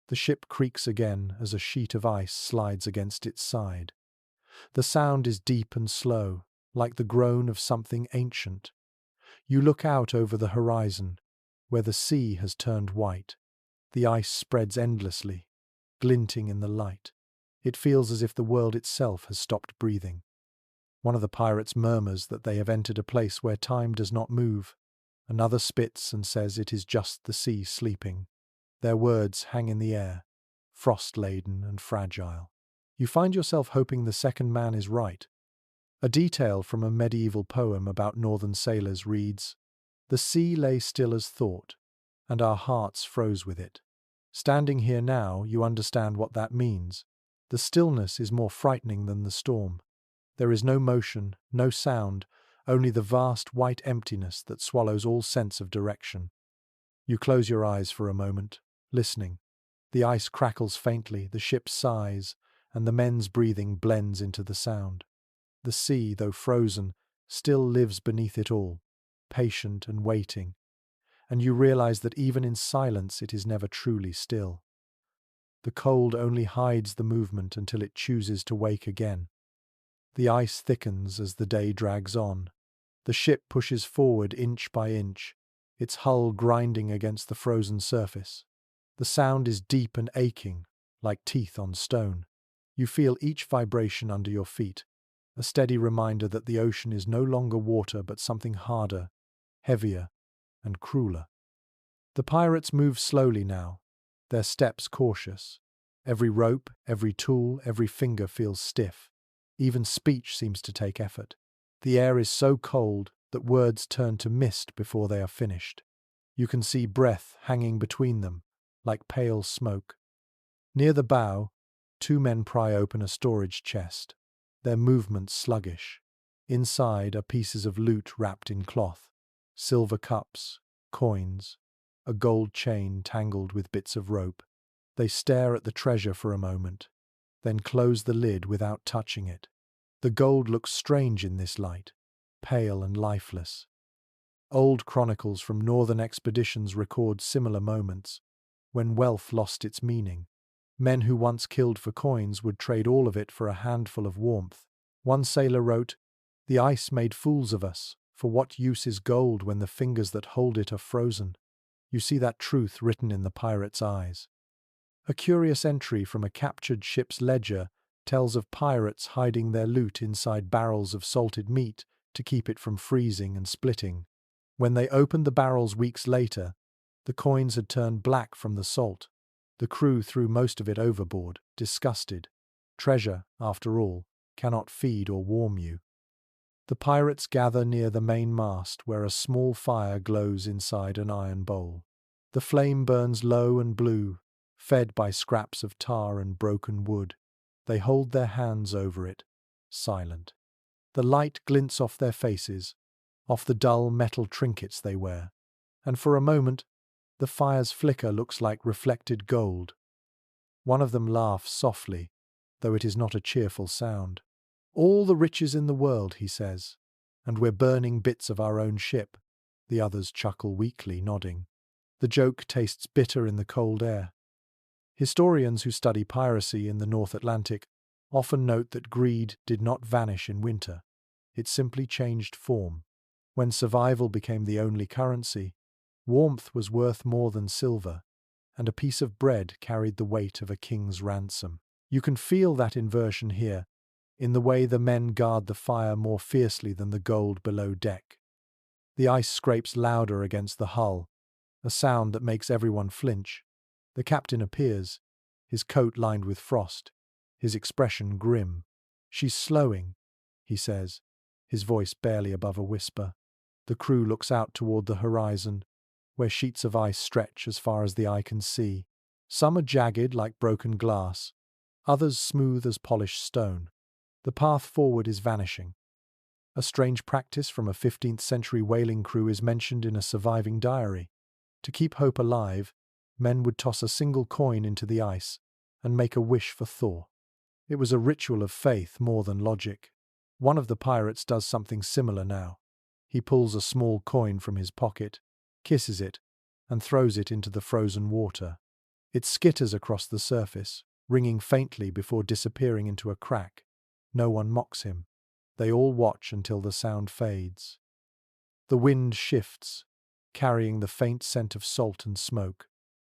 The ship creaks again as a sheet of ice slides against its side. The sound is deep and slow, like the groan of something ancient. You look out over the horizon, where the sea has turned white. The ice spreads endlessly, glinting in the light. It feels as if the world itself has stopped breathing. One of the pirates murmurs that they have entered a place where time does not move. Another spits and says it is just the sea sleeping. Their words hang in the air, frost-laden and fragile. You find yourself hoping the second man is right. A detail from a medieval poem about northern sailors reads, "The sea lay still as thought, and our hearts froze with it." Standing here now, you understand what that means. The stillness is more frightening than the storm. There is no motion, no sound, only the vast white emptiness that swallows all sense of direction. You close your eyes for a moment, listening. The ice crackles faintly, the ship sighs, and the men's breathing blends into the sound. The sea, though frozen, still lives beneath it all, patient and waiting, and you realize that even in silence it is never truly still. The cold only hides the movement until it chooses to wake again. The ice thickens as the day drags on. The ship pushes forward inch by inch, its hull grinding against the frozen surface. The sound is deep and aching, like teeth on stone. You feel each vibration under your feet, a steady reminder that the ocean is no longer water but something harder, heavier, and crueler. The pirates move slowly now, their steps cautious. Every rope, every tool, every finger feels stiff. Even speech seems to take effort. The air is so cold that words turn to mist before they are finished. You can see breath hanging between them, like pale smoke. Near the bow, two men pry open a storage chest, their movements sluggish. Inside are pieces of loot wrapped in cloth, silver cups, coins, a gold chain tangled with bits of rope. They stare at the treasure for a moment, then close the lid without touching it. The gold looks strange in this light, pale and lifeless. Old chronicles from northern expeditions record similar moments, when wealth lost its meaning. Men who once killed for coins would trade all of it for a handful of warmth. One sailor wrote, "The ice made fools of us. For what use is gold when the fingers that hold it are frozen?" You see that truth written in the pirate's eyes. A curious entry from a captured ship's ledger tells of pirates hiding their loot inside barrels of salted meat to keep it from freezing and splitting. When they opened the barrels weeks later, the coins had turned black from the salt. The crew threw most of it overboard, disgusted. Treasure, after all, cannot feed or warm you. The pirates gather near the main mast where a small fire glows inside an iron bowl. The flame burns low and blue, fed by scraps of tar and broken wood. They hold their hands over it, silent. The light glints off their faces, off the dull metal trinkets they wear, and for a moment, the fire's flicker looks like reflected gold. One of them laughs softly, though it is not a cheerful sound. "All the riches in the world," he says, "and we're burning bits of our own ship." The others chuckle weakly, nodding. The joke tastes bitter in the cold air. Historians who study piracy in the North Atlantic often note that greed did not vanish in winter. It simply changed form. When survival became the only currency, warmth was worth more than silver, and a piece of bread carried the weight of a king's ransom. You can feel that inversion here, in the way the men guard the fire more fiercely than the gold below deck. The ice scrapes louder against the hull, a sound that makes everyone flinch. The captain appears, his coat lined with frost, his expression grim. "She's slowing," he says, his voice barely above a whisper. The crew looks out toward the horizon, where sheets of ice stretch as far as the eye can see. Some are jagged like broken glass, others smooth as polished stone. The path forward is vanishing. A strange practice from a 15th century whaling crew is mentioned in a surviving diary. To keep hope alive, men would toss a single coin into the ice and make a wish for thaw. It was a ritual of faith more than logic. One of the pirates does something similar now. He pulls a small coin from his pocket, kisses it, and throws it into the frozen water. It skitters across the surface, ringing faintly before disappearing into a crack. No one mocks him. They all watch until the sound fades. The wind shifts, carrying the faint scent of salt and smoke.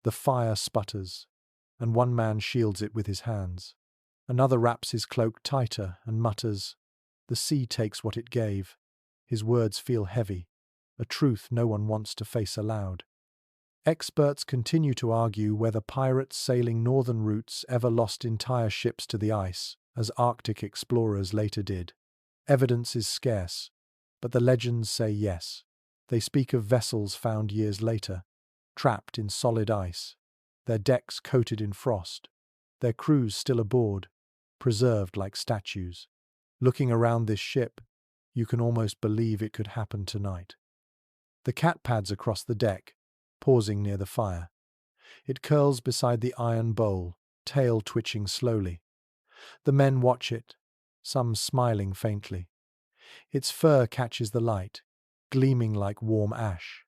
The fire sputters, and one man shields it with his hands. Another wraps his cloak tighter and mutters, "The sea takes what it gave." His words feel heavy, a truth no one wants to face aloud. Experts continue to argue whether pirates sailing northern routes ever lost entire ships to the ice, as Arctic explorers later did. Evidence is scarce, but the legends say yes. They speak of vessels found years later, trapped in solid ice, their decks coated in frost, their crews still aboard, preserved like statues. Looking around this ship, you can almost believe it could happen tonight. The cat pads across the deck, pausing near the fire. It curls beside the iron bowl, tail twitching slowly. The men watch it, some smiling faintly. Its fur catches the light, gleaming like warm ash.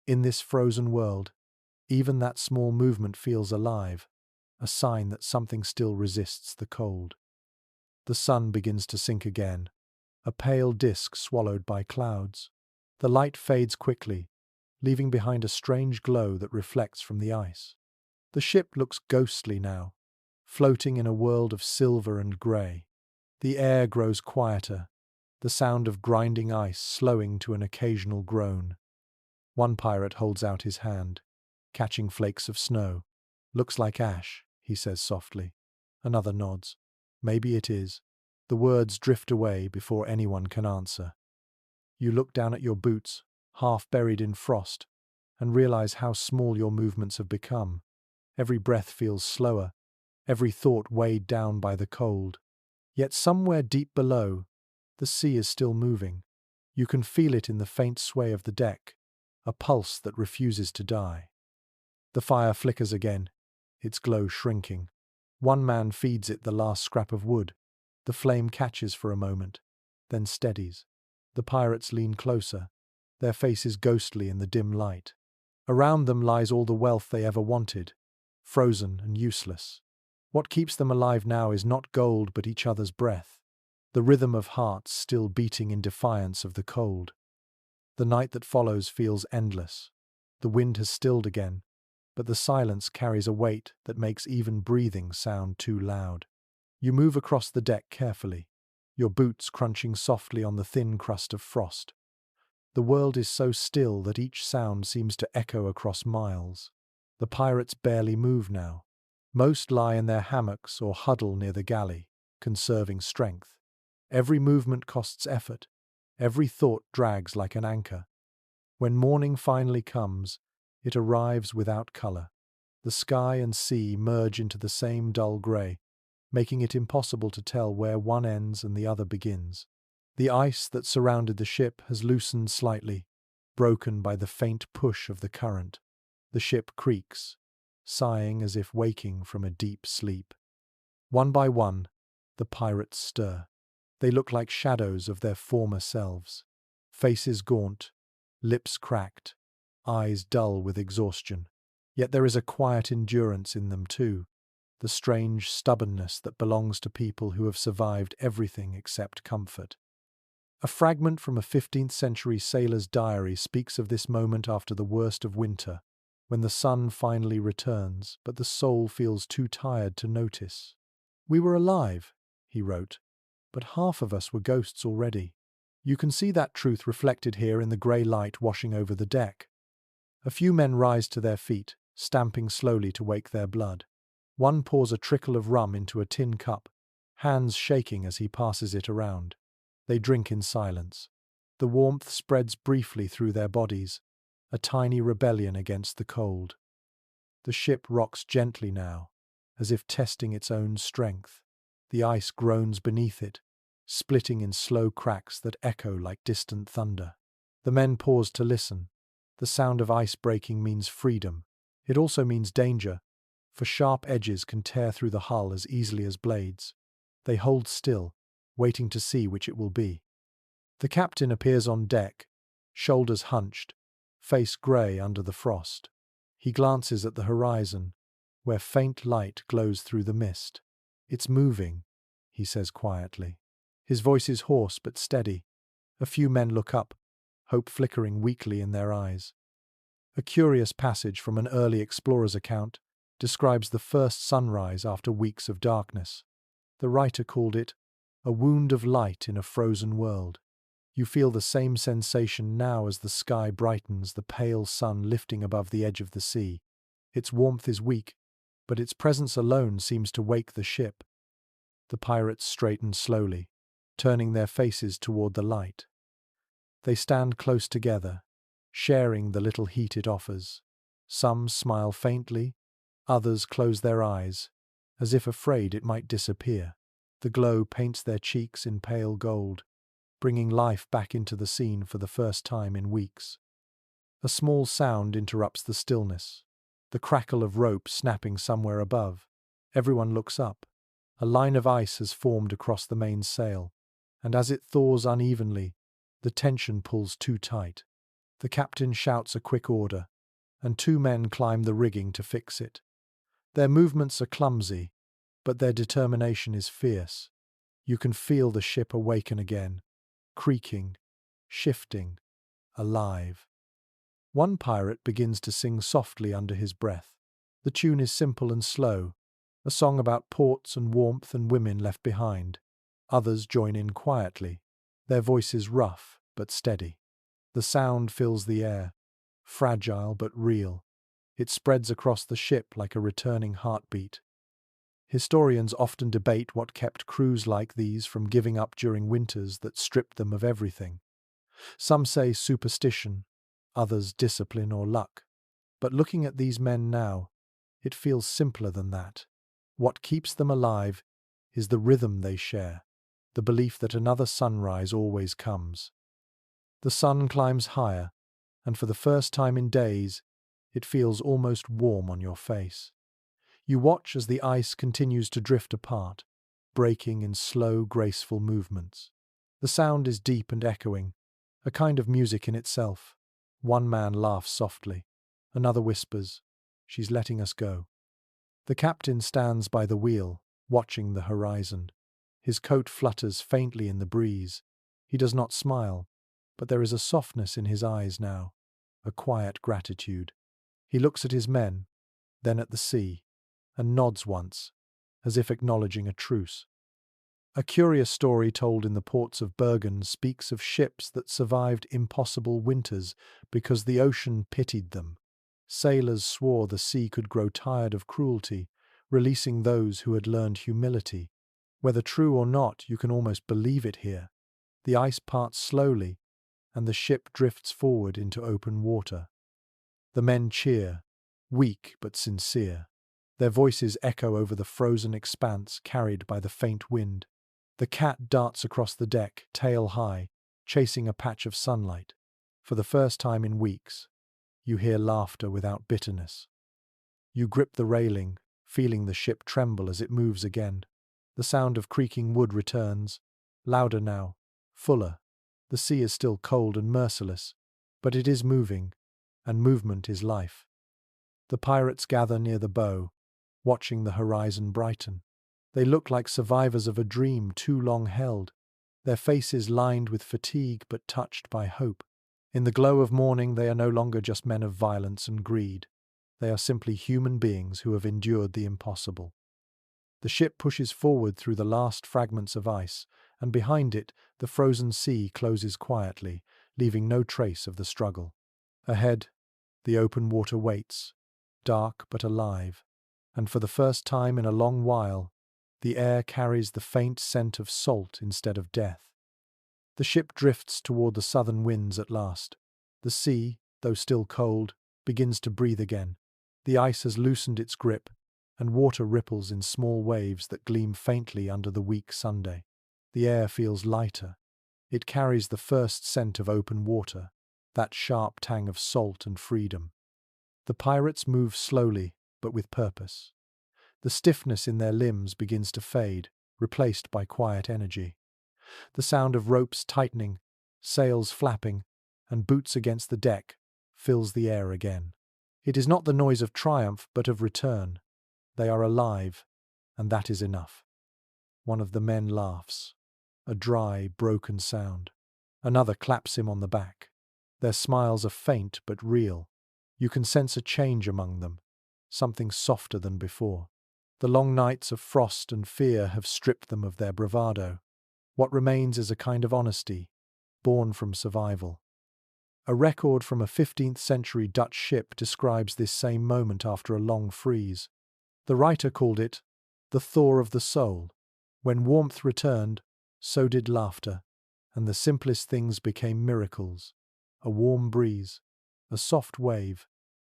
In this frozen world, even that small movement feels alive, a sign that something still resists the cold. The sun begins to sink again, a pale disk swallowed by clouds. The light fades quickly, leaving behind a strange glow that reflects from the ice. The ship looks ghostly now, floating in a world of silver and grey. The air grows quieter, the sound of grinding ice slowing to an occasional groan. One pirate holds out his hand, catching flakes of snow. "Looks like ash," he says softly. Another nods. "Maybe it is." The words drift away before anyone can answer. You look down at your boots, half buried in frost, and realize how small your movements have become. Every breath feels slower, every thought weighed down by the cold. Yet somewhere deep below, the sea is still moving. You can feel it in the faint sway of the deck, a pulse that refuses to die. The fire flickers again, its glow shrinking. One man feeds it the last scrap of wood. The flame catches for a moment, then steadies. The pirates lean closer, their faces ghostly in the dim light. Around them lies all the wealth they ever wanted, frozen and useless. What keeps them alive now is not gold but each other's breath, the rhythm of hearts still beating in defiance of the cold. The night that follows feels endless. The wind has stilled again, but the silence carries a weight that makes even breathing sound too loud. You move across the deck carefully, your boots crunching softly on the thin crust of frost. The world is so still that each sound seems to echo across miles. The pirates barely move now. Most lie in their hammocks or huddle near the galley, conserving strength. Every movement costs effort. Every thought drags like an anchor. When morning finally comes, it arrives without color. The sky and sea merge into the same dull grey, making it impossible to tell where one ends and the other begins. The ice that surrounded the ship has loosened slightly, broken by the faint push of the current. The ship creaks, sighing as if waking from a deep sleep. One by one, the pirates stir. They look like shadows of their former selves. Faces gaunt, lips cracked, eyes dull with exhaustion. Yet there is a quiet endurance in them too, the strange stubbornness that belongs to people who have survived everything except comfort. A fragment from a 15th century sailor's diary speaks of this moment after the worst of winter, when the sun finally returns, but the soul feels too tired to notice. "We were alive," he wrote, "but half of us were ghosts already." You can see that truth reflected here in the grey light washing over the deck. A few men rise to their feet, stamping slowly to wake their blood. One pours a trickle of rum into a tin cup, hands shaking as he passes it around. They drink in silence. The warmth spreads briefly through their bodies, a tiny rebellion against the cold. The ship rocks gently now, as if testing its own strength. The ice groans beneath it, splitting in slow cracks that echo like distant thunder. The men pause to listen. The sound of ice breaking means freedom. It also means danger, for sharp edges can tear through the hull as easily as blades. They hold still, waiting to see which it will be. The captain appears on deck, shoulders hunched, face grey under the frost. He glances at the horizon, where faint light glows through the mist. "It's moving," he says quietly. His voice is hoarse but steady. A few men look up, hope flickering weakly in their eyes. A curious passage from an early explorer's account describes the first sunrise after weeks of darkness. The writer called it a wound of light in a frozen world. You feel the same sensation now as the sky brightens, the pale sun lifting above the edge of the sea. Its warmth is weak, but its presence alone seems to wake the ship. The pirates straighten slowly, turning their faces toward the light. They stand close together, sharing the little heat it offers. Some smile faintly, Others close their eyes, as if afraid it might disappear. The glow paints their cheeks in pale gold, bringing life back into the scene for the first time in weeks. A small sound interrupts the stillness, the crackle of rope snapping somewhere above. Everyone looks up. A line of ice has formed across the mainsail, and as it thaws unevenly, the tension pulls too tight. The captain shouts a quick order, and two men climb the rigging to fix it. Their movements are clumsy, but their determination is fierce. You can feel the ship awaken again, creaking, shifting, alive. One pirate begins to sing softly under his breath. The tune is simple and slow, a song about ports and warmth and women left behind. Others join in quietly, their voices rough but steady. The sound fills the air, fragile but real. It spreads across the ship like a returning heartbeat. Historians often debate what kept crews like these from giving up during winters that stripped them of everything. Some say superstition, others discipline or luck. But looking at these men now, it feels simpler than that. What keeps them alive is the rhythm they share, the belief that another sunrise always comes. The sun climbs higher, and for the first time in days, it feels almost warm on your face. You watch as the ice continues to drift apart, breaking in slow, graceful movements. The sound is deep and echoing, a kind of music in itself. One man laughs softly. Another whispers, "She's letting us go." The captain stands by the wheel, watching the horizon. His coat flutters faintly in the breeze. He does not smile, but there is a softness in his eyes now, a quiet gratitude. He looks at his men, then at the sea, and nods once, as if acknowledging a truce. A curious story told in the ports of Bergen speaks of ships that survived impossible winters because the ocean pitied them. Sailors swore the sea could grow tired of cruelty, releasing those who had learned humility. Whether true or not, you can almost believe it here. The ice parts slowly, and the ship drifts forward into open water. The men cheer, weak but sincere. Their voices echo over the frozen expanse carried by the faint wind. The cat darts across the deck, tail high, chasing a patch of sunlight. For the first time in weeks, you hear laughter without bitterness. You grip the railing, feeling the ship tremble as it moves again. The sound of creaking wood returns, louder now, fuller. The sea is still cold and merciless, but it is moving, and movement is life. The pirates gather near the bow, watching the horizon brighten. They look like survivors of a dream too long held, their faces lined with fatigue but touched by hope. In the glow of morning, they are no longer just men of violence and greed. They are simply human beings who have endured the impossible. The ship pushes forward through the last fragments of ice, and behind it, the frozen sea closes quietly, leaving no trace of the struggle. Ahead, the open water waits, dark but alive, and for the first time in a long while, the air carries the faint scent of salt instead of death. The ship drifts toward the southern winds at last. The sea, though still cold, begins to breathe again. The ice has loosened its grip, and water ripples in small waves that gleam faintly under the weak Sunday. The air feels lighter. It carries the first scent of open water, that sharp tang of salt and freedom. The pirates move slowly, but with purpose. The stiffness in their limbs begins to fade, replaced by quiet energy. The sound of ropes tightening, sails flapping, and boots against the deck fills the air again. It is not the noise of triumph, but of return. They are alive, and that is enough. One of the men laughs, a dry, broken sound. Another claps him on the back. Their smiles are faint but real. You can sense a change among them, something softer than before. The long nights of frost and fear have stripped them of their bravado. What remains is a kind of honesty, born from survival. A record from a 15th century Dutch ship describes this same moment after a long freeze. The writer called it the thaw of the soul. When warmth returned, so did laughter, and the simplest things became miracles. A warm breeze, a soft wave,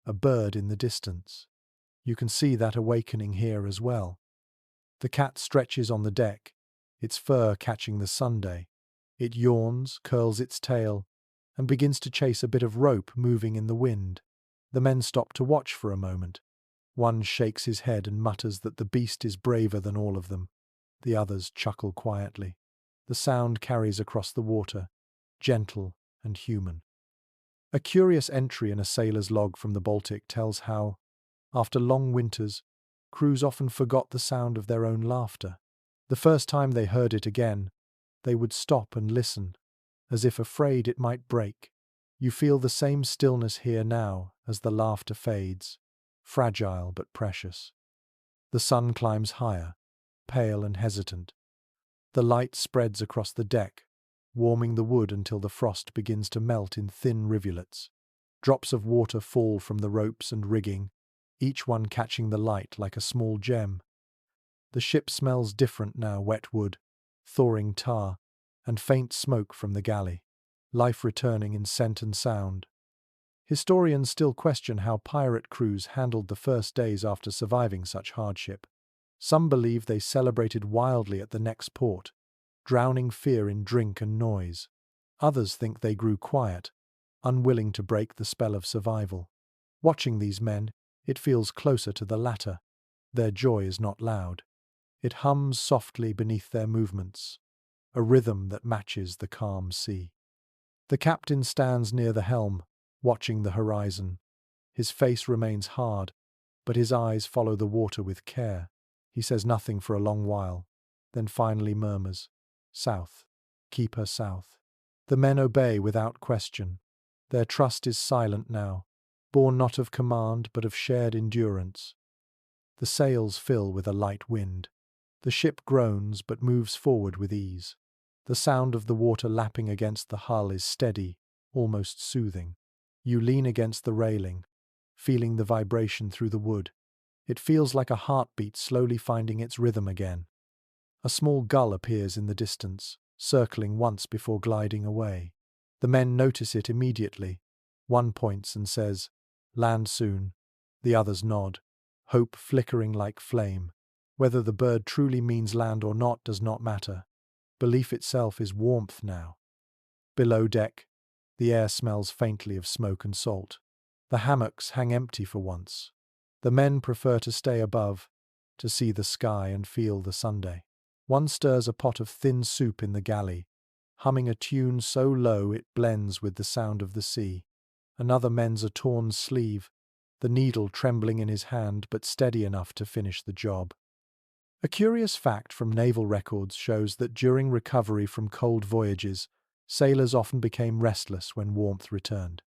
a bird in the distance. You can see that awakening here as well. The cat stretches on the deck, its fur catching the Sunday. It yawns, curls its tail, and begins to chase a bit of rope moving in the wind. The men stop to watch for a moment. One shakes his head and mutters that the beast is braver than all of them. The others chuckle quietly. The sound carries across the water, gentle and human. A curious entry in a sailor's log from the Baltic tells how, after long winters, crews often forgot the sound of their own laughter. The first time they heard it again, they would stop and listen, as if afraid it might break. You feel the same stillness here now as the laughter fades, fragile but precious. The sun climbs higher, pale and hesitant. The light spreads across the deck, warming the wood until the frost begins to melt in thin rivulets. Drops of water fall from the ropes and rigging, each one catching the light like a small gem. The ship smells different now: wet wood, thawing tar, and faint smoke from the galley. Life returning in scent and sound. Historians still question how pirate crews handled the first days after surviving such hardship. Some believe they celebrated wildly at the next port, drowning fear in drink and noise. Others think they grew quiet, unwilling to break the spell of survival. Watching these men, it feels closer to the latter. Their joy is not loud. It hums softly beneath their movements, a rhythm that matches the calm sea. The captain stands near the helm, watching the horizon. His face remains hard, but his eyes follow the water with care. He says nothing for a long while, then finally murmurs, "South. Keep her south." The men obey without question. Their trust is silent now, born not of command but of shared endurance. The sails fill with a light wind. The ship groans but moves forward with ease. The sound of the water lapping against the hull is steady, almost soothing. You lean against the railing, feeling the vibration through the wood. It feels like a heartbeat slowly finding its rhythm again. A small gull appears in the distance, circling once before gliding away. The men notice it immediately. One points and says, "Land soon." The others nod, hope flickering like flame. Whether the bird truly means land or not does not matter. Belief itself is warmth now. Below deck, the air smells faintly of smoke and salt. The hammocks hang empty for once. The men prefer to stay above, to see the sky and feel the Sunday. One stirs a pot of thin soup in the galley, humming a tune so low it blends with the sound of the sea. Another mends a torn sleeve, the needle trembling in his hand but steady enough to finish the job. A curious fact from naval records shows that during recovery from cold voyages, sailors often became restless when warmth returned.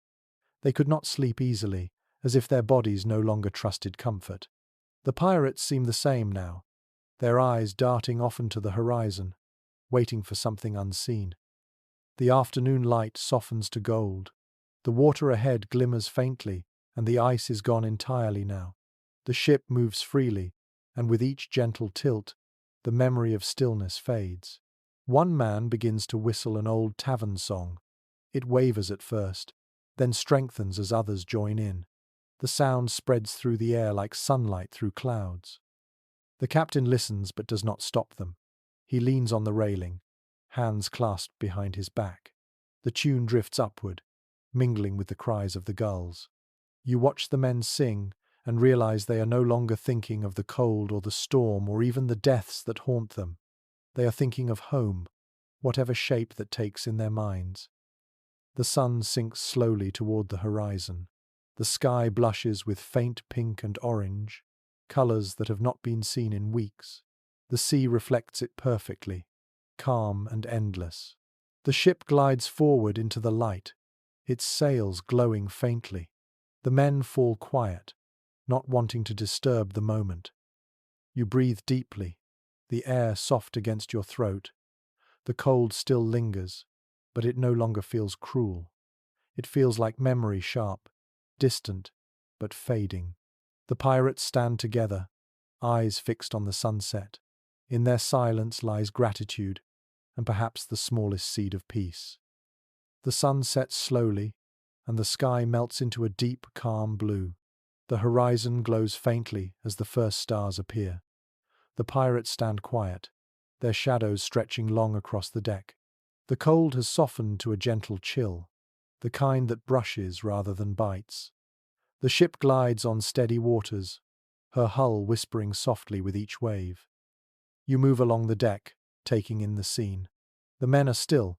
They could not sleep easily, as if their bodies no longer trusted comfort. The pirates seem the same now, their eyes darting often to the horizon, waiting for something unseen. The afternoon light softens to gold. The water ahead glimmers faintly, and the ice is gone entirely now. The ship moves freely, and with each gentle tilt, the memory of stillness fades. One man begins to whistle an old tavern song. It wavers at first, then strengthens as others join in. The sound spreads through the air like sunlight through clouds. The captain listens but does not stop them. He leans on the railing, hands clasped behind his back. The tune drifts upward, mingling with the cries of the gulls. You watch the men sing and realize they are no longer thinking of the cold or the storm or even the deaths that haunt them. They are thinking of home, whatever shape that takes in their minds. The sun sinks slowly toward the horizon. The sky blushes with faint pink and orange, colors that have not been seen in weeks. The sea reflects it perfectly, calm and endless. The ship glides forward into the light, its sails glowing faintly. The men fall quiet, not wanting to disturb the moment. You breathe deeply, the air soft against your throat. The cold still lingers, but it no longer feels cruel. It feels like memory, sharp, distant, but fading. The pirates stand together, eyes fixed on the sunset. In their silence lies gratitude, and perhaps the smallest seed of peace. The sun sets slowly, and the sky melts into a deep, calm blue. The horizon glows faintly as the first stars appear. The pirates stand quiet, their shadows stretching long across the deck. The cold has softened to a gentle chill, the kind that brushes rather than bites. The ship glides on steady waters, her hull whispering softly with each wave. You move along the deck, taking in the scene. The men are still,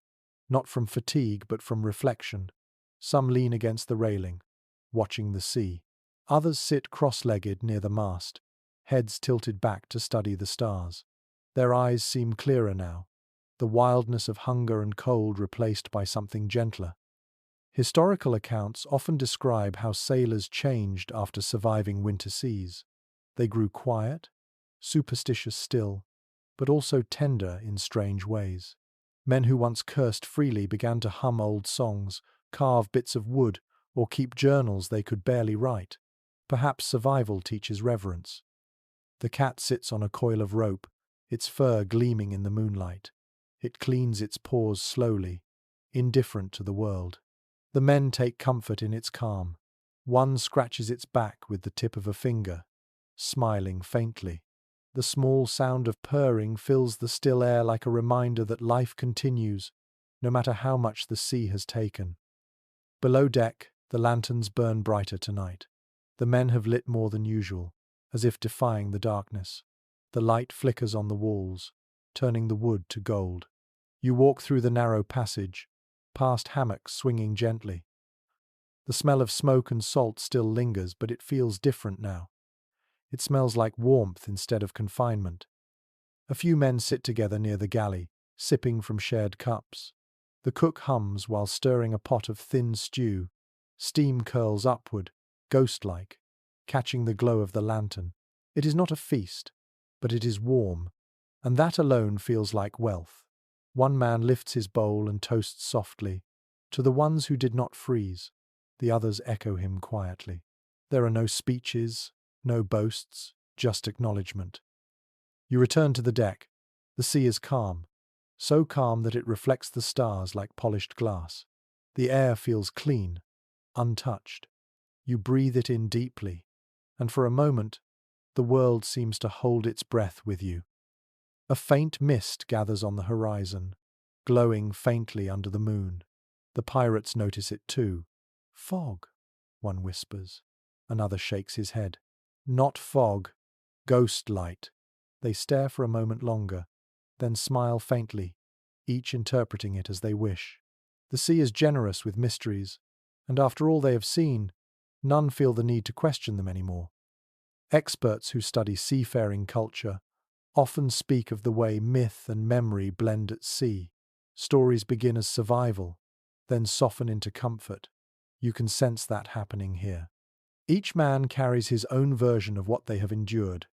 not from fatigue but from reflection. Some lean against the railing, watching the sea. Others sit cross-legged near the mast, heads tilted back to study the stars. Their eyes seem clearer now, the wildness of hunger and cold replaced by something gentler. Historical accounts often describe how sailors changed after surviving winter seas. They grew quiet, superstitious still, but also tender in strange ways. Men who once cursed freely began to hum old songs, carve bits of wood, or keep journals they could barely write. Perhaps survival teaches reverence. The cat sits on a coil of rope, its fur gleaming in the moonlight. It cleans its paws slowly, indifferent to the world. The men take comfort in its calm. One scratches its back with the tip of a finger, smiling faintly. The small sound of purring fills the still air like a reminder that life continues, no matter how much the sea has taken. Below deck, the lanterns burn brighter tonight. The men have lit more than usual, as if defying the darkness. The light flickers on the walls, turning the wood to gold. You walk through the narrow passage, past hammocks swinging gently. The smell of smoke and salt still lingers, but it feels different now. It smells like warmth instead of confinement. A few men sit together near the galley, sipping from shared cups. The cook hums while stirring a pot of thin stew. Steam curls upward, ghost-like, catching the glow of the lantern. It is not a feast, but it is warm, and that alone feels like wealth. One man lifts his bowl and toasts softly. To the ones who did not freeze, the others echo him quietly. There are no speeches, no boasts, just acknowledgement. You return to the deck. The sea is calm, so calm that it reflects the stars like polished glass. The air feels clean, untouched. You breathe it in deeply, and for a moment, the world seems to hold its breath with you. A faint mist gathers on the horizon, glowing faintly under the moon. The pirates notice it too. Fog, one whispers. Another shakes his head. Not fog, ghost light. They stare for a moment longer, then smile faintly, each interpreting it as they wish. The sea is generous with mysteries, and after all they have seen, none feel the need to question them anymore. Experts who study seafaring culture often speak of the way myth and memory blend at sea. Stories begin as survival, then soften into comfort. You can sense that happening here. Each man carries his own version of what they have endured,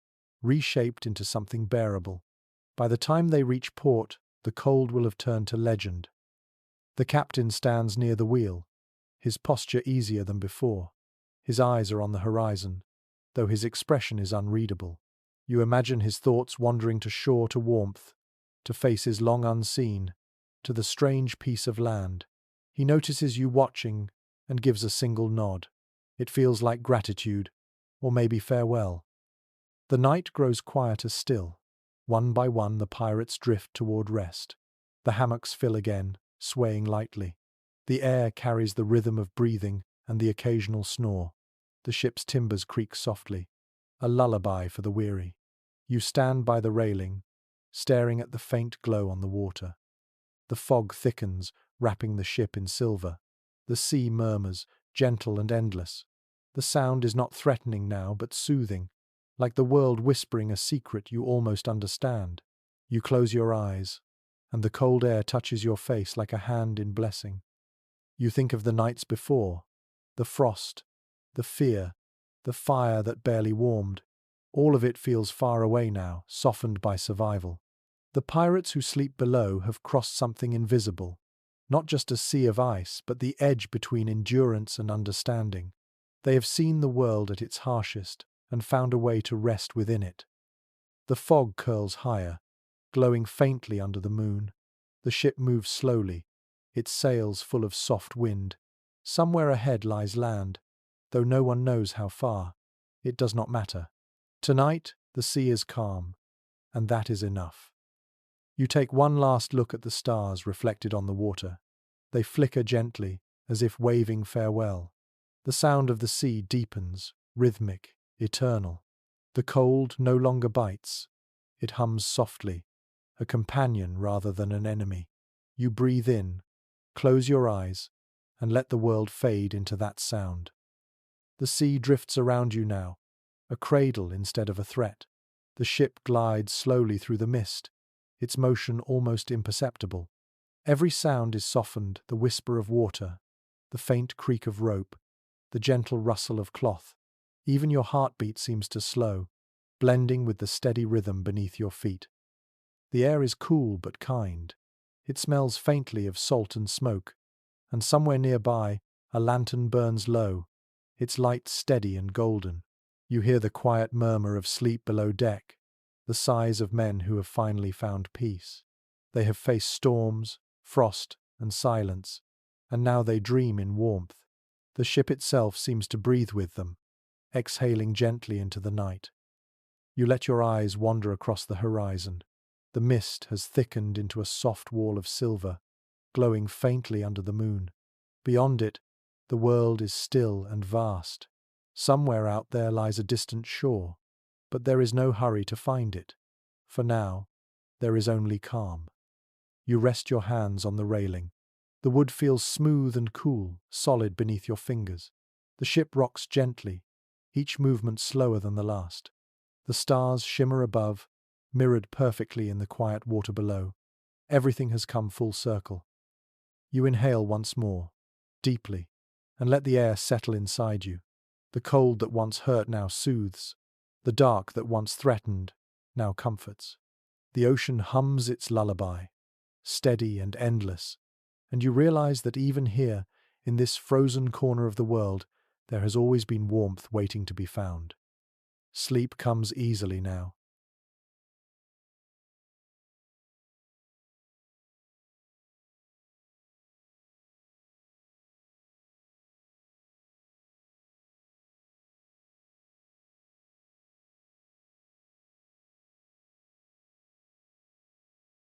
reshaped into something bearable. By the time they reach port, the cold will have turned to legend. The captain stands near the wheel, his posture easier than before. His eyes are on the horizon, though his expression is unreadable. You imagine his thoughts wandering to shore, to warmth, to faces long unseen, to the strange piece of land. He notices you watching and gives a single nod. It feels like gratitude, or maybe farewell. The night grows quieter still. One by one the pirates drift toward rest. The hammocks fill again, swaying lightly. The air carries the rhythm of breathing and the occasional snore. The ship's timbers creak softly, a lullaby for the weary. You stand by the railing, staring at the faint glow on the water. The fog thickens, wrapping the ship in silver. The sea murmurs, gentle and endless. The sound is not threatening now, but soothing, like the world whispering a secret you almost understand. You close your eyes, and the cold air touches your face like a hand in blessing. You think of the nights before, the frost, the fear, the fire that barely warmed. All of it feels far away now, softened by survival. The pirates who sleep below have crossed something invisible, not just a sea of ice, but the edge between endurance and understanding. They have seen the world at its harshest and found a way to rest within it. The fog curls higher, glowing faintly under the moon. The ship moves slowly, its sails full of soft wind. Somewhere ahead lies land, though no one knows how far. It does not matter. Tonight, the sea is calm, and that is enough. You take one last look at the stars reflected on the water. They flicker gently, as if waving farewell. The sound of the sea deepens, rhythmic, eternal. The cold no longer bites. It hums softly, a companion rather than an enemy. You breathe in, close your eyes, and let the world fade into that sound. The sea drifts around you now, a cradle instead of a threat. The ship glides slowly through the mist, its motion almost imperceptible. Every sound is softened, the whisper of water, the faint creak of rope, the gentle rustle of cloth. Even your heartbeat seems to slow, blending with the steady rhythm beneath your feet. The air is cool but kind. It smells faintly of salt and smoke, and somewhere nearby, a lantern burns low, its light steady and golden. You hear the quiet murmur of sleep below deck, the sighs of men who have finally found peace. They have faced storms, frost, and silence, and now they dream in warmth. The ship itself seems to breathe with them, exhaling gently into the night. You let your eyes wander across the horizon. The mist has thickened into a soft wall of silver, glowing faintly under the moon. Beyond it, the world is still and vast. Somewhere out there lies a distant shore, but there is no hurry to find it. For now, there is only calm. You rest your hands on the railing. The wood feels smooth and cool, solid beneath your fingers. The ship rocks gently, each movement slower than the last. The stars shimmer above, mirrored perfectly in the quiet water below. Everything has come full circle. You inhale once more, deeply, and let the air settle inside you. The cold that once hurt now soothes. The dark that once threatened now comforts. The ocean hums its lullaby, steady and endless, and you realize that even here, in this frozen corner of the world, there has always been warmth waiting to be found. Sleep comes easily now,